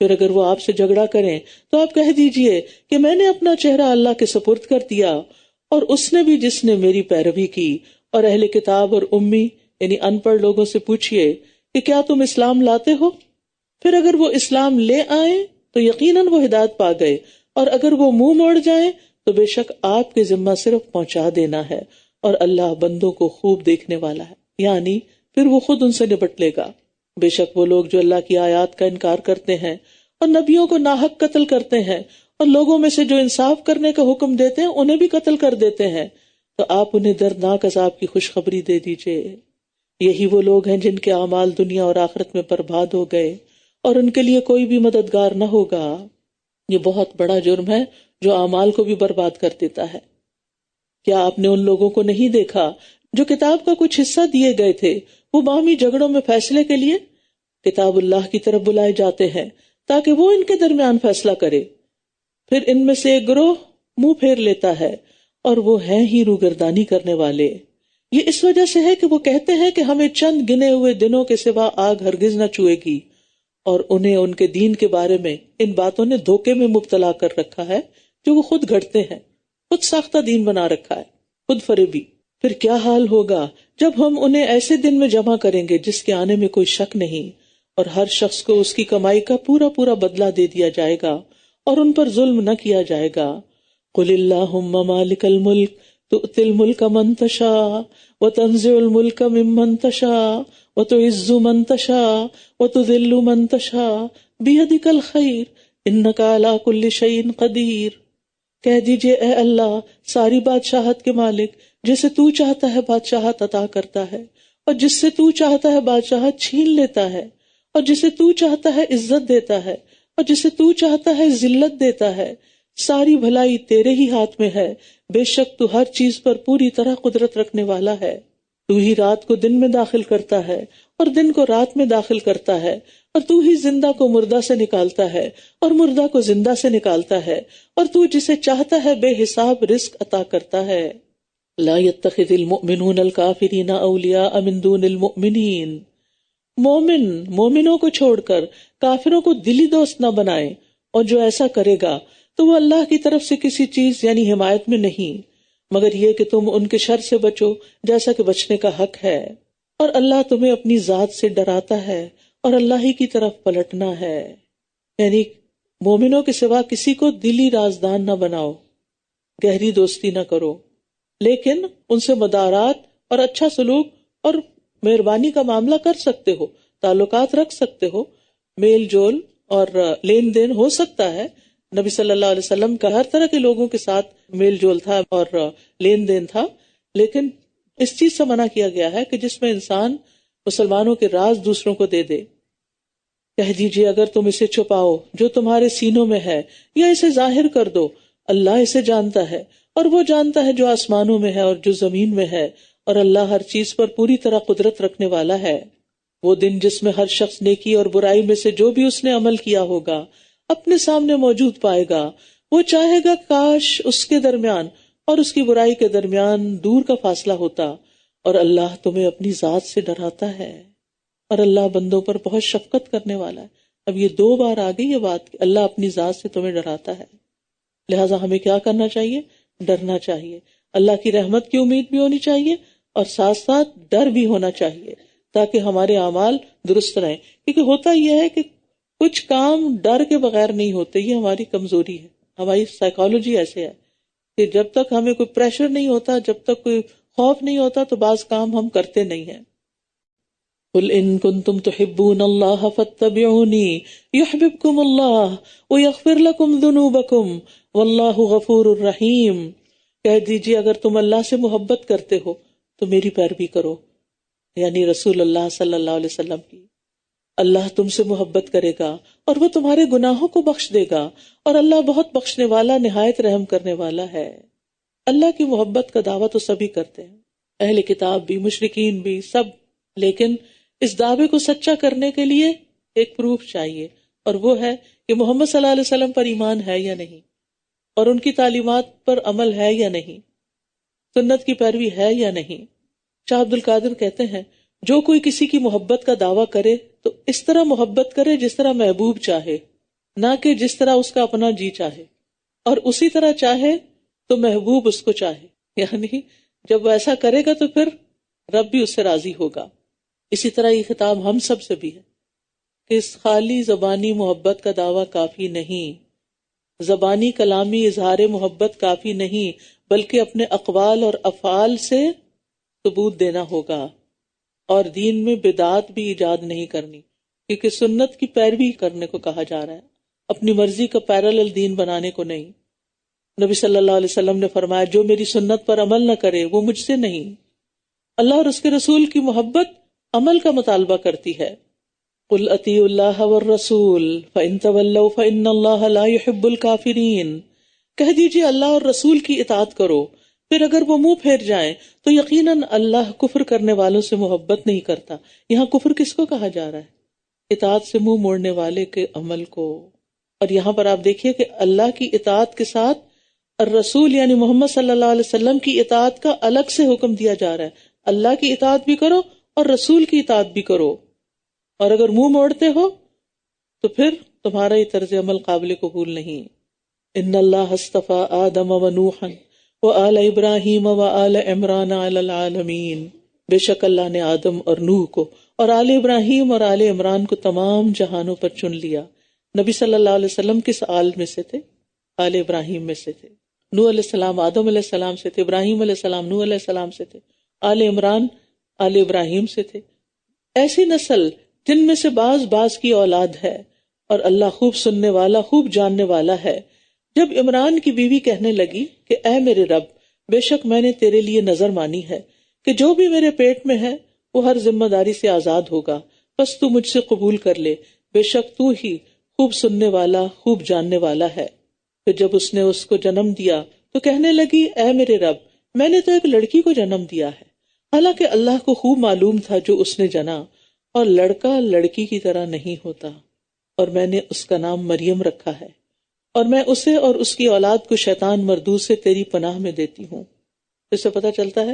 Speaker 1: پھر اگر وہ آپ سے جھگڑا کریں تو آپ کہہ دیجئے کہ میں نے اپنا چہرہ اللہ کے سپرد کر دیا، اور اس نے بھی جس نے میری پیروی کی۔ اور اہل کتاب اور امی یعنی ان پڑھ لوگوں سے پوچھئے کہ کیا تم اسلام لاتے ہو؟ پھر اگر وہ اسلام لے آئیں تو یقیناً وہ ہدایت پا گئے، اور اگر وہ منہ موڑ جائیں تو بے شک آپ کے ذمہ صرف پہنچا دینا ہے، اور اللہ بندوں کو خوب دیکھنے والا ہے، یعنی پھر وہ خود ان سے نپٹ لے گا۔ بے شک وہ لوگ جو اللہ کی آیات کا انکار کرتے ہیں اور نبیوں کو ناحق قتل کرتے ہیں، اور لوگوں میں سے جو انصاف کرنے کا حکم دیتے ہیں انہیں بھی قتل کر دیتے ہیں، تو آپ انہیں دردناک عذاب کی خوشخبری دے دیجئے۔ یہی وہ لوگ ہیں جن کے اعمال دنیا اور آخرت میں برباد ہو گئے، اور ان کے لیے کوئی بھی مددگار نہ ہوگا۔ یہ بہت بڑا جرم ہے جو اعمال کو بھی برباد کر دیتا ہے۔ کیا آپ نے ان لوگوں کو نہیں دیکھا جو کتاب کا کچھ حصہ دیے گئے تھے، وہ باہمی جھگڑوں میں فیصلے کے لیے کتاب اللہ کی طرف بلائے جاتے ہیں تاکہ وہ ان کے درمیان فیصلہ کرے، پھر ان میں سے ایک گروہ منہ پھیر لیتا ہے اور وہ ہیں ہی روگردانی کرنے والے. یہ اس وجہ سے ہے کہ وہ کہتے ہیں کہ ہمیں چند گنے ہوئے دنوں کے سوا آگ ہرگز نہ چھوئے گی، اور انہیں ان کے دین کے بارے میں ان باتوں نے دھوکے میں مبتلا کر رکھا ہے جو وہ خود گھڑتے ہیں. خود ساختہ دین بنا رکھا ہے، خود فریبی. پھر کیا حال ہوگا جب ہم انہیں ایسے دن میں جمع کریں گے جس کے آنے میں کوئی شک نہیں، اور ہر شخص کو اس کی کمائی کا پورا پورا بدلہ دے دیا جائے گا اور ان پر ظلم نہ کیا جائے گا. قل اللہم مالک الملک تؤتی الملک من تشاء وتنزع الملک ممن تشاء وتعز من تشاء وتذل من تشاء بیدک الخیر انک علی کل شیء قدیر. کہہ دیجئے اے اللہ، ساری بادشاہت کے مالک، جسے تو چاہتا ہے بادشاہت عطا کرتا ہے، اور جس سے تو چاہتا ہے بادشاہت چھین لیتا ہے، اور جسے تو چاہتا ہے عزت دیتا ہے، اور جسے تو چاہتا ہے ذلت دیتا ہے. ساری بھلائی تیرے ہی ہاتھ میں ہے، بے شک تو ہر چیز پر پوری طرح قدرت رکھنے والا ہے. تو ہی رات کو دن میں داخل کرتا ہے اور دن کو رات میں داخل کرتا ہے، اور تو ہی زندہ کو مردہ سے نکالتا ہے اور مردہ کو زندہ سے نکالتا ہے، اور تو جسے چاہتا ہے بے حساب رزق عطا کرتا ہے. لا يتخذ المؤمنون الكافرین اولیاء من دون المؤمنین. مومنوں کو چھوڑ کر کافروں کو دلی دوست نہ بنائے، اور جو ایسا کرے گا تو وہ اللہ کی طرف سے کسی چیز یعنی حمایت میں نہیں، مگر یہ کہ تم ان کے شر سے بچو جیسا کہ بچنے کا حق ہے، اور اللہ تمہیں اپنی ذات سے ڈراتا ہے اور اللہ ہی کی طرف پلٹنا ہے. یعنی مومنوں کے سوا کسی کو دلی رازدان نہ بناؤ، گہری دوستی نہ کرو، لیکن ان سے مدارات اور اچھا سلوک اور مہربانی کا معاملہ کر سکتے ہو، تعلقات رکھ سکتے ہو، میل جول اور لین دین ہو سکتا ہے. نبی صلی اللہ علیہ وسلم کا ہر طرح کے لوگوں کے ساتھ میل جول تھا اور لین دین تھا، لیکن اس چیز سے منع کیا گیا ہے کہ جس میں انسان مسلمانوں کے راز دوسروں کو دے دے. کہہ دیجیے اگر تم اسے چھپاؤ جو تمہارے سینوں میں ہے یا اسے ظاہر کر دو، اللہ اسے جانتا ہے، اور وہ جانتا ہے جو آسمانوں میں ہے اور جو زمین میں ہے، اور اللہ ہر چیز پر پوری طرح قدرت رکھنے والا ہے. وہ دن جس میں ہر شخص نیکی اور برائی میں سے جو بھی اس نے عمل کیا ہوگا اپنے سامنے موجود پائے گا. وہ چاہے گا کاش اس کے درمیان اور اس کی برائی کے درمیان دور کا فاصلہ ہوتا، اور اللہ تمہیں اپنی ذات سے ڈراتا ہے، اور اللہ بندوں پر بہت شفقت کرنے والا ہے. اب یہ 2 بار آ گئی یہ بات کہ اللہ اپنی ذات سے تمہیں ڈراتا ہے. لہٰذا ہمیں کیا کرنا چاہیے؟ ڈرنا چاہیے. اللہ کی رحمت کی امید بھی ہونی چاہیے اور ساتھ ساتھ ڈر بھی ہونا چاہیے تاکہ ہمارے اعمال درست رہیں. کیونکہ ہوتا یہ ہے کہ کچھ کام ڈر کے بغیر نہیں ہوتے، یہ ہماری کمزوری ہے. ہماری سائیکالوجی ایسے ہے کہ جب تک ہمیں کوئی پریشر نہیں ہوتا، جب تک کوئی خوف نہیں ہوتا تو بعض کام ہم کرتے نہیں ہیں. قل ان کنتم تحبون اللہ فاتبعونی یحببکم اللہ ویغفر لکم ذنوبکم واللہ غفور الرحیم. کہہ دیجیے اگر تم اللہ سے محبت کرتے ہو تو میری پیروی کرو، یعنی رسول اللہ صلی اللہ علیہ وسلم کی. اللہ تم سے محبت کرے گا اور وہ تمہارے گناہوں کو بخش دے گا، اور اللہ بہت بخشنے والا نہایت رحم کرنے والا ہے. اللہ کی محبت کا دعویٰ تو سبھی کرتے ہیں، اہل کتاب بھی، مشرکین بھی، سب. لیکن اس دعوے کو سچا کرنے کے لیے ایک پروف چاہیے، اور وہ ہے کہ محمد صلی اللہ علیہ وسلم پر ایمان ہے یا نہیں، اور ان کی تعلیمات پر عمل ہے یا نہیں، سنت کی پیروی ہے یا نہیں. شاہ عبد القادر کہتے ہیں جو کوئی کسی کی محبت کا دعویٰ کرے تو اس طرح محبت کرے جس طرح محبوب چاہے، نہ کہ جس طرح اس کا اپنا جی چاہے، اور اسی طرح چاہے تو محبوب اس کو چاہے. یعنی جب وہ ایسا کرے گا تو پھر رب بھی اس سے راضی ہوگا. اسی طرح یہ خطاب ہم سب سے بھی ہے کہ اس خالی زبانی محبت کا دعویٰ کافی نہیں، زبانی کلامی اظہار محبت کافی نہیں، بلکہ اپنے اقوال اور افعال سے ثبوت دینا ہوگا. اور دین میں بدعات بھی ایجاد نہیں کرنی، کیونکہ سنت کی پیروی کرنے کو کہا جا رہا ہے، اپنی مرضی کا پیرالل دین بنانے کو نہیں. نبی صلی اللہ علیہ وسلم نے فرمایا جو میری سنت پر عمل نہ کرے وہ مجھ سے نہیں. اللہ اور اس کے رسول کی محبت عمل کا مطالبہ کرتی ہے. قل اطیعوا اللہ والرسول فإن تولوا فإن اللہ لا يحب الکافرین. کہہ دیجیے اللہ اور رسول کی اطاعت کرو، پھر اگر وہ منہ پھیر جائیں تو یقیناً اللہ کفر کرنے والوں سے محبت نہیں کرتا. یہاں کفر کس کو کہا جا رہا ہے؟ اطاعت سے منہ موڑنے والے کے عمل کو. اور یہاں پر آپ دیکھیے کہ اللہ کی اطاعت کے ساتھ الرسول یعنی محمد صلی اللہ علیہ وسلم کی اطاعت کا الگ سے حکم دیا جا رہا ہے. اللہ کی اطاعت بھی کرو اور رسول کی اطاعت بھی کرو، اور اگر منہ موڑتے ہو تو پھر تمہارا یہ طرز عمل قابل قبول نہیں. ان اللہ اصطفى آدم و نوحا وآل ابراہیم وآل عمران علی العالمین. بے شک اللہ نے آدم اور نوح کو اور آل ابراہیم اور آل عمران کو تمام جہانوں پر چن لیا. نبی صلی اللہ علیہ وسلم کس آل میں سے تھے؟ آل ابراہیم میں سے تھے. نوح علیہ السلام آدم علیہ السلام سے تھے، ابراہیم علیہ السلام نوح علیہ السلام سے تھے، آل عمران آل ابراہیم سے تھے. ایسی نسل جن میں سے بعض کی اولاد ہے، اور اللہ خوب سننے والا خوب جاننے والا ہے. جب عمران کی بیوی کہنے لگی کہ اے میرے رب، بے شک میں نے تیرے لیے نظر مانی ہے کہ جو بھی میرے پیٹ میں ہے وہ ہر ذمہ داری سے آزاد ہوگا، بس تو مجھ سے قبول کر لے، بے شک تو ہی خوب سننے والا خوب جاننے والا ہے. پھر جب اس نے اس کو جنم دیا تو کہنے لگی اے میرے رب، میں نے تو ایک لڑکی کو جنم دیا ہے. حالانکہ اللہ کو خوب معلوم تھا جو اس نے جنا، اور لڑکا لڑکی کی طرح نہیں ہوتا، اور میں نے اس کا نام مریم رکھا ہے، اور میں اسے اور اس کی اولاد کو شیطان مردود سے تیری پناہ میں دیتی ہوں. اس سے پتہ چلتا ہے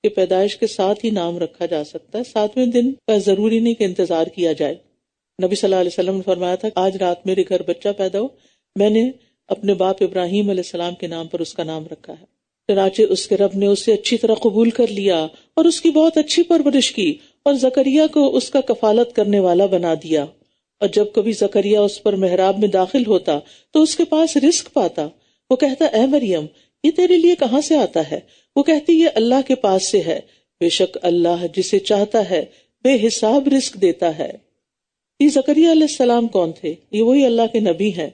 Speaker 1: کہ پیدائش کے ساتھ ہی نام رکھا جا سکتا ہے، 7ویں دن کا ضروری نہیں کہ انتظار کیا جائے. نبی صلی اللہ علیہ وسلم نے فرمایا تھا آج رات میرے گھر بچہ پیدا ہو، میں نے اپنے باپ ابراہیم علیہ السلام کے نام پر اس کا نام رکھا ہے. چنانچہ اس کے رب نے اسے اچھی طرح قبول کر لیا اور اس کی بہت اچھی پرورش کی، اور زکریا کو اس کا کفالت کرنے والا بنا دیا. اور جب کبھی زکریا اس پر محراب میں داخل ہوتا تو اس کے پاس رزق پاتا. وہ کہتا اے مریم، یہ تیرے لیے کہاں سے آتا ہے؟ وہ کہتی یہ اللہ کے پاس سے ہے، بے شک اللہ جسے چاہتا ہے بے حساب رزق دیتا ہے. یہ زکریا علیہ السلام کون تھے؟ یہ وہی اللہ کے نبی ہیں.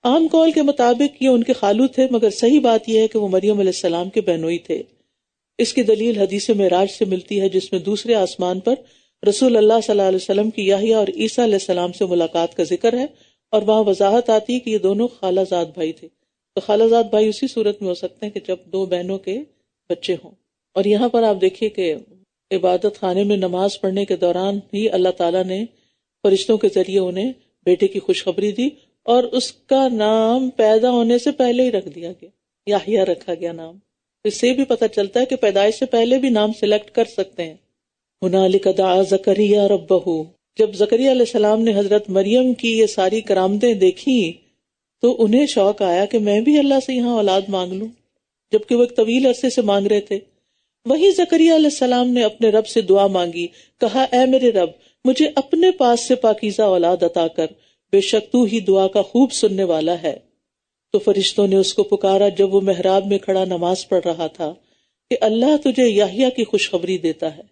Speaker 1: عام قول کے مطابق یہ ان کے خالو تھے، مگر صحیح بات یہ ہے کہ وہ مریم علیہ السلام کے بہنوئی تھے. اس کی دلیل حدیث معراج سے ملتی ہے، جس میں دوسرے آسمان پر رسول اللہ صلی اللہ علیہ وسلم کی یحییٰ اور عیسیٰ علیہ السلام سے ملاقات کا ذکر ہے، اور وہاں وضاحت آتی ہے کہ یہ دونوں خالہ زاد بھائی تھے. تو خالہ زاد بھائی اسی صورت میں ہو سکتے ہیں کہ جب دو بہنوں کے بچے ہوں. اور یہاں پر آپ دیکھیے کہ عبادت خانے میں نماز پڑھنے کے دوران ہی اللہ تعالیٰ نے فرشتوں کے ذریعے انہیں بیٹے کی خوشخبری دی، اور اس کا نام پیدا ہونے سے پہلے ہی رکھ دیا گیا، یحییٰ رکھا گیا نام. اس سے بھی پتہ چلتا ہے کہ پیدائش سے پہلے بھی نام سلیکٹ کر سکتے ہیں. ہنالک دعا زکریا ربہ، جب زکریا علیہ السلام نے حضرت مریم کی یہ ساری کرامتیں دیکھی تو انہیں شوق آیا کہ میں بھی اللہ سے یہاں اولاد مانگ لوں، جبکہ وہ ایک طویل عرصے سے مانگ رہے تھے. وہی زکریا علیہ السلام نے اپنے رب سے دعا مانگی، کہا اے میرے رب، مجھے اپنے پاس سے پاکیزہ اولاد عطا کر، بے شک تو ہی دعا کا خوب سننے والا ہے. تو فرشتوں نے اس کو پکارا جب وہ محراب میں کھڑا نماز پڑھ رہا تھا کہ اللہ تجھے یحییٰ کی خوشخبری دیتا ہے،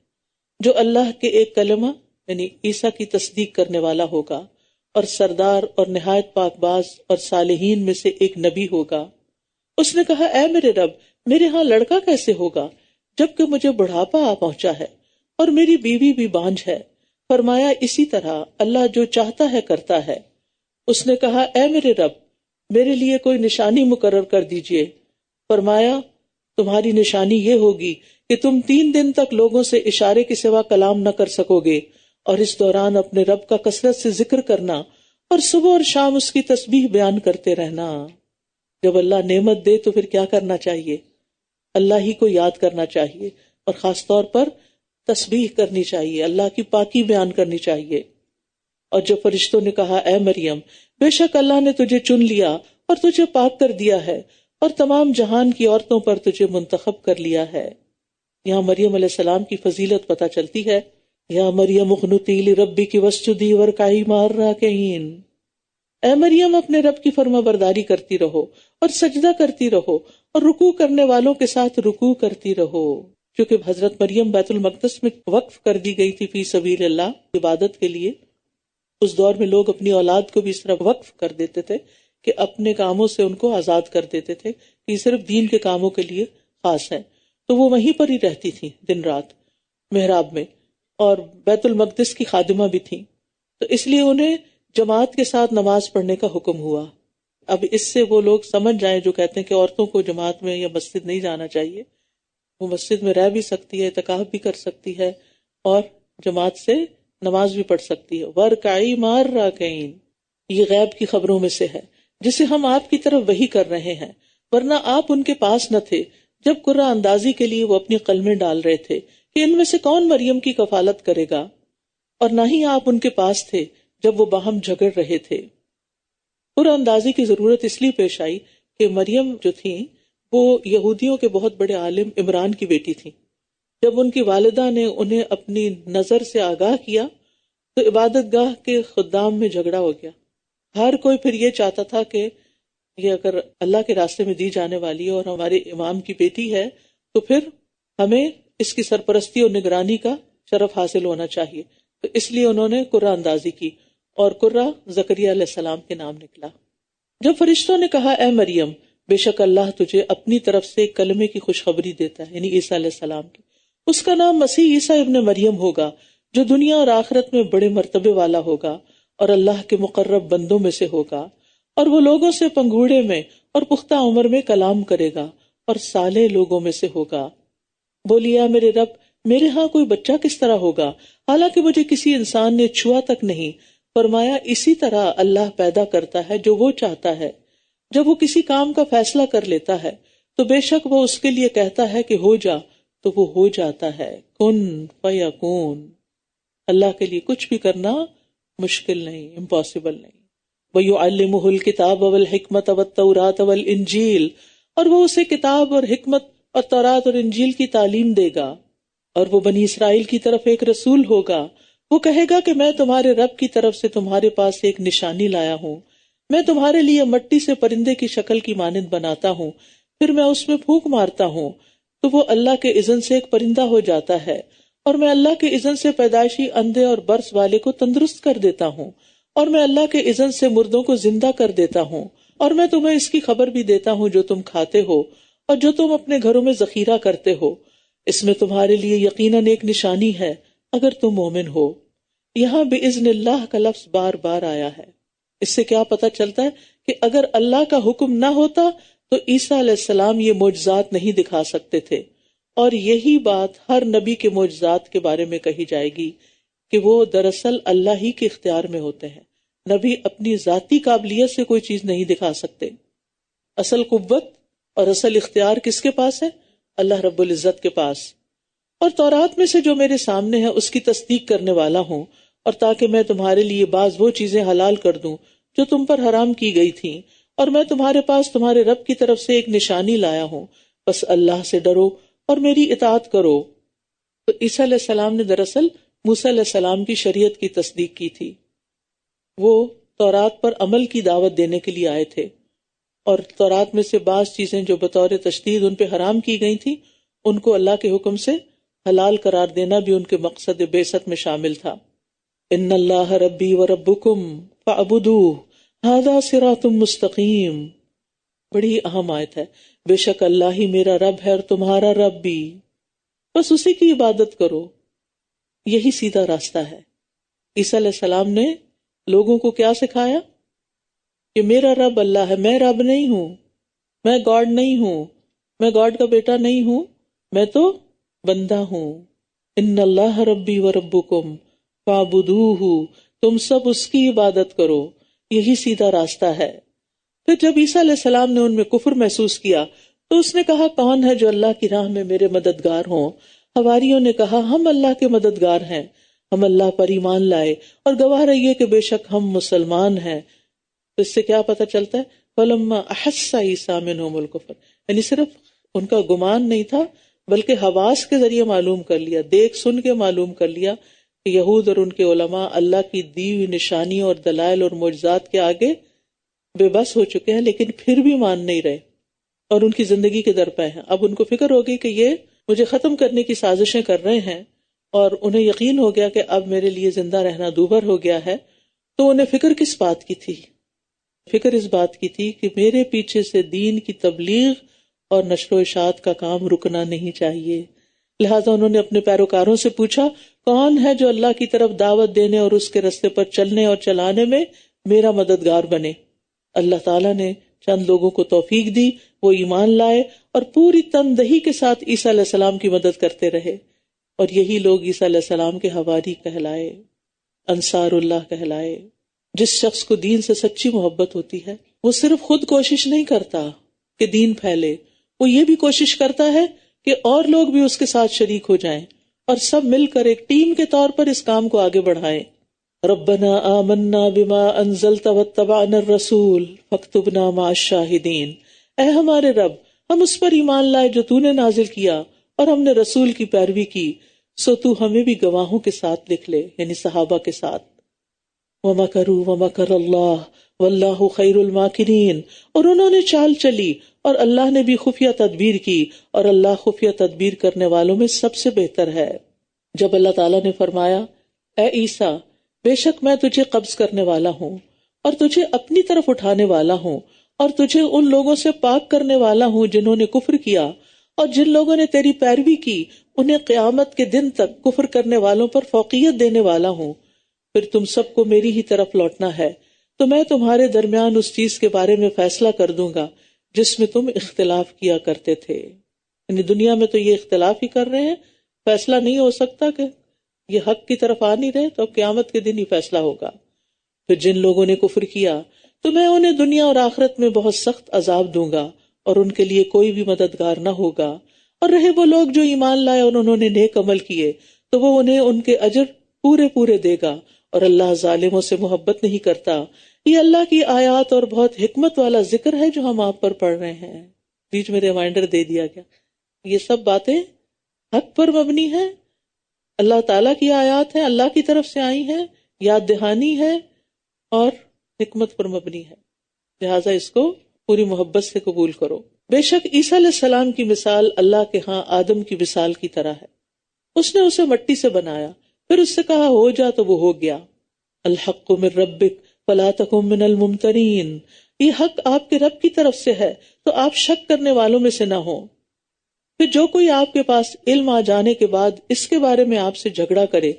Speaker 1: جو اللہ کے ایک کلمہ یعنی عیسیٰ کی تصدیق کرنے والا ہوگا، اور سردار اور نہایت پاک باز اور صالحین میں سے ایک نبی ہوگا. اس نے کہا اے میرے رب، میرے ہاں لڑکا کیسے ہوگا جبکہ مجھے بڑھاپا آ پہنچا ہے اور میری بیوی بھی بانجھ ہے؟ فرمایا اسی طرح اللہ جو چاہتا ہے کرتا ہے. اس نے کہا اے میرے رب، میرے لیے کوئی نشانی مقرر کر دیجئے. فرمایا تمہاری نشانی یہ ہوگی کہ تم 3 دن تک لوگوں سے اشارے کے سوا کلام نہ کر سکو گے، اور اس دوران اپنے رب کا کثرت سے ذکر کرنا اور صبح اور شام اس کی تسبیح بیان کرتے رہنا. جب اللہ نعمت دے تو پھر کیا کرنا چاہیے؟ اللہ ہی کو یاد کرنا چاہیے، اور خاص طور پر تسبیح کرنی چاہیے، اللہ کی پاکی بیان کرنی چاہیے. اور جب فرشتوں نے کہا اے مریم، بے شک اللہ نے تجھے چن لیا اور تجھے پاک کر دیا ہے، اور تمام جہان کی عورتوں پر تجھے منتخب کر لیا ہے. یہاں مریم علیہ السلام کی فضیلت پتہ چلتی ہے. یا مریم اقنتی لربک واسجدی وارکعی مع الراکعین، اے مریم اپنے رب کی فرما برداری کرتی رہو اور سجدہ کرتی رہو اور رکوع کرنے والوں کے ساتھ رکوع کرتی رہو. کیونکہ حضرت مریم بیت المقدس میں وقف کر دی گئی تھی فی سبیل اللہ، عبادت کے لیے. اس دور میں لوگ اپنی اولاد کو بھی اس طرح وقف کر دیتے تھے کہ اپنے کاموں سے ان کو آزاد کر دیتے تھے کہ صرف دین کے کاموں کے لیے خاص ہیں. تو وہ وہیں پر ہی رہتی تھی دن رات محراب میں، اور بیت المقدس کی خادمہ بھی تھیں، تو اس لیے انہیں جماعت کے ساتھ نماز پڑھنے کا حکم ہوا. اب اس سے وہ لوگ سمجھ جائیں جو کہتے ہیں کہ عورتوں کو جماعت میں یا مسجد نہیں جانا چاہیے. وہ مسجد میں رہ بھی سکتی ہے، اعتکاف بھی کر سکتی ہے، اور جماعت سے نماز بھی پڑھ سکتی ہے. وارکعی مع الراکعین، یہ غیب کی خبروں میں سے ہے جسے ہم آپ کی طرف وحی کر رہے ہیں، ورنہ آپ ان کے پاس نہ تھے جب قرعہ اندازی کے لیے وہ اپنی قلمیں ڈال رہے تھے کہ ان میں سے کون مریم کی کفالت کرے گا، اور نہ ہی آپ ان کے پاس تھے جب وہ باہم جھگڑ رہے تھے۔ قرعہ اندازی کی ضرورت اس لیے پیش آئی کہ مریم جو تھیں وہ یہودیوں کے بہت بڑے عالم عمران کی بیٹی تھیں۔ جب ان کی والدہ نے انہیں اپنی نظر سے آگاہ کیا تو عبادت گاہ کے خدام میں جھگڑا ہو گیا۔ ہر کوئی پھر یہ چاہتا تھا کہ یہ اگر اللہ کے راستے میں دی جانے والی ہے اور ہمارے امام کی بیٹی ہے تو پھر ہمیں اس کی سرپرستی اور نگرانی کا شرف حاصل ہونا چاہیے، تو اس لیے انہوں نے قرعہ اندازی کی اور قرعہ زکریا علیہ السلام کے نام نکلا۔ جب فرشتوں نے کہا اے مریم بے شک اللہ تجھے اپنی طرف سے ایک کلمے کی خوشخبری دیتا ہے، یعنی عیسیٰ علیہ السلام کی، اس کا نام مسیح عیسیٰ ابن مریم ہوگا جو دنیا اور آخرت میں بڑے مرتبے والا ہوگا اور اللہ کے مقرب بندوں میں سے ہوگا، اور وہ لوگوں سے پنگوڑے میں اور پختہ عمر میں کلام کرے گا اور صالح لوگوں میں سے ہوگا۔ بولیا میرے رب میرے ہاں کوئی بچہ کس طرح ہوگا حالانکہ مجھے کسی انسان نے چھوا تک نہیں۔ فرمایا اسی طرح اللہ پیدا کرتا ہے جو وہ چاہتا ہے، جب وہ کسی کام کا فیصلہ کر لیتا ہے تو بے شک وہ اس کے لیے کہتا ہے کہ ہو جا تو وہ ہو جاتا ہے، کن فیکون۔ اللہ کے لیے کچھ بھی کرنا مشکل نہیں، امپاسبل نہیں۔ وَيُعَلِّمُهُ الْكِتَابَ وَالْحِكْمَةَ وَالتَّوْرَاةَ وَالْإِنْجِيلَ، اور وہ اسے کتاب اور حکمت اور تورات اور انجیل کی تعلیم دے گا، اور وہ بنی اسرائیل کی طرف ایک رسول ہوگا۔ وہ کہے گا کہ میں تمہارے رب کی طرف سے تمہارے پاس ایک نشانی لایا ہوں، میں تمہارے لیے مٹی سے پرندے کی شکل کی مانند بناتا ہوں، پھر میں اس میں پھونک مارتا ہوں تو وہ اللہ کے اذن سے ایک پرندہ ہو جاتا ہے، اور میں اللہ کے اذن سے پیدائشی اندھے اور برس والے کو تندرست کر دیتا ہوں، اور میں اللہ کے اذن سے مردوں کو زندہ کر دیتا ہوں، اور میں تمہیں اس کی خبر بھی دیتا ہوں جو تم کھاتے ہو اور جو تم اپنے گھروں میں ذخیرہ کرتے ہو، اس میں تمہارے لیے یقیناً ایک نشانی ہے اگر تم مومن ہو۔ یہاں بِإِذْنِ اللہ کا لفظ بار بار آیا ہے۔ اس سے کیا پتہ چلتا ہے کہ اگر اللہ کا حکم نہ ہوتا تو عیسیٰ علیہ السلام یہ معجزات نہیں دکھا سکتے تھے، اور یہی بات ہر نبی کے معجزات کے بارے میں کہی جائے گی کہ وہ دراصل اللہ ہی کے اختیار میں ہوتے ہیں۔ نبی اپنی ذاتی قابلیت سے کوئی چیز نہیں دکھا سکتے۔ اصل قوت اور اصل اختیار کس کے پاس ہے؟ اللہ رب العزت کے پاس۔ اور تورات میں سے جو میرے سامنے ہے اس کی تصدیق کرنے والا ہوں، اور تاکہ میں تمہارے لیے بعض وہ چیزیں حلال کر دوں جو تم پر حرام کی گئی تھیں، اور میں تمہارے پاس تمہارے رب کی طرف سے ایک نشانی لایا ہوں، بس اللہ سے ڈرو اور میری اطاعت کرو۔ تو عیسیٰ علیہ السلام نے دراصل موسیٰ علیہ السلام کی شریعت کی تصدیق کی تھی۔ وہ تورات پر عمل کی دعوت دینے کے لیے آئے تھے، اور تورات میں سے بعض چیزیں جو بطور تشدید ان پہ حرام کی گئی تھی ان کو اللہ کے حکم سے حلال قرار دینا بھی ان کے مقصد بعثت میں شامل تھا۔ ان اللہ ربی و ربکم فاعبدوہ ھذا صراط مستقیم، بڑی اہم آیت ہے۔ بے شک اللہ ہی میرا رب ہے اور تمہارا رب بھی، بس اسی کی عبادت کرو، یہی سیدھا راستہ ہے۔ عیسیٰ علیہ السلام نے لوگوں کو کیا سکھایا کہ میرا رب اللہ ہے، میں رب نہیں ہوں، میں گاڈ نہیں ہوں، میں گاڈ کا بیٹا نہیں ہوں، میں تو بندہ ہوں۔ ان اللہ ربی و ربکم فاعبدوہ، تم سب اس کی عبادت کرو، یہی سیدھا راستہ ہے۔ پھر جب عیسیٰ علیہ السلام نے ان میں کفر محسوس کیا تو اس نے کہا کون ہے جو اللہ کی راہ میں میرے مددگار ہوں؟ حواریوں نے کہا ہم اللہ کے مددگار ہیں، ہم اللہ پر ایمان لائے اور گواہ رہیے کہ بے شک ہم مسلمان ہیں۔ تو اس سے کیا پتہ چلتا ہے؟ فَلَمَّا أَحَسَّ عِيسَىٰ مِنْهُمُ الْكُفْرَ، یعنی صرف ان کا گمان نہیں تھا بلکہ حواس کے ذریعے معلوم کر لیا، دیکھ سن کے معلوم کر لیا کہ یہود اور ان کے علماء اللہ کی دی ہوئی نشانیوں اور دلائل اور معجزات کے آگے بے بس ہو چکے ہیں، لیکن پھر بھی مان نہیں رہے اور ان کی زندگی کے درپے ہیں۔ اب ان کو فکر ہو گئی کہ یہ مجھے ختم کرنے کی سازشیں کر رہے ہیں، اور انہیں یقین ہو گیا کہ اب میرے لیے زندہ رہنا دوبھر ہو گیا ہے۔ تو انہیں فکر کس بات کی تھی؟ فکر اس بات کی تھی کہ میرے پیچھے سے دین کی تبلیغ اور نشر و اشاعت کا کام رکنا نہیں چاہیے۔ لہٰذا انہوں نے اپنے پیروکاروں سے پوچھا کون ہے جو اللہ کی طرف دعوت دینے اور اس کے راستے پر چلنے اور چلانے میں میرا مددگار بنے۔ اللہ تعالیٰ نے چند لوگوں کو توفیق دی، وہ ایمان لائے اور پوری تندہی کے ساتھ عیسیٰ علیہ السلام کی مدد کرتے رہے، اور یہی لوگ عیسیٰ علیہ السلام کے حواری کہلائے، انصار اللہ کہلائے۔ جس شخص کو دین سے سچی محبت ہوتی ہے وہ صرف خود کوشش نہیں کرتا کہ دین پھیلے، وہ یہ بھی کوشش کرتا ہے کہ اور لوگ بھی اس کے ساتھ شریک ہو جائیں اور سب مل کر ایک ٹیم کے طور پر اس کام کو آگے بڑھائیں۔ ربنا آمنا بما انزلت واتبعنا الرسول فاکتبنا مع الشاہدین، اے ہمارے رب ہم اس پر ایمان لائے جو تو نے نازل کیا اور ہم نے رسول کی پیروی کی، سو تو ہمیں بھی گواہوں کے ساتھ لکھ لے، یعنی صحابہ کے ساتھ۔ وَمَكَرُوا وَمَكَرَ اللَّهُ وَاللَّهُ خَيْرُ الْمَاكِرِينَ، اور انہوں نے چال چلی اور اللہ نے بھی خفیہ تدبیر کی، اور اللہ خفیہ تدبیر کرنے والوں میں سب سے بہتر ہے۔ جب اللہ تعالیٰ نے فرمایا اے عیسیٰ بے شک میں تجھے قبض کرنے والا ہوں اور تجھے اپنی طرف اٹھانے والا ہوں اور تجھے ان لوگوں سے پاک کرنے والا ہوں جنہوں نے کفر کیا، اور جن لوگوں نے تیری پیروی کی انہیں قیامت کے دن تک کفر کرنے والوں پر فوقیت دینے والا ہوں، پھر تم سب کو میری ہی طرف لوٹنا ہے تو میں تمہارے درمیان اس چیز کے بارے میں فیصلہ کر دوں گا جس میں تم اختلاف کیا کرتے تھے۔ یعنی دنیا میں تو یہ اختلاف ہی کر رہے ہیں، فیصلہ نہیں ہو سکتا کہ یہ حق کی طرف آ نہیں رہے، تو اب قیامت کے دن ہی فیصلہ ہوگا۔ پھر جن لوگوں نے کفر کیا تو میں انہیں دنیا اور آخرت میں بہت سخت عذاب دوں گا اور ان کے لیے کوئی بھی مددگار نہ ہوگا، اور رہے وہ لوگ جو ایمان لائے اور انہوں نے نیک عمل کیے تو وہ انہیں ان کے اجر پورے پورے دے گا، اور اللہ ظالموں سے محبت نہیں کرتا۔ یہ اللہ کی آیات اور بہت حکمت والا ذکر ہے جو ہم آپ پر پڑھ رہے ہیں۔ بیچ میں ریمائنڈر دے دیا گیا، یہ سب باتیں حق پر مبنی ہیں، اللہ تعالیٰ کی آیات ہیں، اللہ کی طرف سے آئی ہیں، یاد دہانی ہے اور حکمت پر مبنی ہے، لہٰذا اس کو پوری محبت سے قبول کرو۔ بے شک عیسیٰ علیہ السلام کی مثال اللہ کے ہاں آدم کی مثال کی طرح ہے، اس نے اسے مٹی سے بنایا، پھر اس سے کہا ہو جا تو وہ ہو گیا۔ الحق من ربک فلا تکن من الممترین، یہ حق آپ کے رب کی طرف سے ہے تو آپ شک کرنے والوں میں سے نہ ہوں۔ پھر جو کوئی آپ کے پاس علم آ جانے کے بعد اس کے بارے میں آپ سے جھگڑا کرے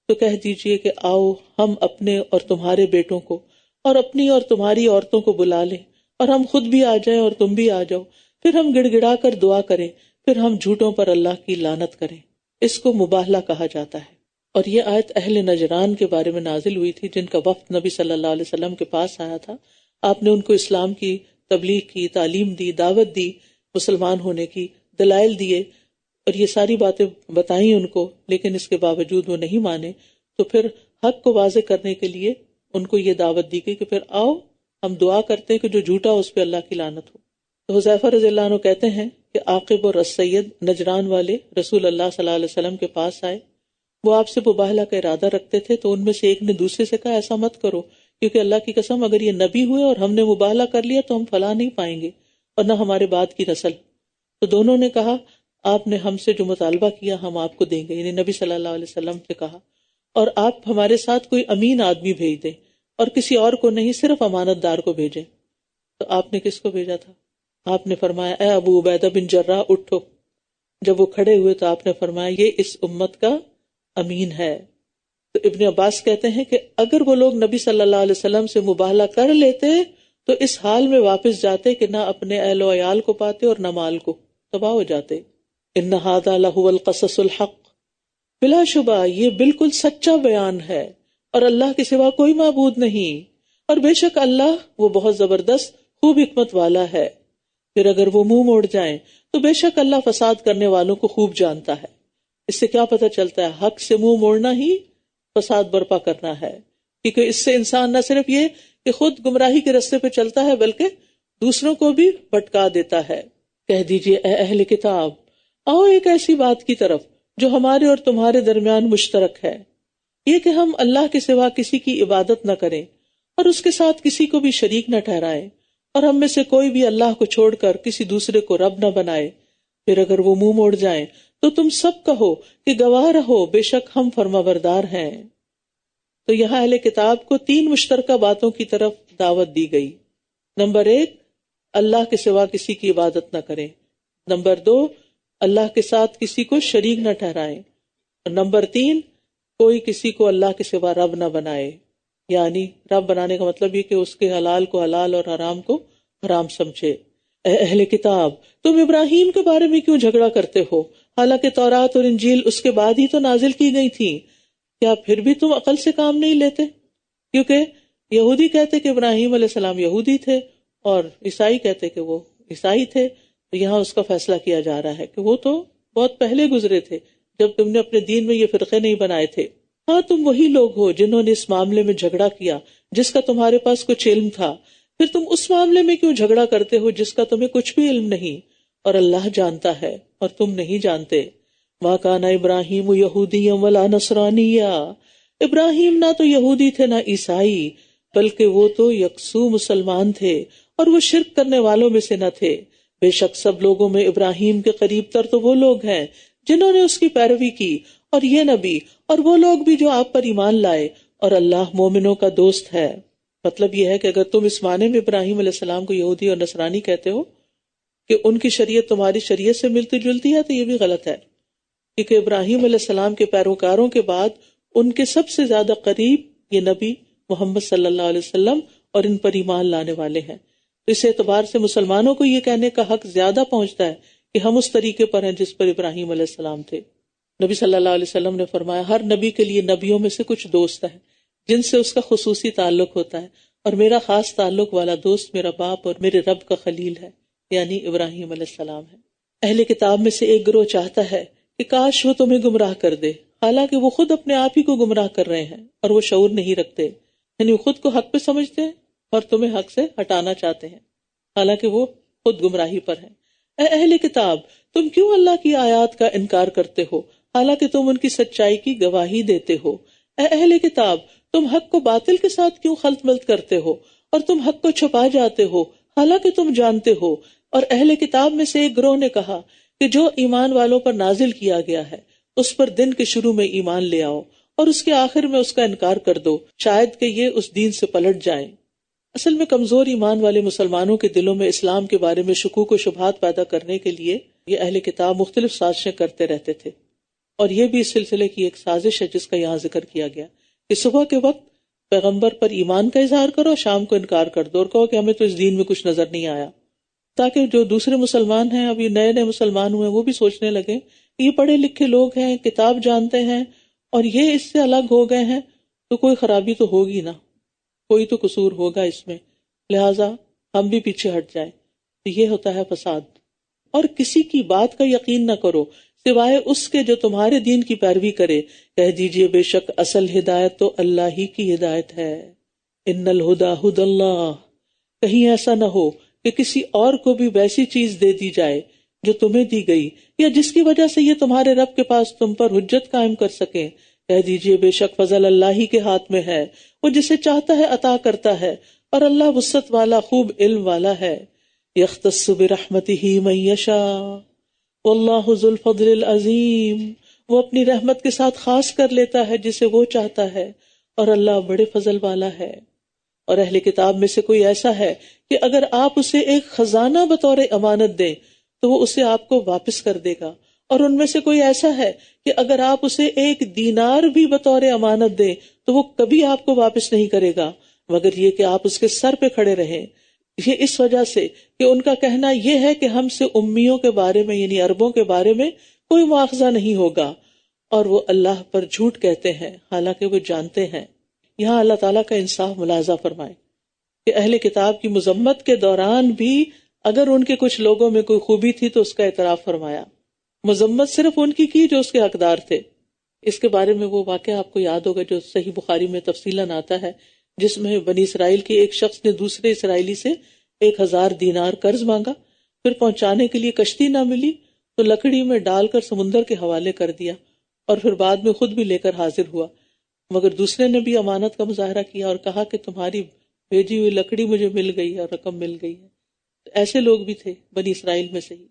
Speaker 1: تو کہہ دیجئے کہ آؤ ہم اپنے اور تمہارے بیٹوں کو اور اپنی اور تمہاری عورتوں کو بلا لیں اور ہم خود بھی آ جائیں اور تم بھی آ جاؤ، پھر ہم گڑ گڑا کر دعا کریں، پھر ہم جھوٹوں پر اللہ کی لعنت کریں۔ اس کو مباہلہ کہا جاتا ہے، اور یہ آیت اہل نجران کے بارے میں نازل ہوئی تھی جن کا وفد نبی صلی اللہ علیہ وسلم کے پاس آیا تھا۔ آپ نے ان کو اسلام کی تبلیغ کی، تعلیم دی، دعوت دی، مسلمان ہونے کی دلائل دیے اور یہ ساری باتیں بتائیں ان کو، لیکن اس کے باوجود وہ نہیں مانے، تو پھر حق کو واضح کرنے کے لیے ان کو یہ دعوت دی گئی کہ پھر آؤ ہم دعا کرتے ہیں کہ جو جھوٹا اس پہ اللہ کی لعنت ہو۔ تو حذیفہ رضی اللہ عنہ کہتے ہیں کہ عاقب اور السید نجران والے رسول اللہ صلی اللہ علیہ وسلم کے پاس آئے، وہ آپ سے مباہلہ کا ارادہ رکھتے تھے، تو ان میں سے ایک نے دوسرے سے کہا ایسا مت کرو، کیونکہ اللہ کی قسم اگر یہ نبی ہوئے اور ہم نے مباہلہ کر لیا تو ہم فلاح نہیں پائیں گے اور نہ ہمارے بعد کی نسل۔ تو دونوں نے کہا آپ نے ہم سے جو مطالبہ کیا ہم آپ کو دیں گے، یعنی نبی صلی اللہ علیہ وسلم سے کہا، اور آپ ہمارے ساتھ کوئی امین آدمی بھیج دیں اور کسی اور کو نہیں، صرف امانت دار کو بھیجیں۔ تو آپ نے کس کو بھیجا تھا؟ آپ نے فرمایا اے ابو عبیدہ بن جراح اٹھو۔ جب وہ کھڑے ہوئے تو آپ نے فرمایا یہ اس امت کا امین ہے۔ تو ابن عباس کہتے ہیں کہ اگر وہ لوگ نبی صلی اللہ علیہ وسلم سے مباہلہ کر لیتے تو اس حال میں واپس جاتے کہ نہ اپنے اہل و عیال کو پاتے اور نہ مال کو، تباہ ہو جاتے۔ ان ھذا لہو القصص الحق، بلا شبہ یہ بالکل سچا بیان ہے اور اللہ کے سوا کوئی معبود نہیں، اور بے شک اللہ وہ بہت زبردست خوب حکمت والا ہے۔ پھر اگر وہ منہ موڑ جائیں تو بے شک اللہ فساد کرنے والوں کو خوب جانتا ہے۔ اس سے کیا پتہ چلتا ہے؟ حق سے منہ موڑنا ہی فساد برپا کرنا ہے، کیونکہ اس سے انسان نہ صرف یہ کہ خود گمراہی کے راستے پہ چلتا ہے بلکہ دوسروں کو بھی بھٹکا دیتا ہے۔ کہہ دیجئے اے اہل کتاب، آؤ ایک ایسی بات کی طرف جو ہمارے اور تمہارے درمیان مشترک ہے، یہ کہ ہم اللہ کے سوا کسی کی عبادت نہ کریں اور اس کے ساتھ کسی کو بھی شریک نہ ٹھہرائیں، اور ہم میں سے کوئی بھی اللہ کو چھوڑ کر کسی دوسرے کو رب نہ بنائے۔ پھر اگر وہ منہ موڑ جائیں تو تم سب کہو کہ گواہ رہو بے شک ہم فرمانبردار ہیں۔ تو یہاں اہل کتاب کو 3 مشترکہ باتوں کی طرف دعوت دی گئی۔ نمبر 1، اللہ کے سوا کسی کی عبادت نہ کریں۔ نمبر 2، اللہ کے ساتھ کسی کو شریک نہ ٹھہرائیں۔ اور نمبر 3، کوئی کسی کو اللہ کے سوا رب نہ بنائے، یعنی رب بنانے کا مطلب یہ کہ اس کے حلال کو حلال اور حرام کو حرام سمجھے۔ اے اہل کتاب، تم ابراہیم کے بارے میں کیوں جھگڑا کرتے ہو، حالانکہ تورات اور انجیل اس کے بعد ہی تو نازل کی گئی تھی؟ کیا پھر بھی تم عقل سے کام نہیں لیتے؟ کیونکہ یہودی کہتے کہ ابراہیم علیہ السلام یہودی تھے اور عیسائی کہتے کہ وہ عیسائی تھے. تو یہاں اس کا فیصلہ کیا جا رہا ہے کہ وہ تو بہت پہلے گزرے تھے جب تم نے اپنے دین میں یہ فرقے نہیں بنائے تھے. ہاں تم وہی لوگ ہو جنہوں نے اس معاملے میں جھگڑا کیا جس کا تمہارے پاس کچھ علم تھا، پھر تم اس معاملے میں کیوں جھگڑا کرتے ہو جس کا تمہیں کچھ بھی علم نہیں، اور اللہ جانتا ہے اور تم نہیں جانتے. مَا كَانَ إِبْرَاهِيمُ يَهُودِيًّا وَلَا نَصْرَانِيًّا، ابراہیم نہ تو یہودی تھے نہ عیسائی، بلکہ وہ تو یکسو مسلمان تھے اور وہ شرک کرنے والوں میں سے نہ تھے. بے شک سب لوگوں میں ابراہیم کے قریب تر تو وہ لوگ ہیں جنہوں نے اس کی پیروی کی، اور یہ نبی اور وہ لوگ بھی جو آپ پر ایمان لائے، اور اللہ مومنوں کا دوست ہے. مطلب یہ ہے کہ اگر تم اس معنی میں ابراہیم علیہ السلام کو یہودی اور نصرانی کہتے ہو کہ ان کی شریعت تمہاری شریعت سے ملتی جلتی ہے، تو یہ بھی غلط ہے، کیونکہ ابراہیم علیہ السلام کے پیروکاروں کے بعد ان کے سب سے زیادہ قریب یہ نبی محمد صلی اللہ علیہ وسلم اور ان پر ایمان لانے والے ہیں. تو اس اعتبار سے مسلمانوں کو یہ کہنے کا حق زیادہ پہنچتا ہے کہ ہم اس طریقے پر ہیں جس پر ابراہیم علیہ السلام تھے. نبی صلی اللہ علیہ وسلم نے فرمایا ہر نبی کے لیے نبیوں میں سے کچھ دوست ہیں جن سے اس کا خصوصی تعلق ہوتا ہے، اور میرا خاص تعلق والا دوست میرا باپ اور میرے رب کا خلیل ہے، یعنی ابراہیم علیہ السلام ہے. اہل کتاب میں سے ایک گروہ چاہتا ہے کہ کاش وہ تمہیں گمراہ کر دے، حالانکہ وہ خود اپنے آپ ہی کو گمراہ کر رہے ہیں اور وہ شعور نہیں رکھتے، یعنی وہ خود کو حق پہ سمجھتے ہیں اور تمہیں حق سے ہٹانا چاہتے ہیں، حالانکہ وہ خود گمراہی پر ہیں. اے اہل کتاب، تم کیوں اللہ کی آیات کا انکار کرتے ہو حالانکہ تم ان کی سچائی کی گواہی دیتے ہو؟ اے اہل کتاب، تم حق کو باطل کے ساتھ کیوں خلط ملط کرتے ہو اور تم حق کو چھپا جاتے ہو حالانکہ تم جانتے ہو. اور اہل کتاب میں سے ایک گروہ نے کہا کہ جو ایمان والوں پر نازل کیا گیا ہے اس پر دن کے شروع میں ایمان لے آؤ اور اس کے آخر میں اس کا انکار کر دو، شاید کہ یہ اس دین سے پلٹ جائیں. اصل میں کمزور ایمان والے مسلمانوں کے دلوں میں اسلام کے بارے میں شکوک و شبہات پیدا کرنے کے لیے یہ اہل کتاب مختلف سازشیں کرتے رہتے تھے، اور یہ بھی اس سلسلے کی ایک سازش ہے جس کا یہاں ذکر کیا گیا کہ صبح کے وقت پیغمبر پر ایمان کا اظہار کرو، شام کو انکار کر دو اور کہو کہ ہمیں تو اس دین میں کچھ نظر نہیں آیا، تاکہ جو دوسرے مسلمان ہیں، ابھی نئے نئے مسلمان ہوئے، وہ بھی سوچنے لگے کہ یہ پڑھے لکھے لوگ ہیں، کتاب جانتے ہیں، اور یہ اس سے الگ ہو گئے ہیں، تو کوئی خرابی تو ہوگی نا، کوئی تو قصور ہوگا اس میں، لہٰذا ہم بھی پیچھے ہٹ جائیں. تو یہ ہوتا ہے فساد. اور کسی کی بات کا یقین نہ کرو سوائے اس کے جو تمہارے دین کی پیروی کرے. کہہ دیجئے بے شک اصل ہدایت تو اللہ ہی کی ہدایت ہے. ان الہدی ھدی اللہ. کہیں ایسا نہ ہو کہ کسی اور کو بھی ویسی چیز دے دی جائے جو تمہیں دی گئی یا جس کی وجہ سے یہ تمہارے رب کے پاس تم پر حجت قائم کر سکیں. کہہ دیجئے بے شک فضل اللہ ہی کے ہاتھ میں ہے، وہ جسے چاہتا ہے عطا کرتا ہے، اور اللہ وسعت والا خوب علم والا ہے. یختص برحمتہ من یشاء واللہ ذو الفضل العظیم. وہ اپنی رحمت کے ساتھ خاص کر لیتا ہے جسے وہ چاہتا ہے، اور اللہ بڑے فضل والا ہے. اور اہل کتاب میں سے کوئی ایسا ہے کہ اگر آپ اسے ایک خزانہ بطور امانت دیں تو وہ اسے آپ کو واپس کر دے گا، اور ان میں سے کوئی ایسا ہے کہ اگر آپ اسے ایک دینار بھی بطور امانت دیں تو وہ کبھی آپ کو واپس نہیں کرے گا مگر یہ کہ آپ اس کے سر پہ کھڑے رہیں. یہ اس وجہ سے کہ ان کا کہنا یہ ہے کہ ہم سے امیوں کے بارے میں یعنی عربوں کے بارے میں کوئی مواخذہ نہیں ہوگا، اور وہ اللہ پر جھوٹ کہتے ہیں حالانکہ وہ جانتے ہیں. یہاں اللہ تعالیٰ کا انصاف ملاحظہ فرمائے کہ اہل کتاب کی مذمت کے دوران بھی اگر ان کے کچھ لوگوں میں کوئی خوبی تھی تو اس کا اعتراف فرمایا. مذمت صرف ان کی جو اس کے حقدار تھے. اس کے بارے میں وہ واقعہ آپ کو یاد ہوگا جو صحیح بخاری میں تفصیلاً آتا ہے، جس میں بنی اسرائیل کے ایک شخص نے دوسرے اسرائیلی سے 1000 دینار قرض مانگا، پھر پہنچانے کے لیے کشتی نہ ملی تو لکڑی میں ڈال کر سمندر کے حوالے کر دیا، اور پھر بعد میں خود بھی لے کر حاضر ہوا، مگر دوسرے نے بھی امانت کا مظاہرہ کیا اور کہا کہ تمہاری بھیجی ہوئی لکڑی مجھے مل گئی ہے اور رقم مل گئی ہے. ایسے لوگ بھی تھے بنی اسرائیل میں سے ہی.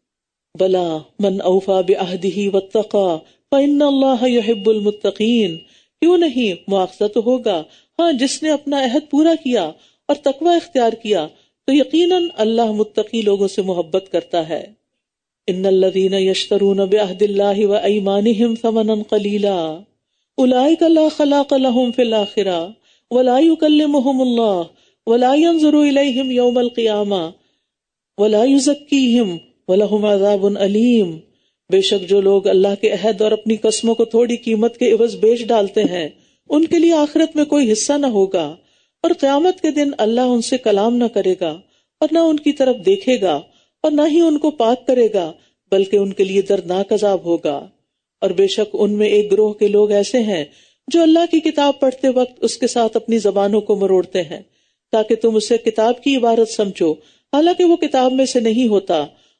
Speaker 1: بلا من اوفا بعہدہ واتقی فإن اللہ یحب المتقین. کیوں نہیں، مواخذہ تو ہوگا، ہاں جس نے اپنا عہد پورا کیا اور تقوی اختیار کیا تو یقیناً اللہ متقی لوگوں سے محبت کرتا ہے. ان الذین یشترون بعہد اللہ وایمانہم ثمنا قلیلا اولئک لا خلاق لهم فی الآخرہ ولا یکلمہم اللہ ولا ینظر الیہم یوم القیامہ ولا یزکیہم وَلَهُمْ عَذَابٌ علیم. بے شک جو لوگ اللہ کے عہد اور اپنی قسموں کو تھوڑی قیمت کے عوض بیچ ڈالتے ہیں ان کے لیے آخرت میں کوئی حصہ نہ ہوگا، اور قیامت کے دن اللہ ان سے کلام نہ کرے گا اور نہ ان کی طرف دیکھے گا اور نہ ہی ان کو پاک کرے گا، بلکہ ان کے لیے دردناک عذاب ہوگا۔ اور بے شک ان میں ایک گروہ کے لوگ ایسے ہیں جو اللہ کی کتاب پڑھتے وقت اس کے ساتھ اپنی زبانوں کو مروڑتے ہیں تاکہ تم اسے کتاب کی عبارت سمجھو، حالانکہ وہ کتاب میں سے نہیں ہوتا،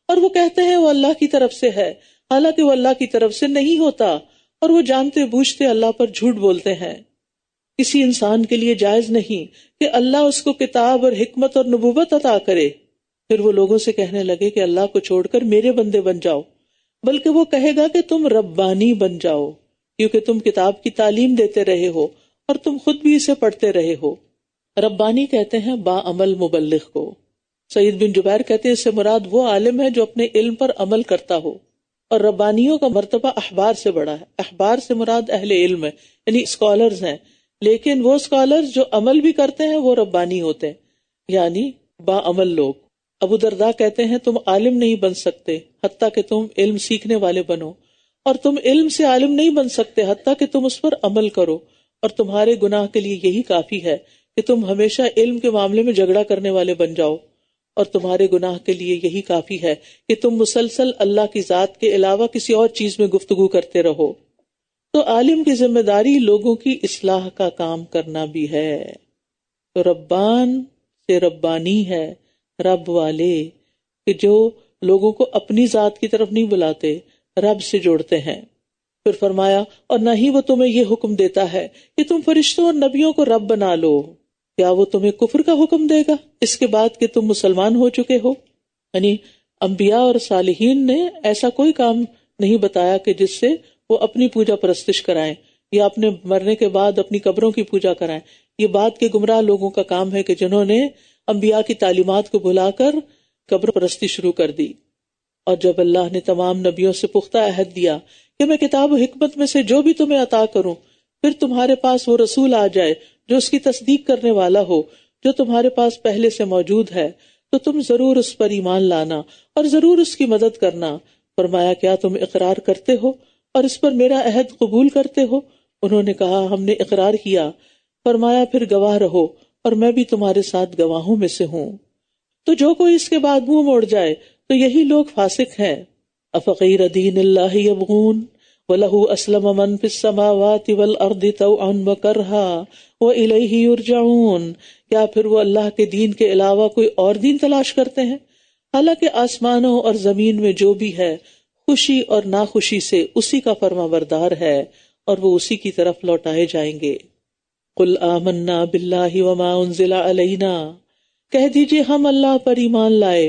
Speaker 1: اور وہ کہتے ہیں وہ اللہ کی طرف سے ہے، حالانکہ وہ اللہ کی طرف سے نہیں ہوتا، اور وہ جانتے بوجھتے اللہ پر جھوٹ بولتے ہیں۔ کسی انسان کے لیے جائز نہیں کہ اللہ اس کو کتاب اور حکمت اور نبوت عطا کرے، پھر وہ لوگوں سے کہنے لگے کہ اللہ کو چھوڑ کر میرے بندے بن جاؤ، بلکہ وہ کہے گا کہ تم ربانی بن جاؤ، کیونکہ تم کتاب کی تعلیم دیتے رہے ہو اور تم خود بھی اسے پڑھتے رہے ہو۔ ربانی کہتے ہیں با عمل مبلغ کو۔ سعید بن جبیر کہتے ہیں اس سے مراد وہ عالم ہے جو اپنے علم پر عمل کرتا ہو، اور ربانیوں کا مرتبہ احبار سے بڑا ہے۔ احبار سے مراد اہل علم ہے، یعنی اسکالرز ہیں، لیکن وہ اسکالرز جو عمل بھی کرتے ہیں وہ ربانی ہوتے ہیں، یعنی با عمل لوگ۔ ابو درداء کہتے ہیں تم عالم نہیں بن سکتے حتیٰ کہ تم علم سیکھنے والے بنو، اور تم علم سے عالم نہیں بن سکتے حتیٰ کہ تم اس پر عمل کرو، اور تمہارے گناہ کے لیے یہی کافی ہے کہ تم ہمیشہ علم کے معاملے میں جھگڑا کرنے والے بن جاؤ، اور تمہارے گناہ کے لیے یہی کافی ہے کہ تم مسلسل اللہ کی ذات کے علاوہ کسی اور چیز میں گفتگو کرتے رہو۔ تو عالم کی ذمہ داری لوگوں کی اصلاح کا کام کرنا بھی ہے۔ تو ربان سے ربانی ہے، رب والے، کہ جو لوگوں کو اپنی ذات کی طرف نہیں بلاتے، رب سے جوڑتے ہیں۔ پھر فرمایا اور نہ ہی وہ تمہیں یہ حکم دیتا ہے کہ تم فرشتوں اور نبیوں کو رب بنا لو، کیا وہ تمہیں کفر کا حکم دے گا اس کے بعد کہ تم مسلمان ہو چکے ہو؟ یعنی انبیاء اور صالحین نے ایسا کوئی کام نہیں بتایا کہ جس سے وہ اپنی پوجا پرستش کرائیں یا اپنے مرنے کے بعد اپنی قبروں کی پوجا کرائیں۔ یہ بات کے گمراہ لوگوں کا کام ہے کہ جنہوں نے انبیاء کی تعلیمات کو بھلا کر قبر پرستی شروع کر دی۔ اور جب اللہ نے تمام نبیوں سے پختہ عہد دیا کہ میں کتاب و حکمت میں سے جو بھی تمہیں عطا کروں، پھر تمہارے پاس وہ رسول آ جائے جو اس کی تصدیق کرنے والا ہو جو تمہارے پاس پہلے سے موجود ہے، تو تم ضرور اس پر ایمان لانا اور ضرور اس کی مدد کرنا۔ فرمایا کیا تم اقرار کرتے ہو اور اس پر میرا عہد قبول کرتے ہو؟ انہوں نے کہا ہم نے اقرار کیا۔ فرمایا پھر گواہ رہو اور میں بھی تمہارے ساتھ گواہوں میں سے ہوں۔ تو جو کوئی اس کے بعد منہ موڑ جائے تو یہی لوگ فاسق ہیں۔ افغیر دین اللہ یبغون وَلَهُ أَسْلَمَ مَنْ فِي السَّمَاوَاتِ وَالْأَرْضِ طَوْعًا وَكَرْهًا وَإِلَيْهِ يُرْجَعُونَ، کیا پھر وہ اللہ کے دین کے علاوہ کوئی اور دین تلاش کرتے ہیں؟ حالانکہ آسمانوں اور زمین میں جو بھی ہے خوشی اور ناخوشی سے اسی کا فرما بردار ہے، اور وہ اسی کی طرف لوٹائے جائیں گے۔ قُلْ آمَنَّا بِاللَّهِ وَمَا أُنزِلَ عَلَيْنَا، کہہ دیجئے ہم اللہ پر ایمان لائے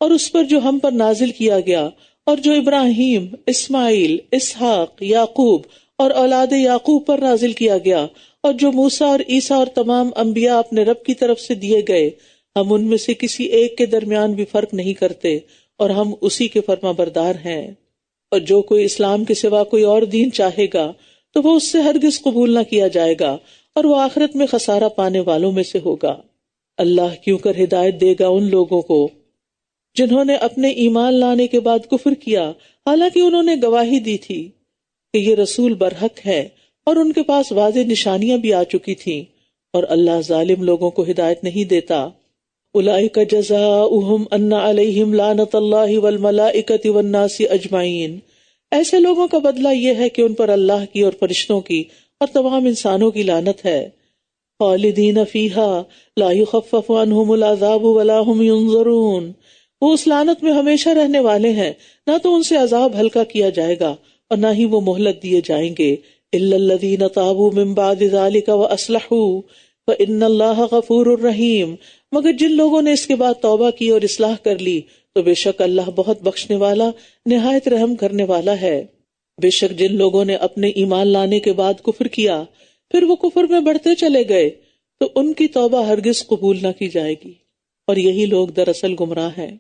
Speaker 1: اور اس پر جو ہم پر نازل کیا گیا، اور جو ابراہیم، اسماعیل، اسحاق، یعقوب اور اولاد یعقوب پر نازل کیا گیا، اور جو موسیٰ اور عیسیٰ اور تمام انبیاء اپنے رب کی طرف سے دیے گئے، ہم ان میں سے کسی ایک کے درمیان بھی فرق نہیں کرتے، اور ہم اسی کے فرما بردار ہیں۔ اور جو کوئی اسلام کے سوا کوئی اور دین چاہے گا تو وہ اس سے ہرگز قبول نہ کیا جائے گا، اور وہ آخرت میں خسارہ پانے والوں میں سے ہوگا۔ اللہ کیوں کر ہدایت دے گا ان لوگوں کو جنہوں نے اپنے ایمان لانے کے بعد کفر کیا، حالانکہ انہوں نے گواہی دی تھی کہ یہ رسول برحق ہے، اور ان کے پاس واضح نشانیاں بھی آ چکی تھیں، اور اللہ ظالم لوگوں کو ہدایت نہیں دیتا۔ اولئک جزاؤہم ان علیہم لعنۃ اللہ والملائکۃ والناس اجمعین، ایسے لوگوں کا بدلہ یہ ہے کہ ان پر اللہ کی اور فرشتوں کی اور تمام انسانوں کی لعنت ہے۔ خالدین فیہا لا یخفف عنہم العذاب ولا ہم ینظرون، وہ اس لعنت میں ہمیشہ رہنے والے ہیں، نہ تو ان سے عذاب ہلکا کیا جائے گا اور نہ ہی وہ مہلت دیے جائیں گے۔ الا الذین تابوا من بعد ذلک واصلحوا فان اللہ غفور رحیم، مگر جن لوگوں نے اس کے بعد توبہ کی اور اصلاح کر لی تو بے شک اللہ بہت بخشنے والا نہایت رحم کرنے والا ہے۔ بے شک جن لوگوں نے اپنے ایمان لانے کے بعد کفر کیا پھر وہ کفر میں بڑھتے چلے گئے تو ان کی توبہ ہرگز قبول نہ کی جائے گی، اور یہی لوگ دراصل گمراہ ہیں۔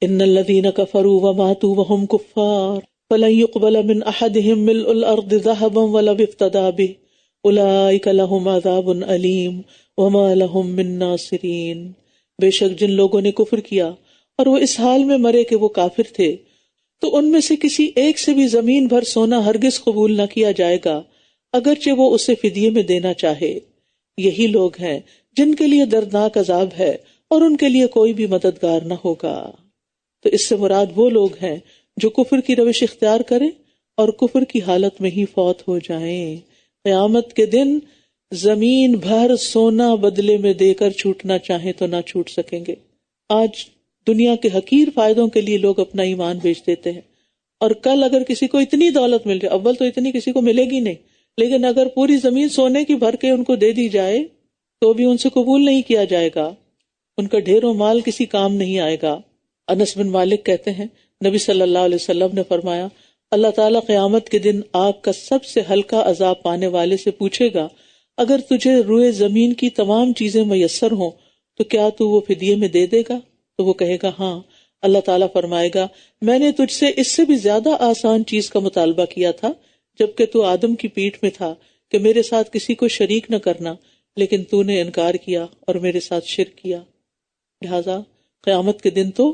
Speaker 1: ان الذین کفروا وماتوا وهم کفار فلن يقبل من احدهم ملء الارض ذهبا ولو افتدى به اولئک لهم عذاب علیم وما لهم من ناصرین، بے شک جن لوگوں نے کفر کیا اور وہ اس حال میں مرے کہ وہ کافر تھے تو ان میں سے کسی ایک سے بھی زمین بھر سونا ہرگز قبول نہ کیا جائے گا، اگرچہ وہ اسے فدیے میں دینا چاہے۔ یہی لوگ ہیں جن کے لیے دردناک عذاب ہے اور ان کے لیے کوئی بھی مددگار نہ ہوگا۔ تو اس سے مراد وہ لوگ ہیں جو کفر کی روش اختیار کریں اور کفر کی حالت میں ہی فوت ہو جائیں۔ قیامت کے دن زمین بھر سونا بدلے میں دے کر چھوٹنا چاہیں تو نہ چھوٹ سکیں گے۔ آج دنیا کے حقیر فائدوں کے لیے لوگ اپنا ایمان بیچ دیتے ہیں، اور کل اگر کسی کو اتنی دولت مل جائے، اول تو اتنی کسی کو ملے گی نہیں، لیکن اگر پوری زمین سونے کی بھر کے ان کو دے دی جائے تو بھی ان سے قبول نہیں کیا جائے گا، ان کا ڈھیروں مال کسی کام نہیں آئے گا۔ انس بن مالک کہتے ہیں نبی صلی اللہ علیہ وسلم نے فرمایا، اللہ تعالیٰ قیامت کے دن آگ کا سب سے ہلکا عذاب پانے والے سے پوچھے گا، اگر تجھے روئے زمین کی تمام چیزیں میسر ہوں تو کیا تو وہ فدیے میں دے دے گا؟ تو وہ کہے گا ہاں۔ اللہ تعالیٰ فرمائے گا، میں نے تجھ سے اس سے بھی زیادہ آسان چیز کا مطالبہ کیا تھا جبکہ تو آدم کی پیٹھ میں تھا کہ میرے ساتھ کسی کو شریک نہ کرنا، لیکن تو نے انکار کیا اور میرے ساتھ شرک کیا۔ لہذا قیامت کے دن تو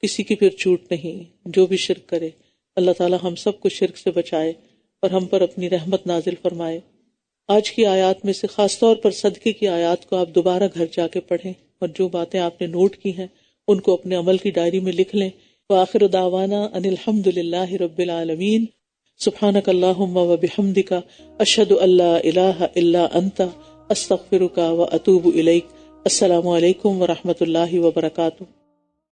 Speaker 1: کسی کی پھر چھوٹ نہیں، جو بھی شرک کرے۔ اللہ تعالیٰ ہم سب کو شرک سے بچائے اور ہم پر اپنی رحمت نازل فرمائے۔ آج کی آیات میں سے خاص طور پر صدقے کی آیات کو آپ دوبارہ گھر جا کے پڑھیں، اور جو باتیں آپ نے نوٹ کی ہیں ان کو اپنے عمل کی ڈائری میں لکھ لیں۔ وآخر دعوانا ان الحمد للہ رب العالمین۔ سبحانک اللہم وبحمدک، اشہد ان لا الہ الا انت، استغفرک واتوب الیک۔ السلام علیکم ورحمۃ اللہ وبرکاتہ۔